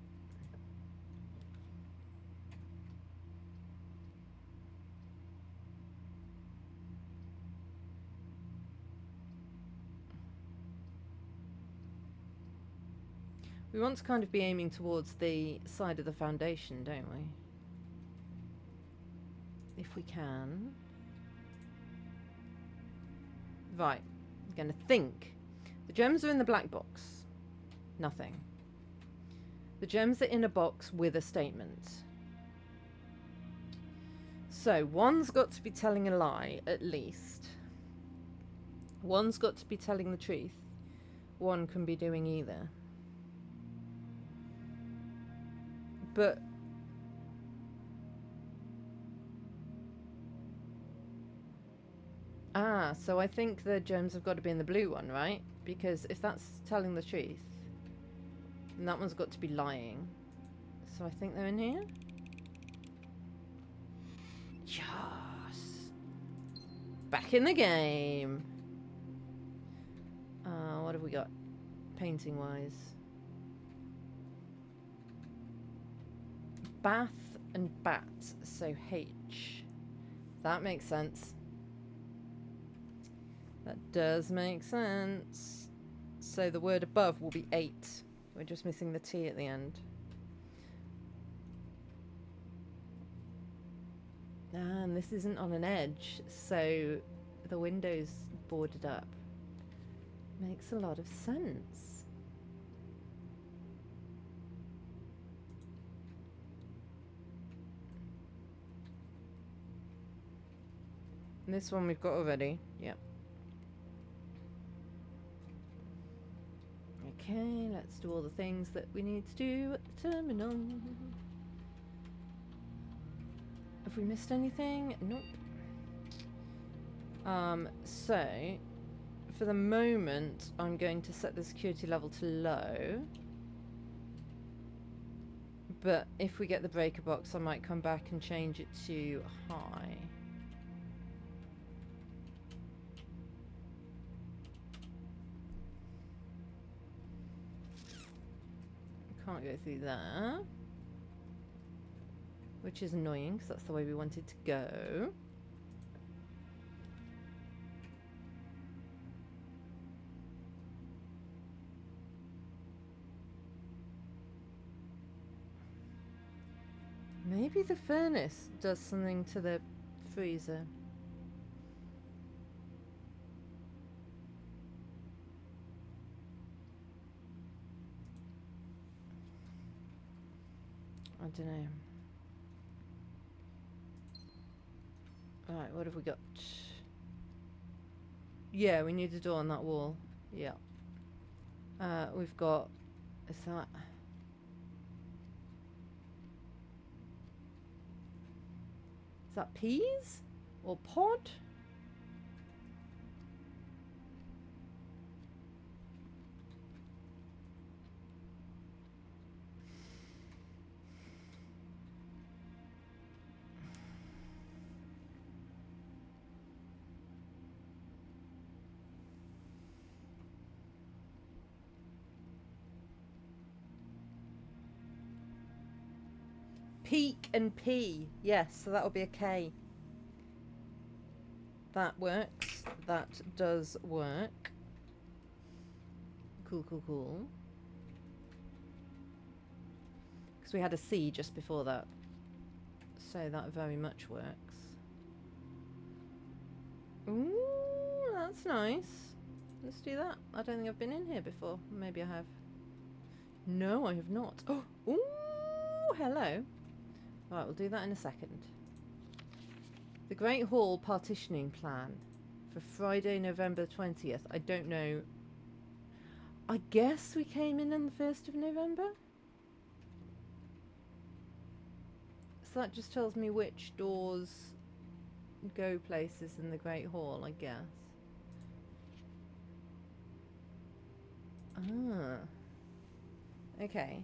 We want to kind of be aiming towards the side of the foundation, don't we? If we can. Right. I'm going to think. The gems are in the black box. Nothing. The gems are in a box with a statement. So, one's got to be telling a lie, at least. One's got to be telling the truth. One can be doing either. But so I think the gems have got to be in the blue one, right? Because if that's telling the truth, then that one's got to be lying. So I think they're in here. Yes. Back in the game. What have we got? Painting wise. Bath and bat, so H. That makes sense. That does make sense. So the word above will be 8. We're just missing the T at the end. And this isn't on an edge, so the window's boarded up. Makes a lot of sense. And this one we've got already. Yep. Okay, let's do all the things that we need to do at the terminal. Have we missed anything? Nope. So, for the moment, I'm going to set the security level to low. But if we get the breaker box, I might come back and change it to high. Can't go through there. Which is annoying, because that's the way we wanted to go. Maybe the furnace does something to the freezer. I don't know. Alright, what have we got? Yeah, we need a door on that wall. Yeah. We've got... Is that peas? Or pod? Peak and P. Yes, so that'll be a K. That works. That does work. Cool, cool, cool. Because we had a C just before that. So that very much works. Ooh, that's nice. Let's do that. I don't think I've been in here before. Maybe I have. No, I have not. Oh, ooh, hello. Right, we'll do that in a second. The Great Hall partitioning plan for Friday, November 20th. I don't know. I guess we came in on the 1st of November? So that just tells me which doors go places in the Great Hall, I guess. Ah. Okay.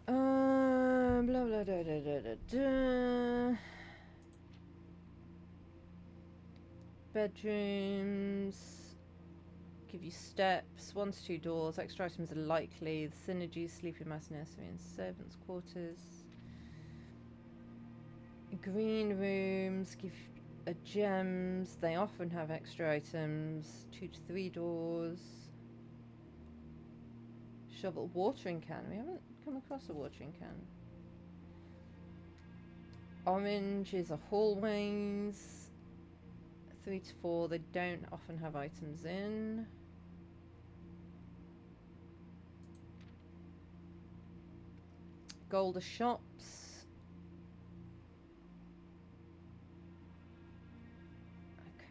Blah blah da da da da da. Bedrooms. Give you steps. 1 to 2 doors. Extra items are likely. The synergy, sleeping mass, nursery, and servants' quarters. Green rooms. Give gems. They often have extra items. 2 to 3 doors. Shovel, watering can. We haven't come across a watering can. Orange is a hallways. 3 to 4. They don't often have items in. Gold are shops.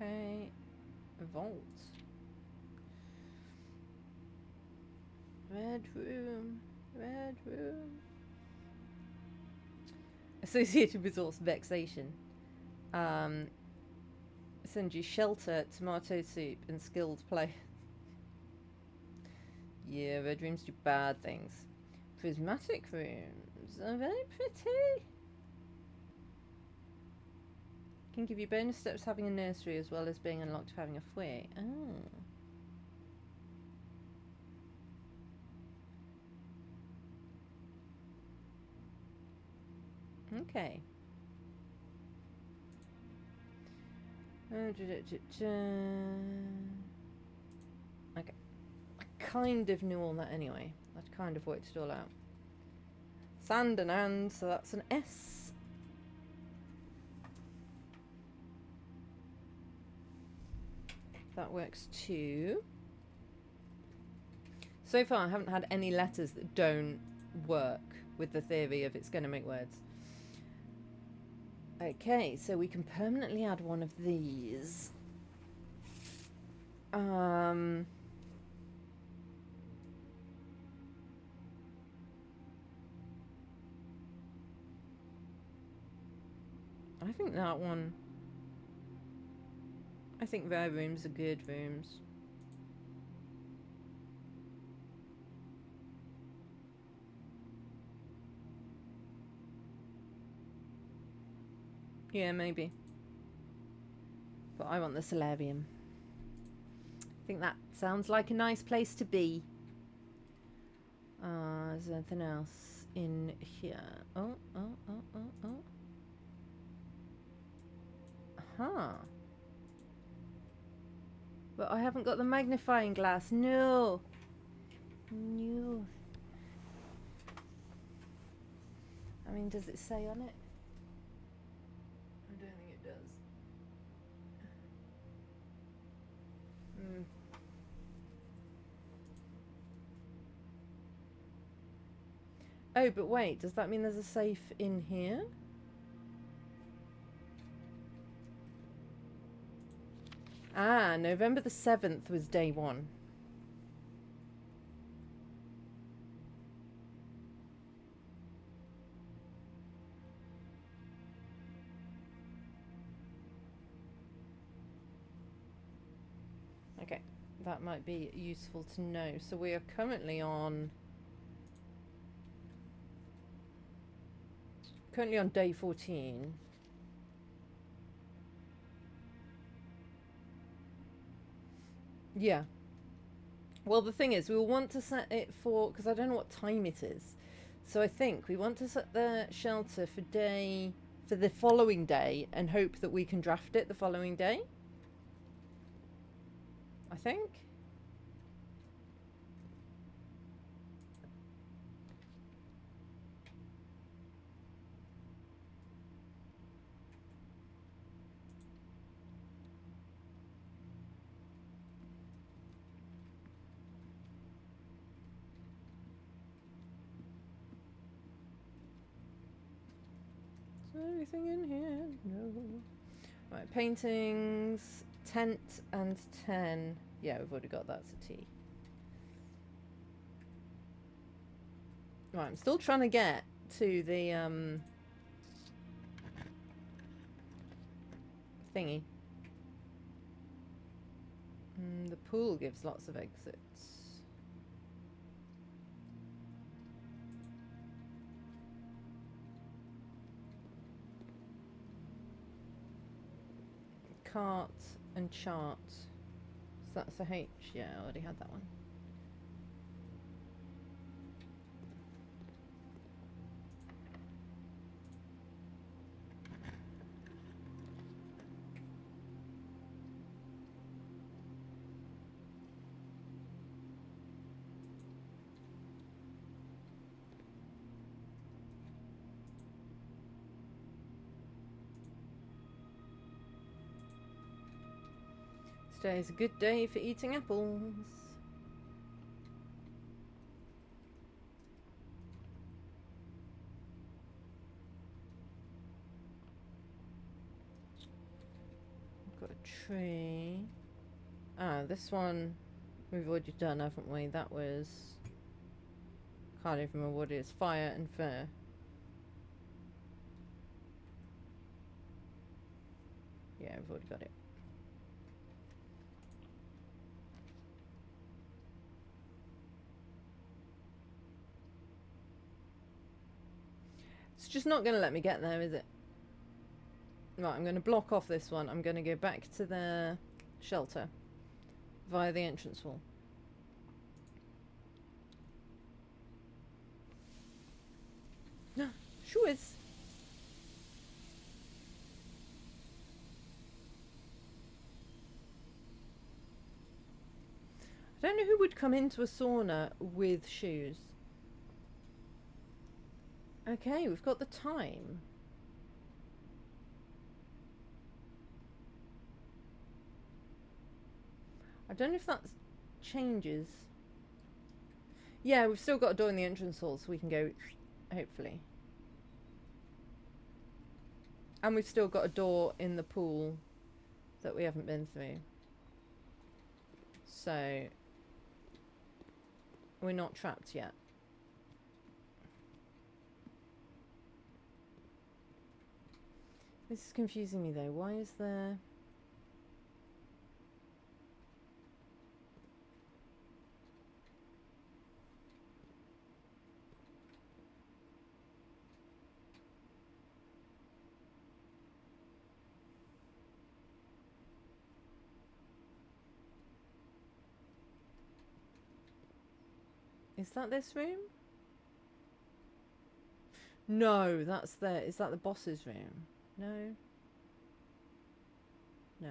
Okay. Vault. Red room. Red room. Associated resource vexation. Send you shelter, tomato soup, and skilled play. Yeah, red rooms do bad things. Prismatic rooms are very pretty. Can give you bonus steps having a nursery as well as being unlocked for having a foyer. Oh. Okay. Okay. I kind of knew all that anyway. I'd kind of worked it all out. Sand and so that's an S. That works too. So far I haven't had any letters that don't work with the theory of it's going to make words. Okay, so we can permanently add one of these. I think that one. I think their rooms are good rooms. Yeah, maybe. But I want the solarium. I think that sounds like a nice place to be. Is there anything else in here? Oh. Huh. But I haven't got the magnifying glass. No. No. I mean, does it say on it? I don't think it does. Oh, but wait, does that mean there's a safe in here? Ah, November the 7th was day 1. Okay, that might be useful to know. So we are currently on day 14. Yeah. Well, the thing is, we will want to set it for, because I don't know what time it is. So I think we want to set the shelter for the following day and hope that we can draft it the following day. I think. Is there anything in here? No. Right, paintings, tent and 10. Yeah, we've already got that. It's a T. Right, I'm still trying to get to the thingy. The pool gives lots of exits. Cart and chart. So that's a H. Yeah, I already had that one. Today is a good day for eating apples. Got a tree. Ah, this one we've already done, haven't we? That was... Can't even remember what it is. Fire and fur. Yeah, we've already got it. It's just not going to let me get there, is it? Right, I'm going to block off this one. I'm going to go back to the shelter via the entrance wall. Sure is. I don't know who would come into a sauna with shoes. Okay, we've got the time. I don't know if that changes. Yeah, we've still got a door in the entrance hall, so we can go, hopefully. And we've still got a door in the pool that we haven't been through. So, we're not trapped yet. This is confusing me though. Why is there... Is that this room? No, that's the... Is that the boss's room? No? No.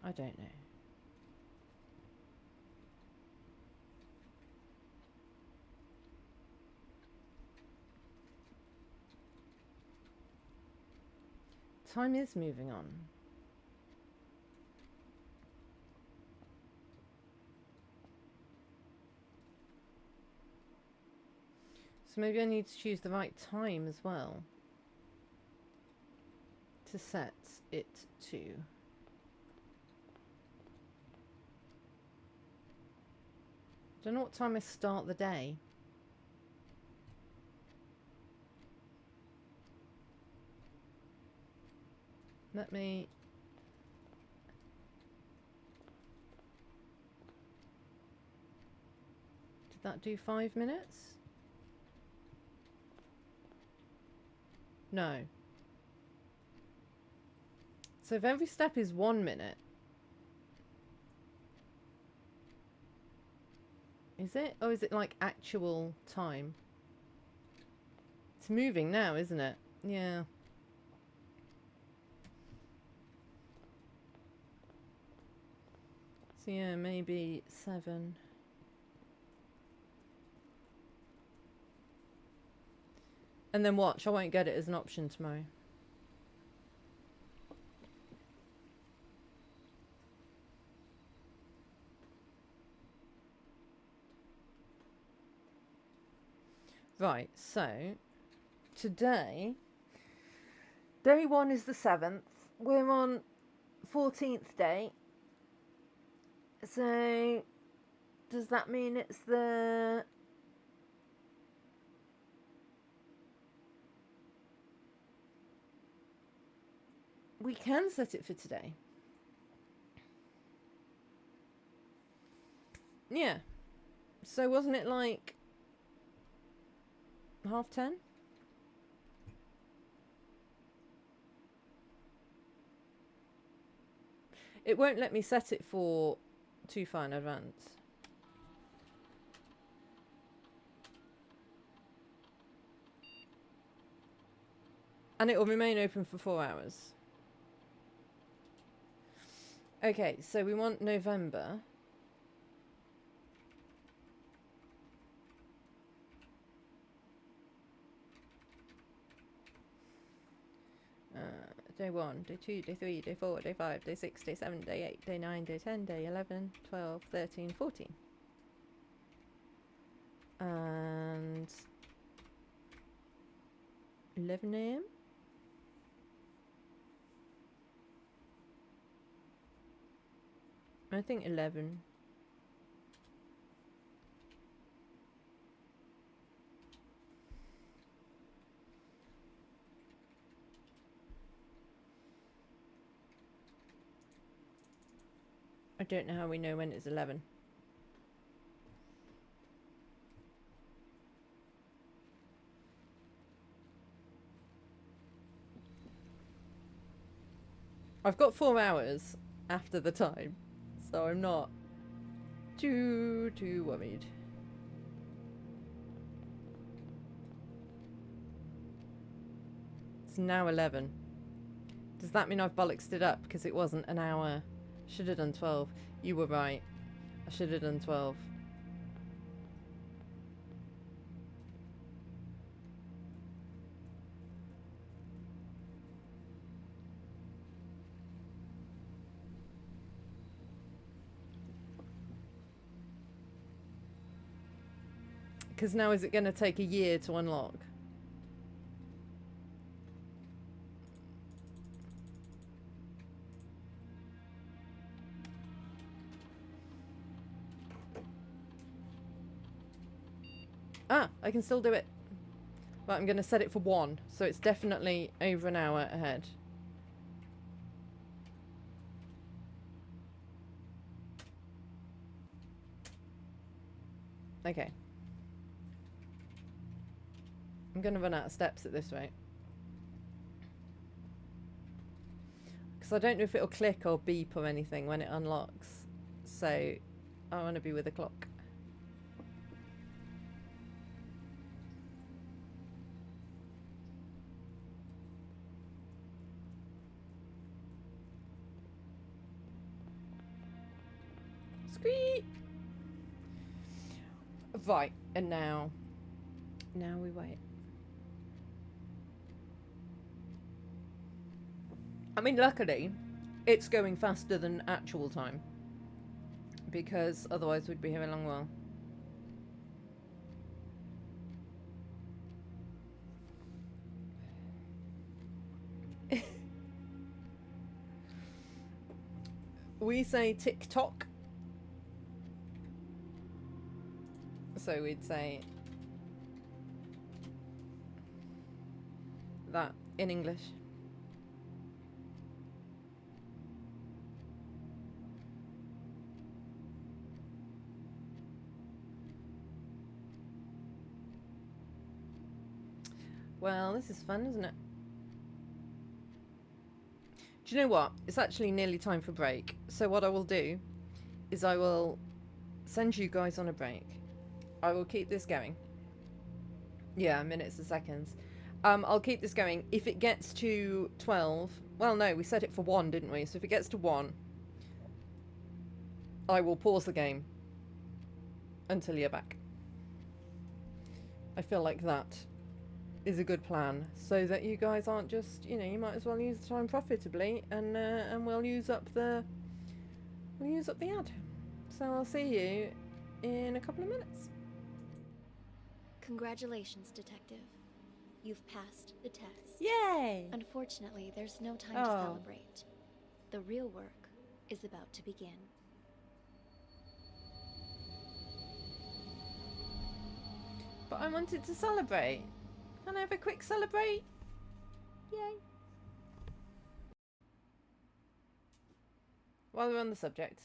I don't know. Time is moving on. So maybe I need to choose the right time as well to set it to. Don't know what time I start the day. Let me... Did that do 5 minutes? No. So if every step is 1 minute... Is it? Or is it like actual time? It's moving now, isn't it? Yeah. So yeah, maybe 7. And then watch, I won't get it as an option tomorrow. Right, so today, day 1 is the 7th. We're on 14th day. So does that mean it's the... We can set it for today. Yeah. So wasn't it like 10:30? It won't let me set it for too far in advance. And it will remain open for 4 hours. Okay, so we want November. Day 1, day 2, day 3, day 4, day 5, day 6, day 7, day 8, day 9, day 10, day 11, 12, 13, 14. And 11 a.m. I think 11. I don't know how we know when it's 11. I've got 4 hours after the time, so I'm not too worried. It's now 11. Does that mean I've bollocksed it up because it wasn't an hour? Should have done 12. You were right. I should have done 12. Because now is it going to take a year to unlock? Ah, I can still do it. But I'm going to set it for 1, so it's definitely over an hour ahead. Okay. I'm going to run out of steps at this rate. Because I don't know if it'll click or beep or anything when it unlocks. So I want to be with the clock. Squeak! Right, and now we wait. I mean, luckily, it's going faster than actual time. Because otherwise we'd be here a long while. We say tick-tock. So we'd say that in English. Well, this is fun, isn't it? Do you know what? It's actually nearly time for break. So what I will do is I will send you guys on a break. I will keep this going. Yeah, minutes and seconds. I'll keep this going. If it gets to 12... Well, no, we set it for 1, didn't we? So if it gets to 1, I will pause the game until you're back. I feel like that is a good plan, so that you guys aren't just, you know, you might as well use the time profitably, and we'll use up the ad. So I'll see you in a couple of minutes. Congratulations, Detective. You've passed the test. Yay! Unfortunately, there's no time to celebrate. The real work is about to begin. But I wanted to celebrate. Can I have a quick celebrate? Yay. While we're on the subject.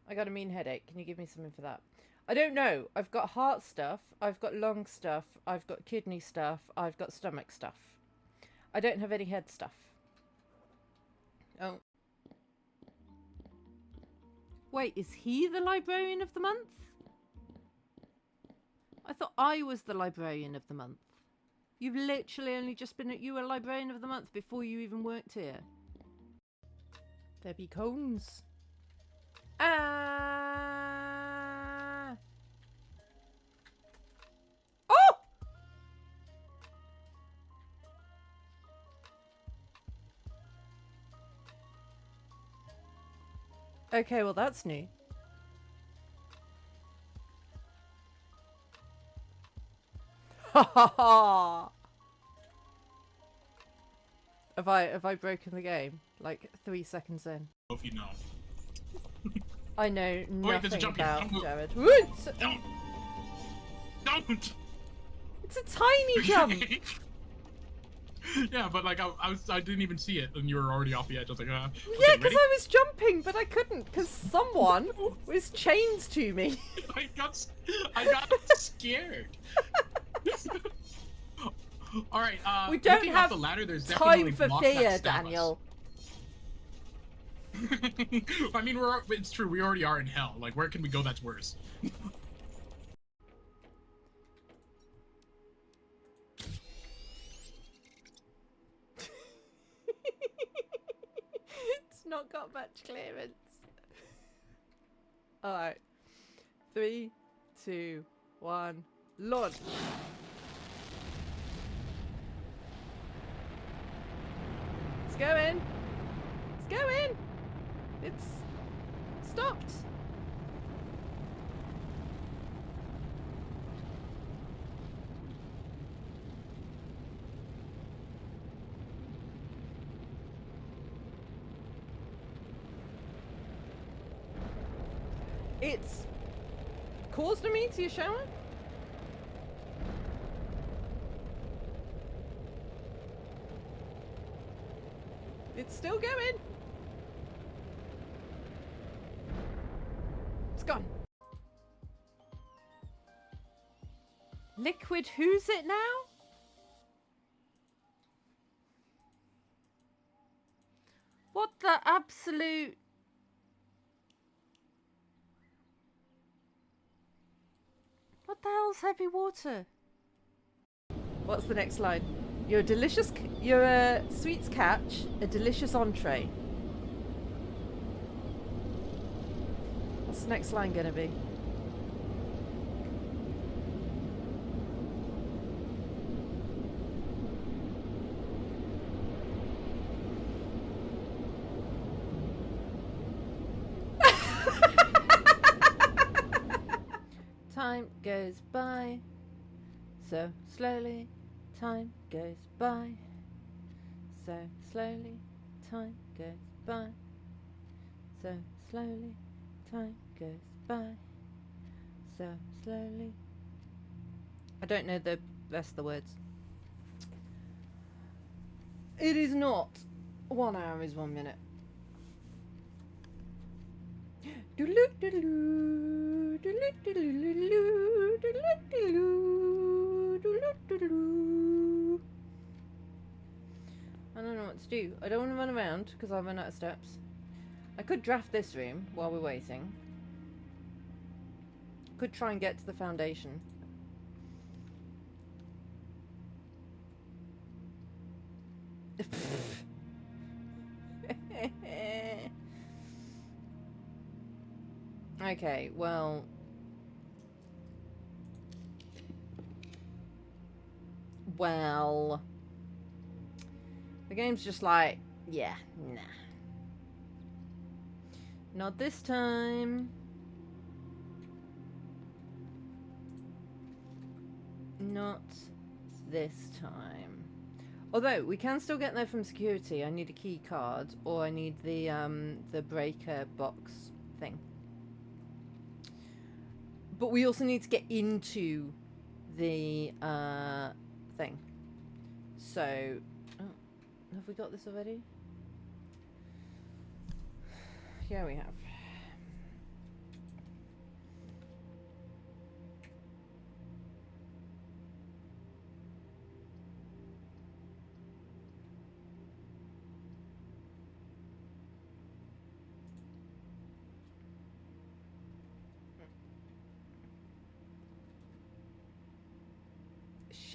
I got a mean headache. Can you give me something for that? I don't know. I've got heart stuff. I've got lung stuff. I've got kidney stuff. I've got stomach stuff. I don't have any head stuff. Oh. Wait, is he the librarian of the month? I thought I was the librarian of the month. You've literally only just been... You were librarian of the month before you even worked here. There be cones. Ah! Oh! Okay, well that's new. Ha ha ha! Have I broken the game? Like 3 seconds in. If you know. I know Wait, there's a nothing jump here. about Don't move. Jared. Woo! Don't. Don't. It's a tiny jump. Yeah, but like I didn't even see it, and you were already off the edge. I was like, Yeah, okay, because ready? I was jumping, but I couldn't because someone was chained to me. I got scared. All right. We don't looking have up the ladder, there's definitely Time for blocks that fear, stab us. Daniel. I mean, it's true. We already are in hell. Like, where can we go that's worse? It's not got much clearance. Alright. 3, 2, 1, launch. It's going. It's going. It's stopped. It's caused a meteor shower. It's still going. It's gone. Liquid who's it now? What the absolute... What the hell's heavy water? What's the next line? You're a sweets catch, a delicious entree. What's the next line gonna be? Time goes by so slowly. Time goes by so slowly. Time goes by so slowly. Time goes by so slowly. I don't know the rest of the words. It is not 1 hour is 1 minute. I don't know what to do. I don't want to run around because I'll run out of steps. I could draft this room while we're waiting. Could try and get to the foundation. Okay, well... Well... The game's just like, yeah, nah. Not this time. Not this time. Although, we can still get there from security. I need a key card, or I need the breaker box thing. But we also need to get into the thing. So, oh, have we got this already? Yeah, we have.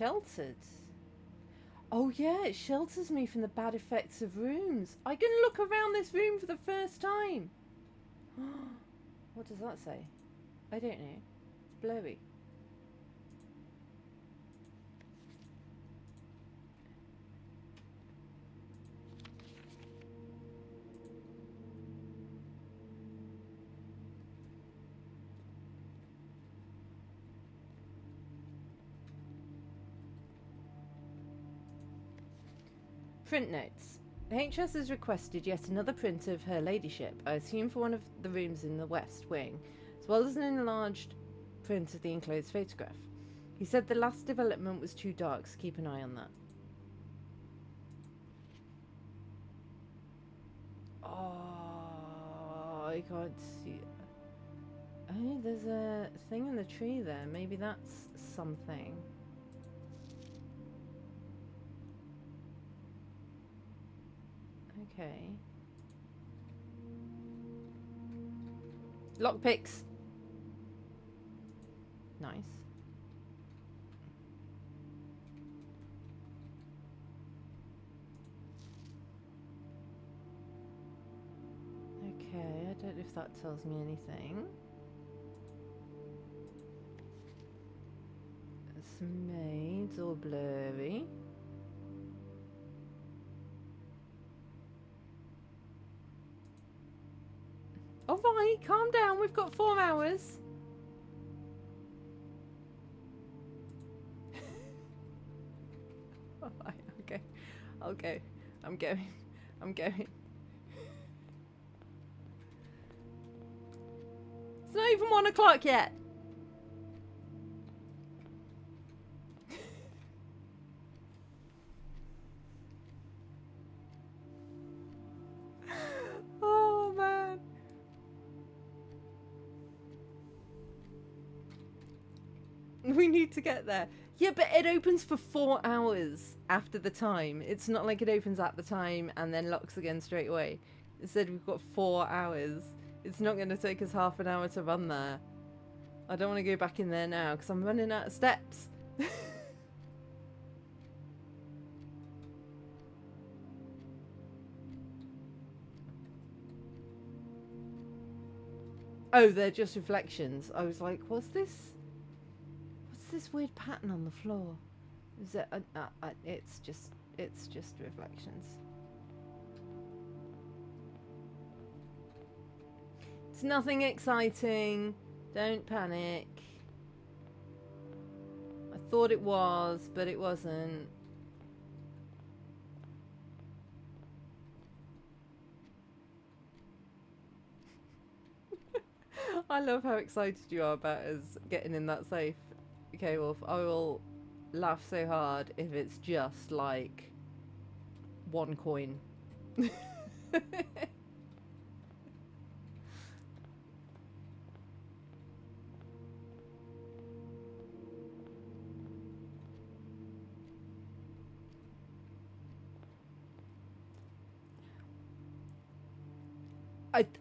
sheltered. Oh yeah, it shelters me from the bad effects of rooms. I can look around this room for the first time. What does that say? I don't know. It's blurry. Print notes. HS has requested yet another print of Her Ladyship, I assume for one of the rooms in the West Wing, as well as an enlarged print of the enclosed photograph. He said the last development was too dark, so keep an eye on that. Oh, I can't see. Oh, there's a thing in the tree there. Maybe that's something. Okay. Lockpicks. Nice. Okay, I don't know if that tells me anything. Some maids or blurry. Alright, calm down, we've got 4 hours. Alright, okay. I'll go. I'm going. I'm going. It's not even 1 o'clock yet. Oh man. We need to get there. Yeah, but it opens for 4 hours after the time. It's not like it opens at the time and then locks again straight away. Instead, we've got 4 hours. It's not going to take us half an hour to run there. I don't want to go back in there now because I'm running out of steps. Oh, they're just reflections. I was like, what's this? What's this weird pattern on the floor? Is it? It's just reflections. It's nothing exciting. Don't panic. I thought it was, but it wasn't. I love how excited you are about us getting in that safe. Okay, Wolf, I will laugh so hard if it's just like 1 coin.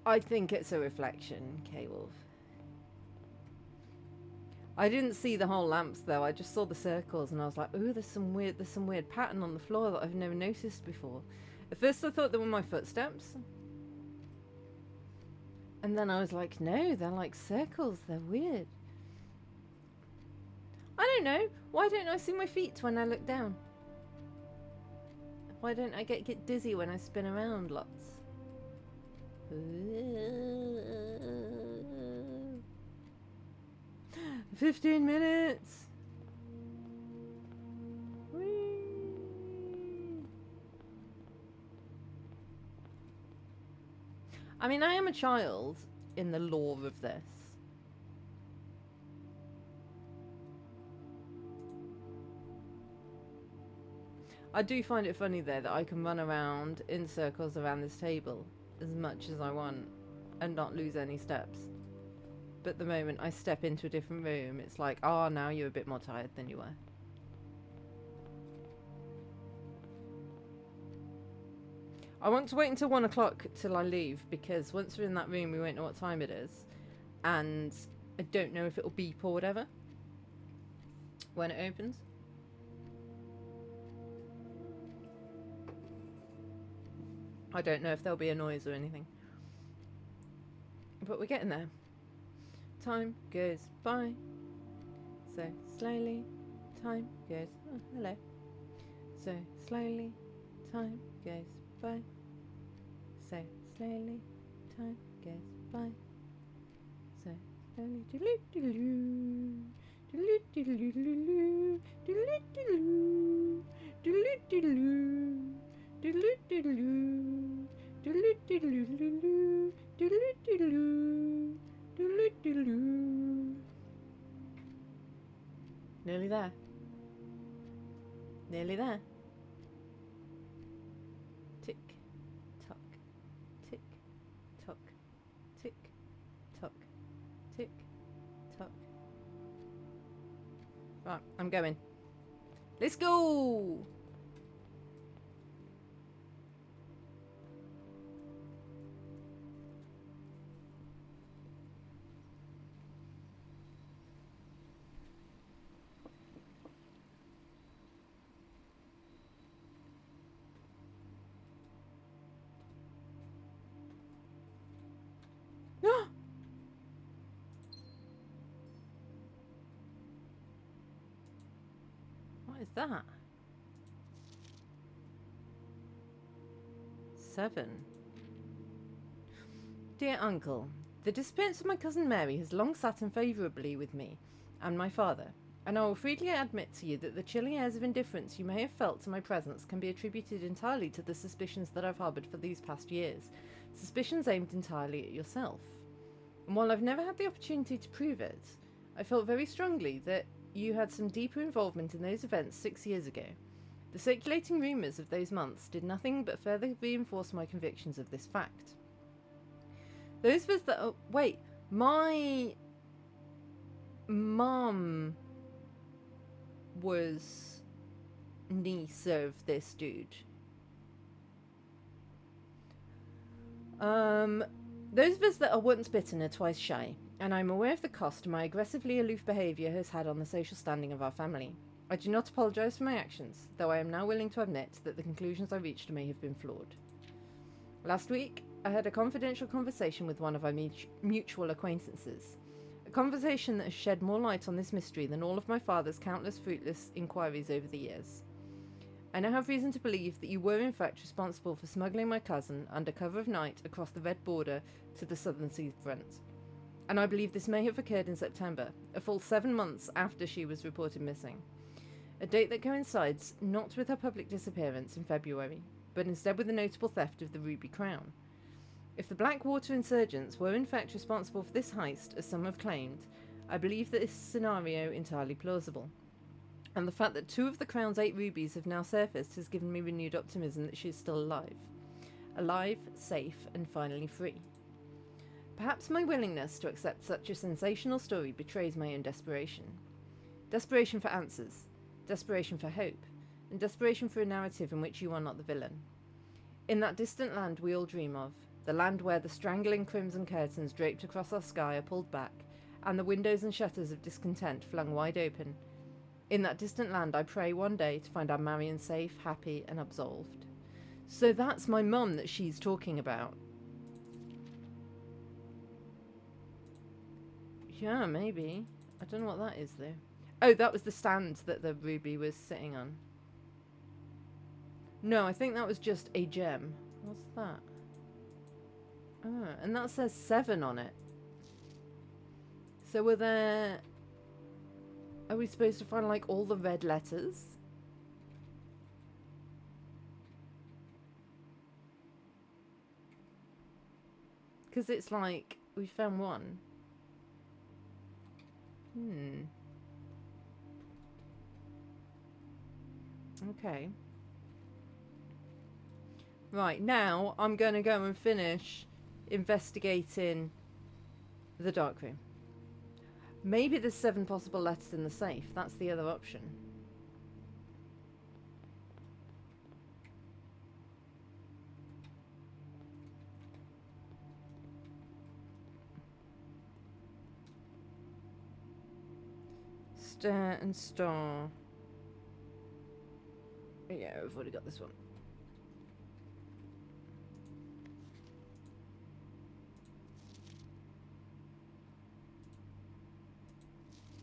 I think it's a reflection, K-Wolf. I didn't see the whole lamps though. I just saw the circles and I was like, "Ooh, there's some weird pattern on the floor that I've never noticed before." At first I thought they were my footsteps. And then I was like, "No, they're like circles. They're weird." I don't know. Why don't I see my feet when I look down? Why don't I get dizzy when I spin around lots? 15 minutes. Whee! I mean, I am a child in the lore of this. I do find it funny though that I can run around in circles around this table as much as I want and not lose any steps. But the moment I step into a different room, it's like, oh, now you're a bit more tired than you were. I want to wait until 1 o'clock till I leave, because once we're in that room, we won't know what time it is. And I don't know if it'll beep or whatever when it opens. I don't know if there'll be a noise or anything. But we're getting there. Time goes by. So slowly, time goes... Oh, hello. So slowly, time goes by. So slowly, time goes by. So slowly, doodle-doo, doodle-doo, doodle-doo, doodle-doo, doodle-doo, doodle-doo, doodle-doo, doodle-doo. Nearly there. Nearly there. Tick, tock, tick, tock, tick, tock, tick, tock. Right, I'm going. Let's go! What is that? 7. Dear Uncle, the disappearance of my cousin Mary has long sat unfavourably with me and my father, and I will freely admit to you that the chilling airs of indifference you may have felt to my presence can be attributed entirely to the suspicions that I've harboured for these past years, suspicions aimed entirely at yourself. And while I've never had the opportunity to prove it, I felt very strongly that you had some deeper involvement in those events 6 years ago. The circulating rumours of those months did nothing but further reinforce my convictions of this fact. Those of us that... Oh, wait. My mum was niece of this dude. Those of us that are once bitten are twice shy, and I'm aware of the cost my aggressively aloof behaviour has had on the social standing of our family. I do not apologise for my actions, though I am now willing to admit that the conclusions I reached may have been flawed. Last week, I had a confidential conversation with one of our mutual acquaintances. A conversation that has shed more light on this mystery than all of my father's countless fruitless inquiries over the years. I now have reason to believe that you were in fact responsible for smuggling my cousin under cover of night across the Red Border to the southern seafront. And I believe this may have occurred in September, a full 7 months after she was reported missing. A date that coincides not with her public disappearance in February, but instead with the notable theft of the Ruby Crown. If the Blackwater insurgents were in fact responsible for this heist, as some have claimed, I believe that this scenario entirely plausible. And the fact that 2 of the Crown's 8 rubies have now surfaced has given me renewed optimism that she is still alive. Alive, safe, and finally free. Perhaps my willingness to accept such a sensational story betrays my own desperation. Desperation for answers, desperation for hope, and desperation for a narrative in which you are not the villain. In that distant land we all dream of, the land where the strangling crimson curtains draped across our sky are pulled back, and the windows and shutters of discontent flung wide open. In that distant land I pray one day to find our Marion safe, happy, and absolved. So that's my mum that she's talking about. Yeah, maybe. I don't know what that is, though. Oh, that was the stand that the ruby was sitting on. No, I think that was just a gem. What's that? Oh, and that says 7 on it. So were there... Are we supposed to find, like, all the red letters? Because it's like, we found 1. Okay. Right, now I'm going to go and finish investigating the dark room. Maybe there's 7 possible letters in the safe. That's the other option. Stare and star. Yeah, I've already got this one.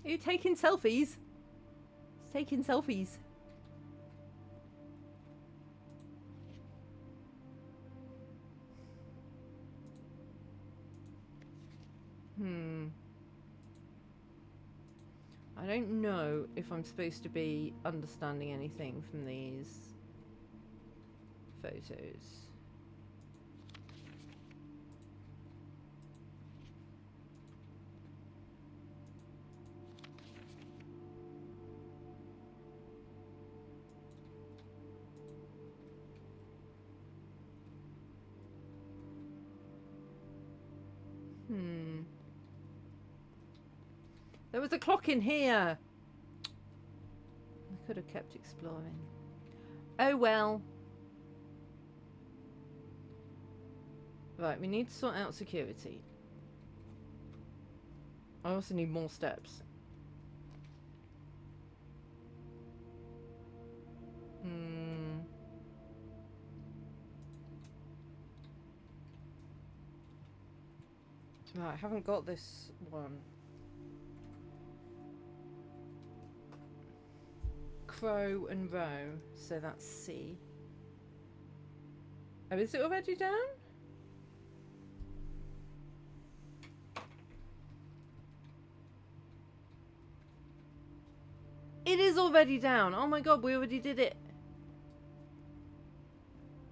Are you taking selfies? He's taking selfies. I don't know if I'm supposed to be understanding anything from these photos. There was a clock in here. I could have kept exploring. Oh well. Right, we need to sort out security. I also need more steps. Right, I haven't got this one. Crow and row, so that's C. Oh, is it already down? It is already down. Oh my god, we already did it.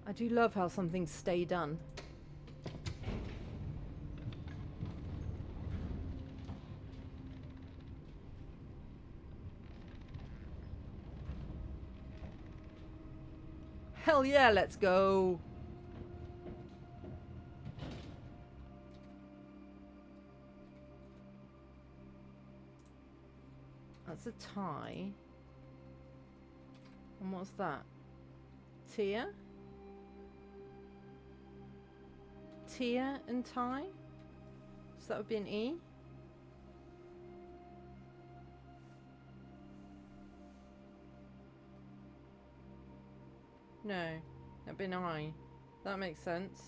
I do love how some things stay done. Hell yeah, let's go. That's a tie. And what's that? Tia? Tia and tie? So that would be an E? No, that'd be an I. That makes sense.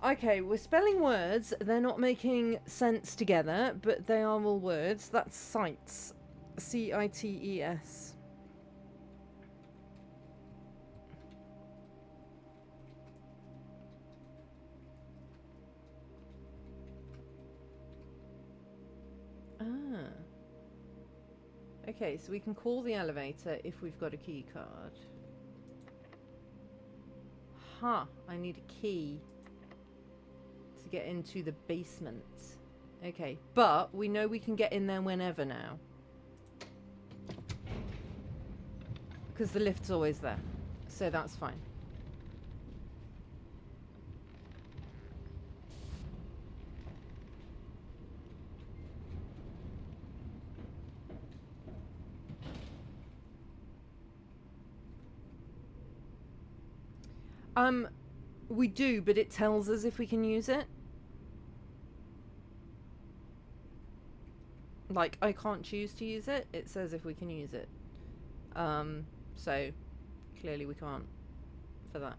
Okay, we're spelling words. They're not making sense together, but they are all words. That's cites. C-I-T-E-S. Okay, so we can call the elevator if we've got a key card. Ha! I need a key to get into the basement. Okay, but we know we can get in there whenever now. Because the lift's always there. So that's fine. We do, but it tells us if we can use it. Like, I can't choose to use it. It says if we can use it. So, clearly we can't for that.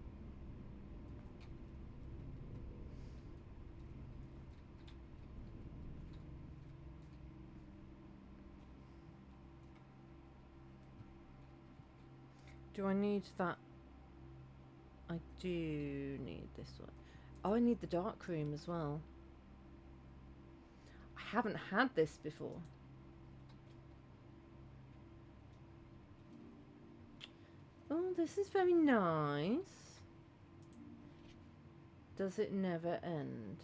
Do I need that? I do need this one. Oh, I need the dark room as well. I haven't had this before. Oh, this is very nice. Does it never end?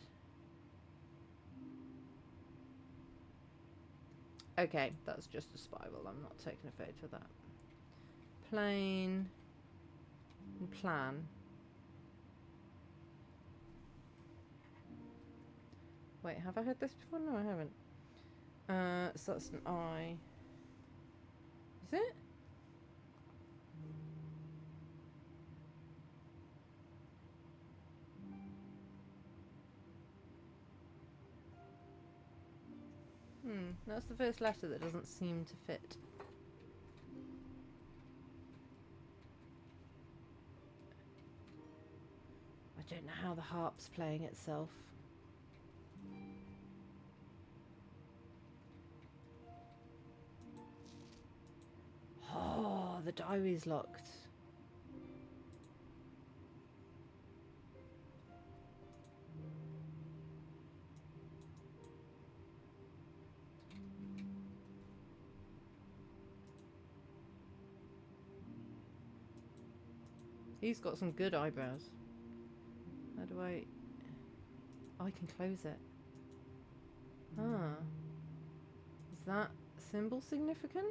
Okay, that's just a spiral. I'm not taking a photo of that. Plane and plan. Wait, have I heard this before? No, I haven't. So that's an I. Is it? That's the first letter that doesn't seem to fit. I don't know how the harp's playing itself. the diary's locked. He's got some good eyebrows. How do I... Oh, I can close it. Ah. Is that symbol significant?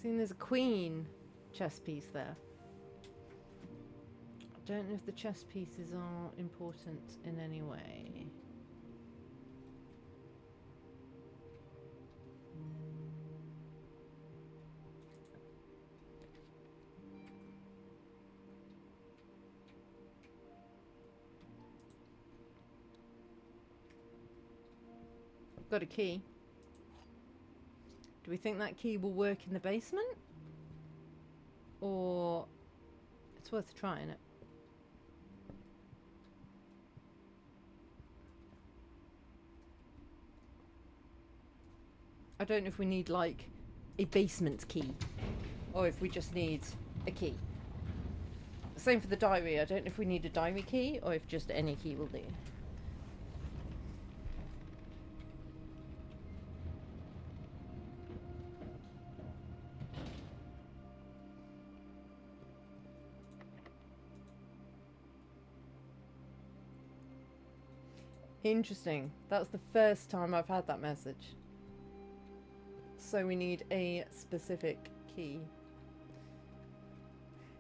Seeing there's a queen chess piece there. I don't know if the chess pieces are important in any way. Got a key. Do we think that key will work in the basement? Or it's worth trying it. I don't know if we need like a basement key or if we just need a key. Same for the diary. I don't know if we need a diary key or if just any key will do. Interesting. That's the first time I've had that message. So we need a specific key.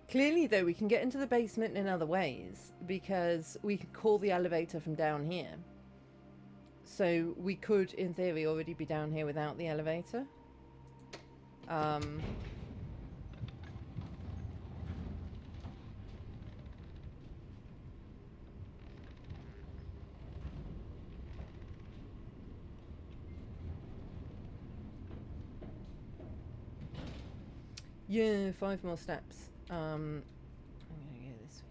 Clearly, though, we can get into the basement in other ways because we can call the elevator from down here. So we could, in theory, already be down here without the elevator. Yeah, 5 more steps. I'm gonna go this way.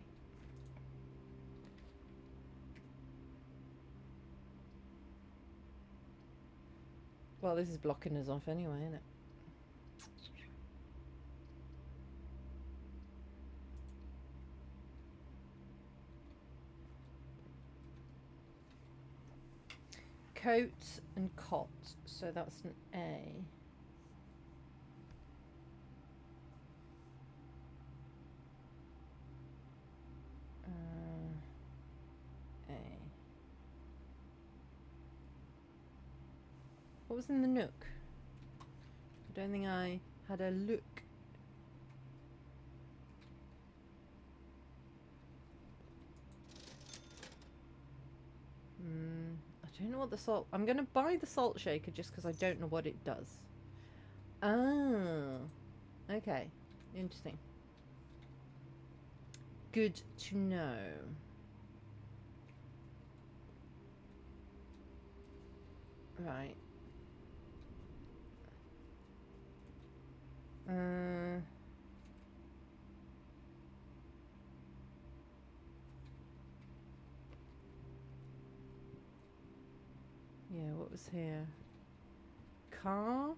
Well, this is blocking us off anyway, isn't it? Coat and cot, so that's an A. What was in the nook? I don't think I had a look. I don't know what the salt... I'm going to buy the salt shaker just because I don't know what it does. Oh. Okay. Interesting. Good to know. Right. Yeah, what was here? Car?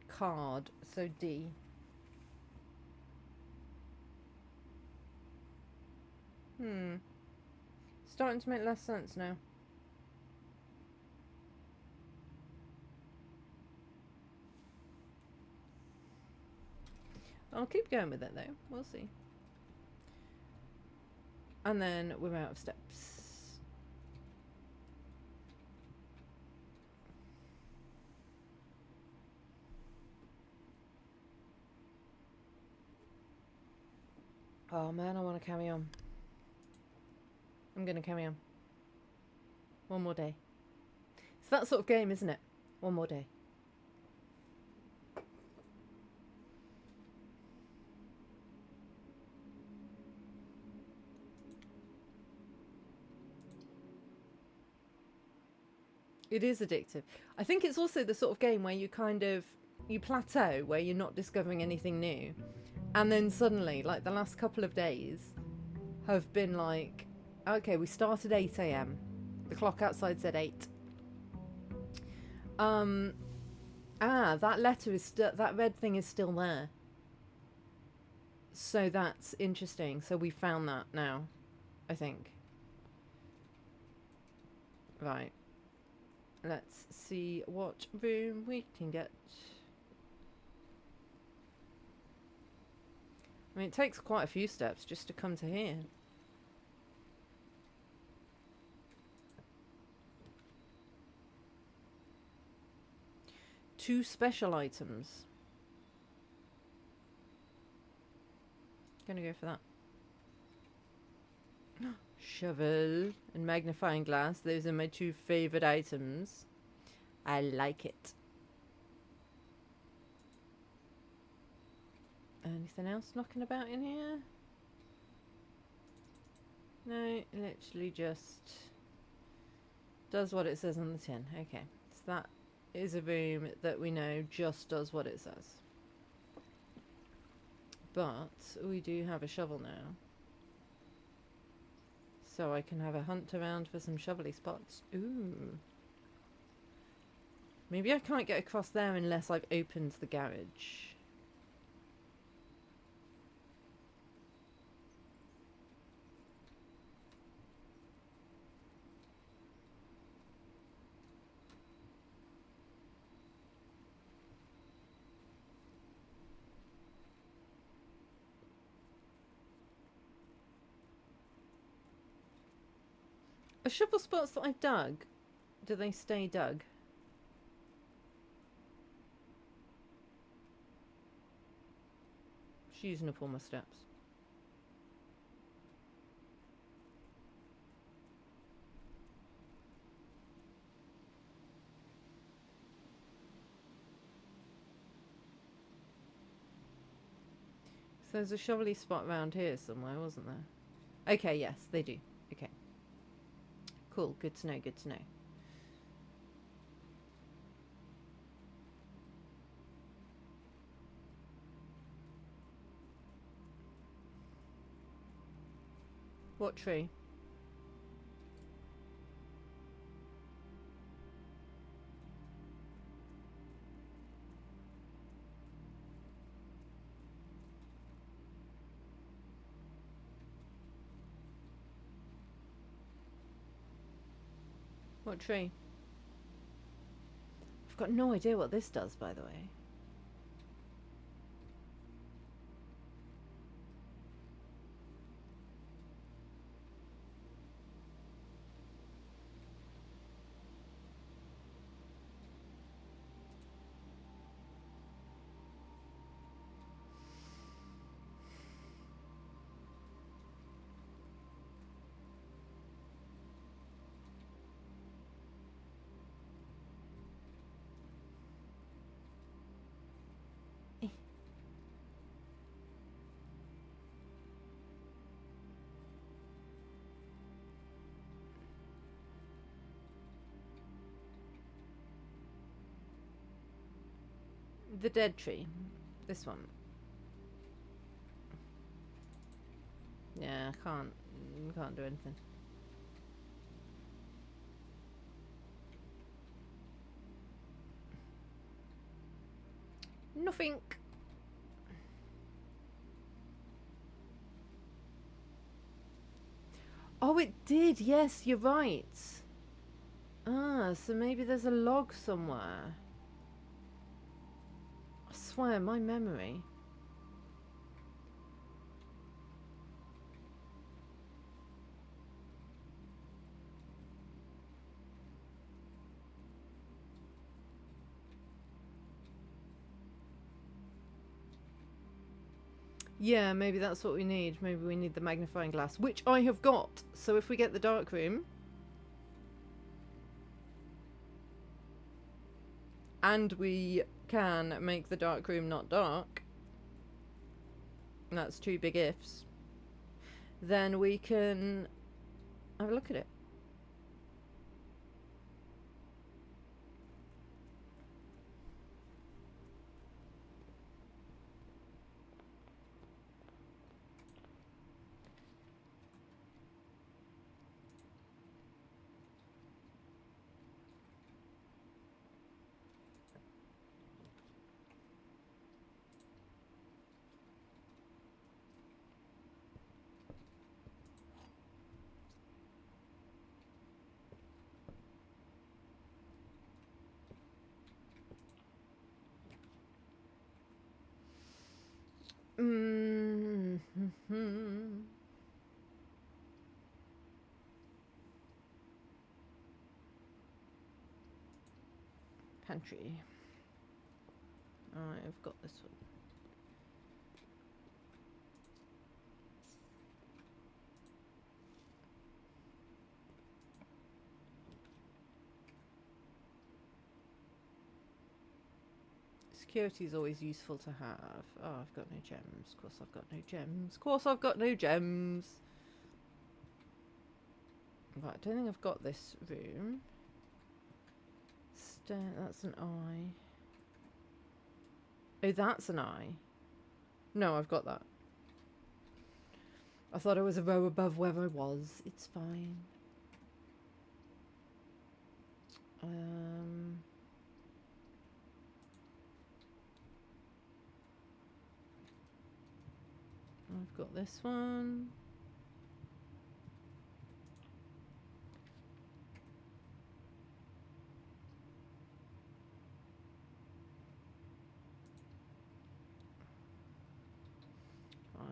Card, so D. Starting to make less sense now. I'll keep going with it though, we'll see. And then we're out of steps. Oh man, I want to carry on. I'm going to carry on. One more day. It's that sort of game, isn't it? One more day. It is addictive. I think it's also the sort of game where you you plateau, where you're not discovering anything new. And then suddenly, like the last couple of days have been like, okay, we started 8 a.m. The clock outside said 8. That letter is that red thing is still there. So that's interesting. So we found that now, I think. Right. Let's see what room we can get. I mean, it takes quite a few steps just to come to here. Two special items. Gonna go for that. Shovel and magnifying glass. Those are my two favorite items. I like it. Anything else knocking about in here? No, literally just does what it says on the tin. Okay, so that is a room that we know just does what it says. But we do have a shovel now. So I can have a hunt around for some shovelly spots. Ooh. Maybe I can't get across there unless I've opened the garage. Are shovel spots that I've dug, do they stay dug? Just using up all my steps. So there's a shovelly spot around here somewhere, wasn't there? Okay, yes, they do. Okay. Cool, good to know, good to know. What tree? What tree? I've got no idea what this does, by the way. The dead tree. This one. Yeah, I can't do anything. Nothing. Oh, it did. Yes, you're right. Ah, so maybe there's a log somewhere. I swear, my memory. Yeah, maybe that's what we need. Maybe we need the magnifying glass, which I have got. So if we get the dark room, and we can make the dark room not dark, and that's two big ifs, then we can have a look at it. Mm. Pantry. I've got this one. Security is always useful to have. Oh, I've got no gems. Of course I've got no gems. Of course I've got no gems. Right, I don't think I've got this room. That's an eye. Oh, that's an eye. No, I've got that. I thought it was a row above where I was. It's fine. I've got this one.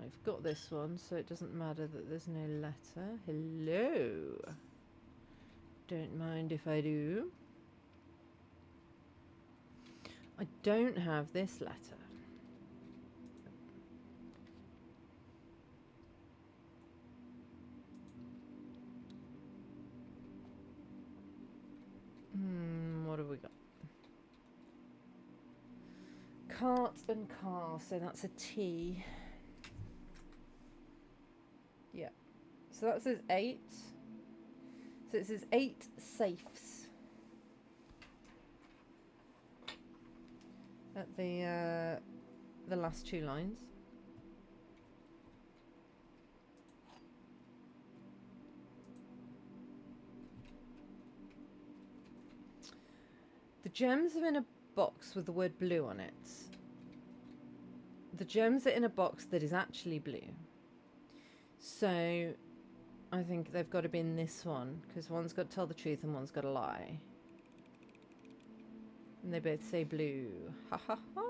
I've got this one, so it doesn't matter that there's no letter. Hello. Don't mind if I do. I don't have this letter. What have we got? Cart and car, so that's a T. Yeah. So that says 8. So it says 8 safes. At the last 2 lines. The gems are in a box with the word blue on it. The gems are in a box that is actually blue. So I think they've got to be in this one, because one's got to tell the truth and one's got to lie. And they both say blue. Ha ha ha.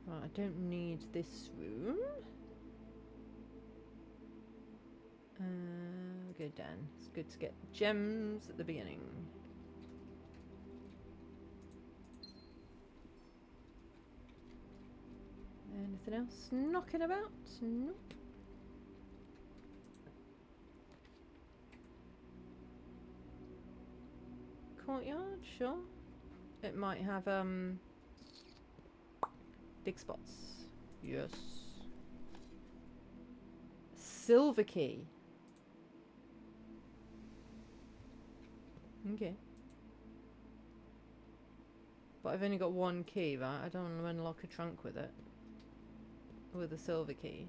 Right, I don't need this room. Go down. It's good to get gems at the beginning. Anything else knocking about? Nope. Courtyard, sure. It might have dig spots. Yes. Silver key. Okay. But I've only got 1 key, right? I don't want to unlock a trunk with it. With a silver key.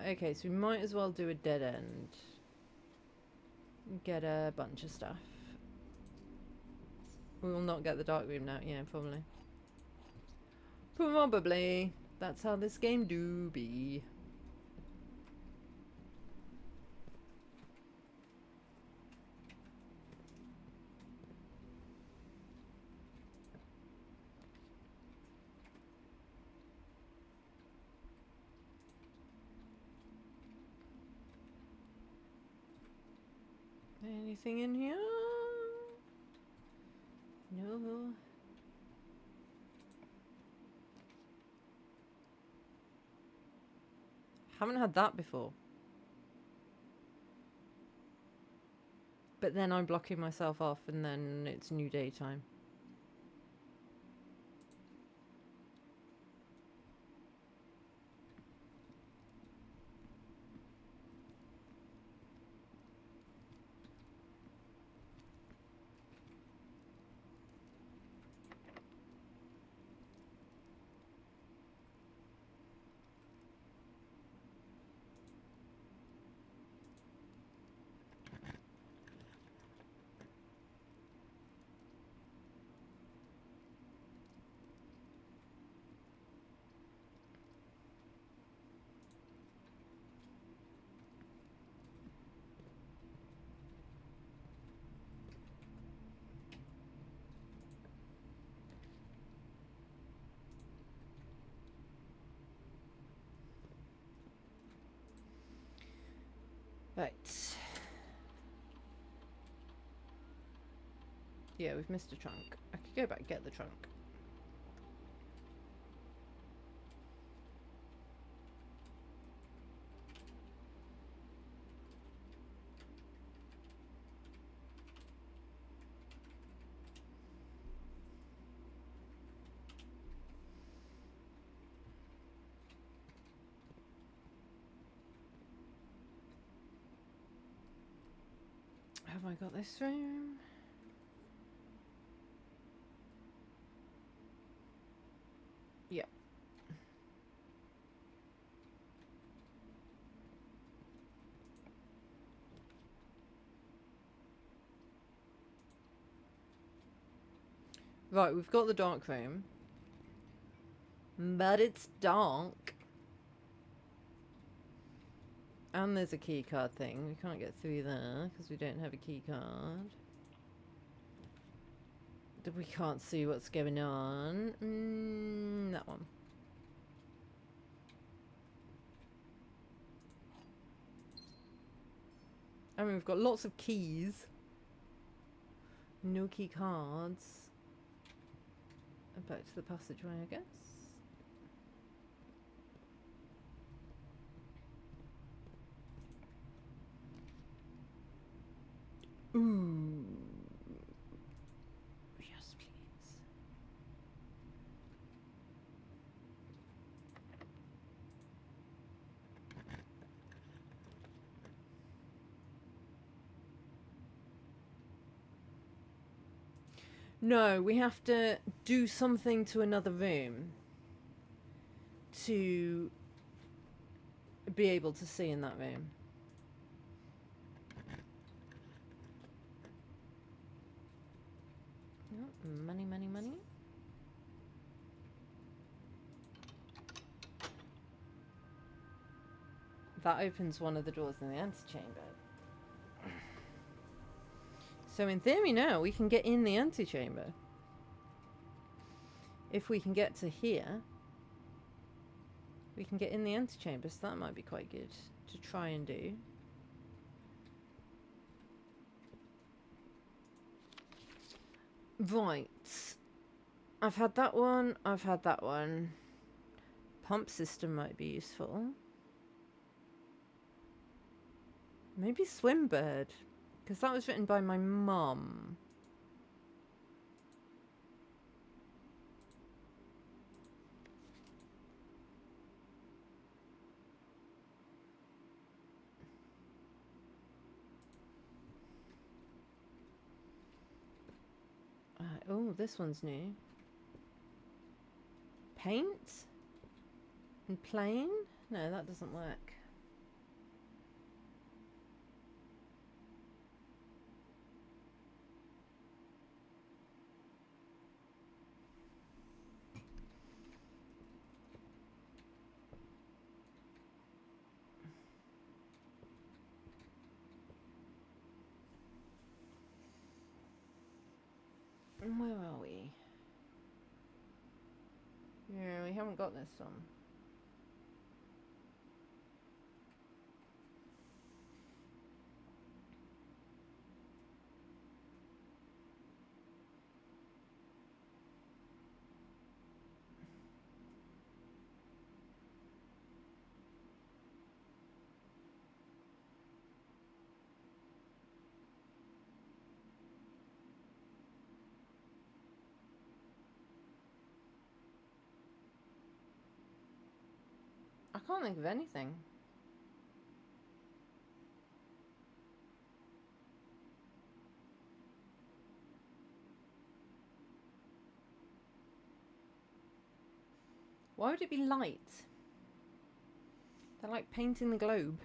Okay, so we might as well do a dead end. Get a bunch of stuff. We will not get the dark room now, yeah, probably. Probably. That's how this game do be. Anything in here? No. Haven't had that before. But then I'm blocking myself off and then it's new daytime. Right. Yeah, we've missed a trunk. I could go back and get the trunk. Have I got this room? Yeah. Right, we've got the dark room. But it's dark. And there's a key card thing. We can't get through there because we don't have a key card. We can't see what's going on. That one. I mean, we've got lots of keys. No key cards. And back to the passageway, I guess. Ooh. Yes, please. No, we have to do something to another room to be able to see in that room. Oh, money, money, money. That opens one of the doors in the antechamber. So in theory now, we can get in the antechamber. If we can get to here, we can get in the antechamber, so that might be quite good to try and do. Right. I've had that one, I've had that one. Pump system might be useful. Maybe Swimbird. Because that was written by my mum. Oh, this one's new. Paint? And plain? No, that doesn't work. Where are we? Yeah, we haven't got this one. I can't think of anything. Why would it be light? They're like painting the globe.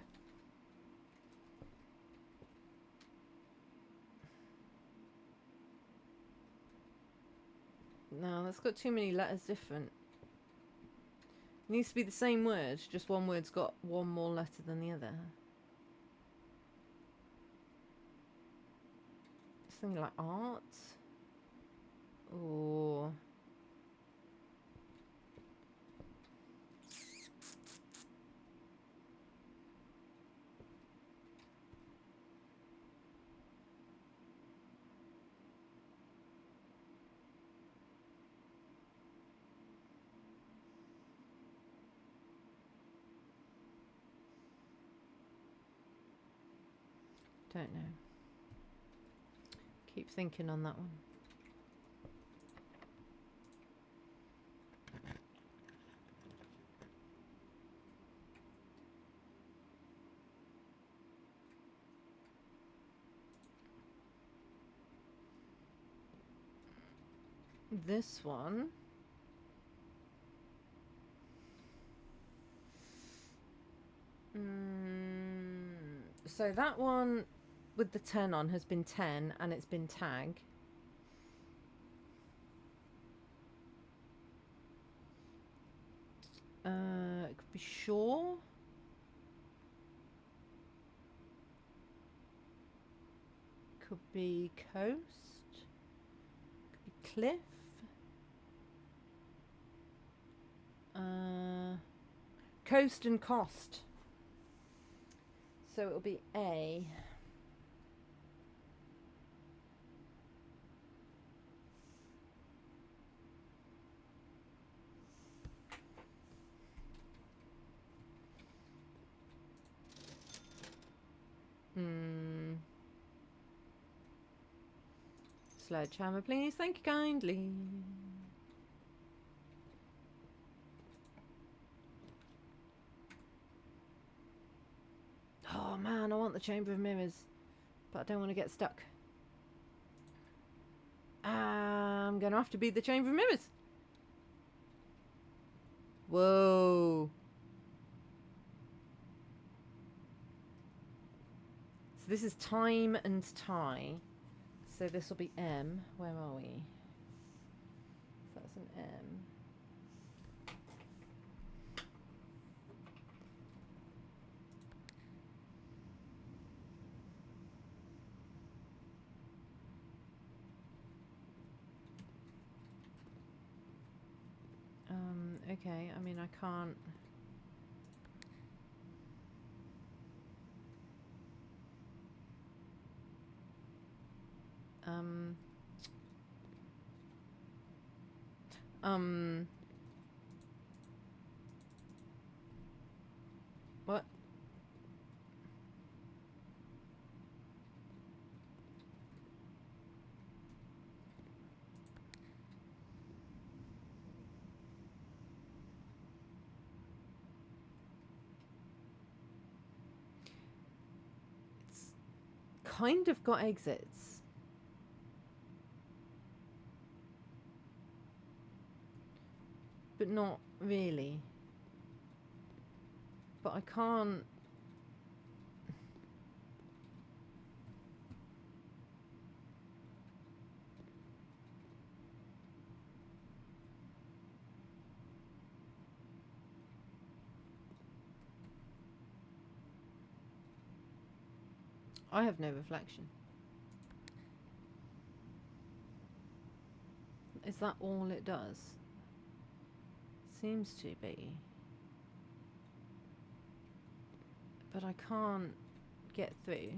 No, that's got too many letters different. It needs to be the same word, just one word's got one more letter than the other. Something like art? Or... Don't know. Keep thinking on that one. This one. So that one with the 10 on has been 10 and it's been tag. It could be shore. Could be coast. Could be cliff. Coast and cost. So it'll be A. Sledgehammer, please. Thank you kindly. Oh man, I want the Chamber of Mirrors, but I don't want to get stuck. I'm gonna have to be the Chamber of Mirrors. Whoa. So this is time and tie. So this will be M. Where are we? So that's an M. Okay, I mean I can't. What? It's kind of got exits. But not really. But I can't. I have no reflection. Is that all it does? Seems to be. But I can't get through.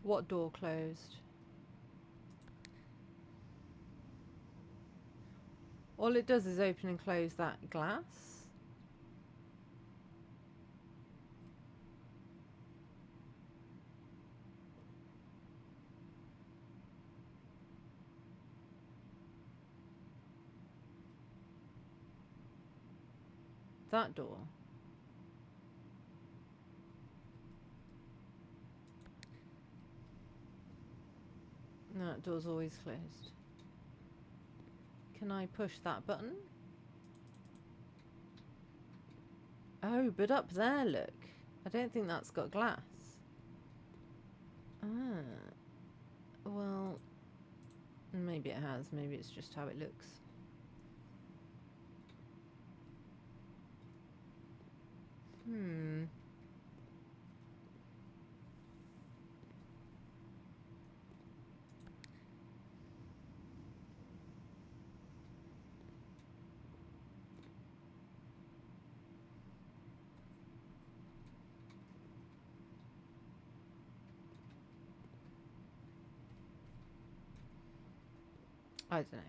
What door closed? All it does is open and close that glass. That door. No, that door's always closed. Can I push that button? Oh, but up there, look. I don't think that's got glass. Ah. Well, maybe it has. Maybe it's just how it looks. I don't know.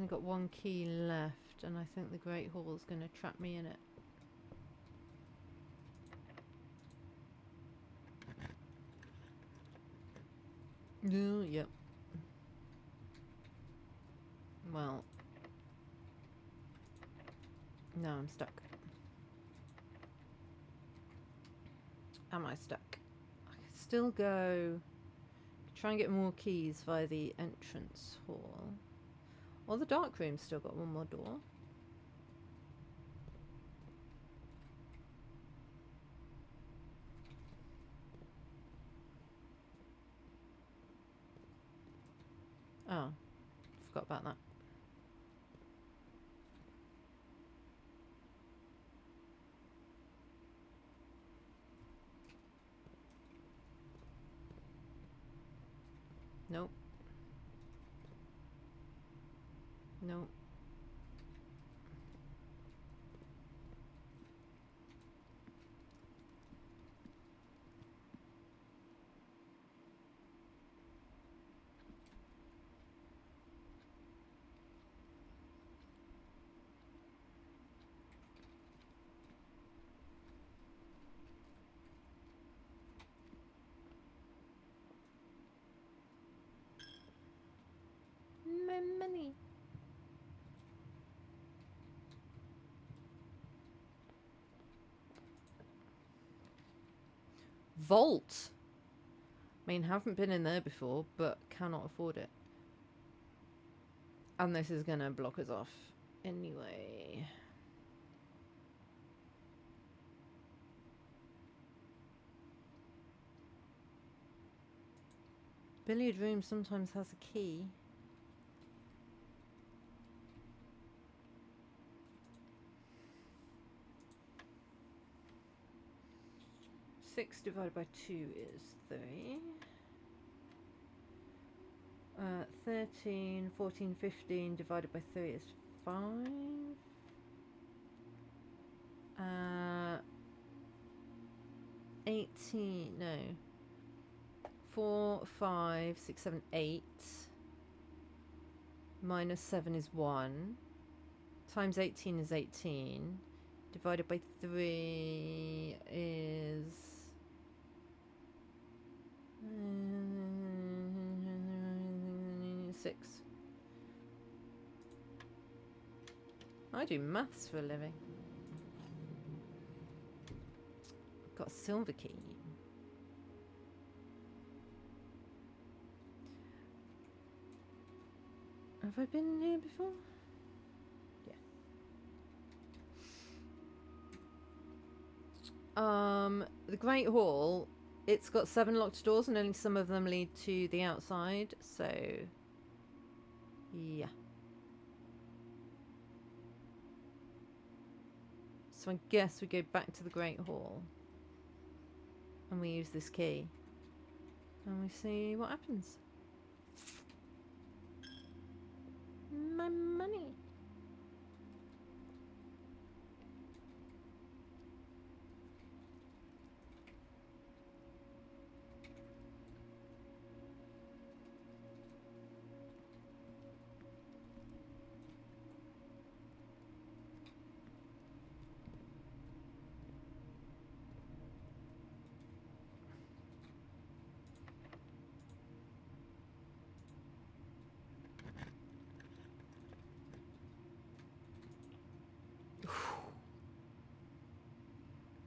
only got one key left, and I think the Great Hall is going to trap me in it. Yep. Well. No, I'm stuck. Am I stuck? I can still go try and get more keys via the entrance hall. Well, the dark room's still got one more door. Oh, forgot about that. Nope. Nope. My money. Vault. I mean, haven't been in there before, but cannot afford it. And this is gonna block us off anyway. Billiard room sometimes has a key. Six divided by 2 is 3. 13, 14, 15 divided by 3 is 5. 18, no. 4, 5, 6, 7, 8. Minus 7 is 1. Times 18 is 18. Divided by 3 is... 6. I do maths for a living. Got a silver key. Have I been here before? Yeah. The Great Hall, it's got 7 locked doors and only some of them lead to the outside, so yeah. So I guess we go back to the Great Hall and we use this key and we see what happens. My money.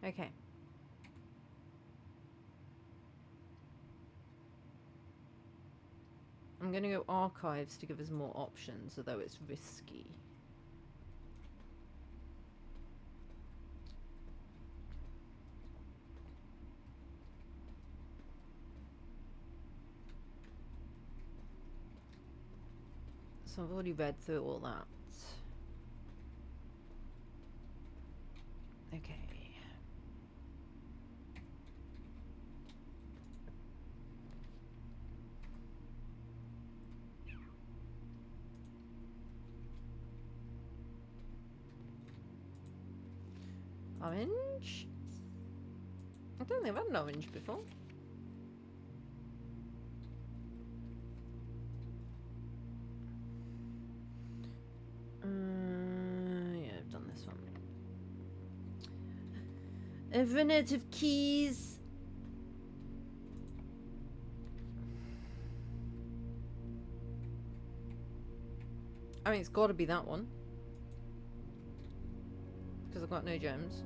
Okay. I'm going to go archives to give us more options, although it's risky. So I've already read through all that. Okay. Orange? I don't think I've had an orange before. I've run out of keys. I mean, it's got to be that one. Because I've got no gems.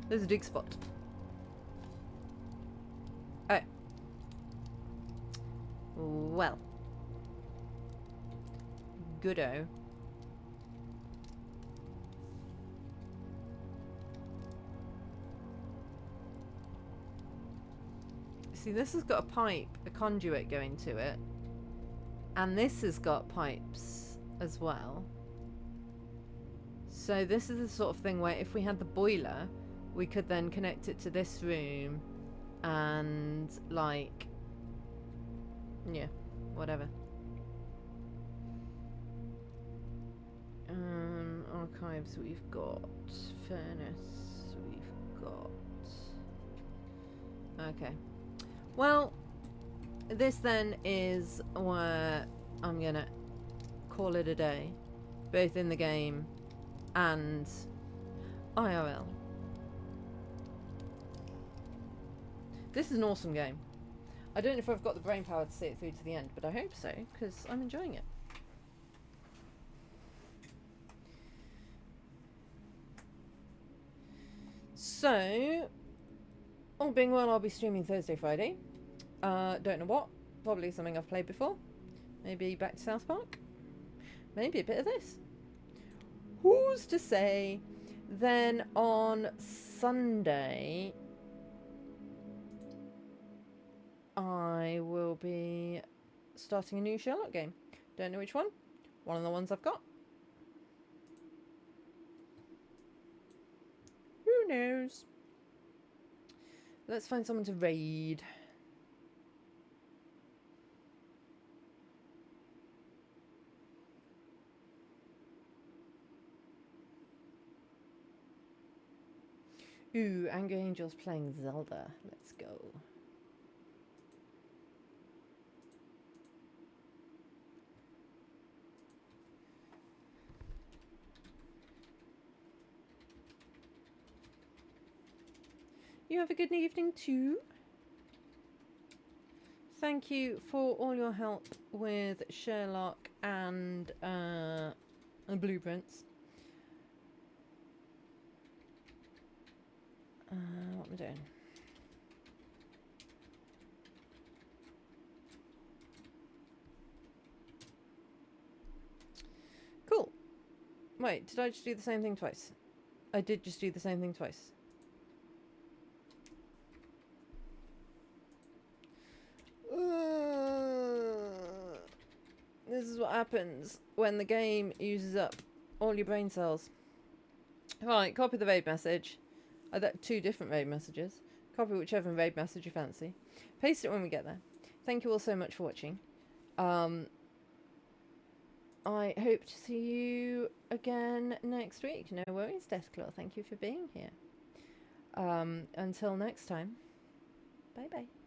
There's a dig spot. Oh. Well. Goodo. See, this has got a pipe, a conduit going to it. And this has got pipes as well. So this is the sort of thing where if we had the boiler, we could then connect it to this room and, like, yeah, whatever. Archives we've got. Furnace we've got. Okay. Well, this then is where I'm gonna call it a day, both in the game and IRL. This is an awesome game. I don't know if I've got the brain power to see it through to the end, but I hope so, because I'm enjoying it. So, all being well, I'll be streaming Thursday, Friday. Don't know what. Probably something I've played before. Maybe back to South Park. Maybe a bit of this. Who's to say? Then on Sunday, I will be starting a new Sherlock game. Don't know which one. One of the ones I've got. Who knows? Let's find someone to raid. Ooh, Angry Angels playing Zelda. Let's go. You have a good evening too. Thank you for all your help with Sherlock and Blueprints. What am I doing? Cool. Wait, did I just do the same thing twice? I did just do the same thing twice. This is what happens when the game uses up all your brain cells. Right, copy the raid message. I got 2 different raid messages. Copy whichever raid message you fancy. Paste it when we get there. Thank you all so much for watching. I hope to see you again next week. No worries, Deathclaw. Thank you for being here. Until next time. Bye-bye.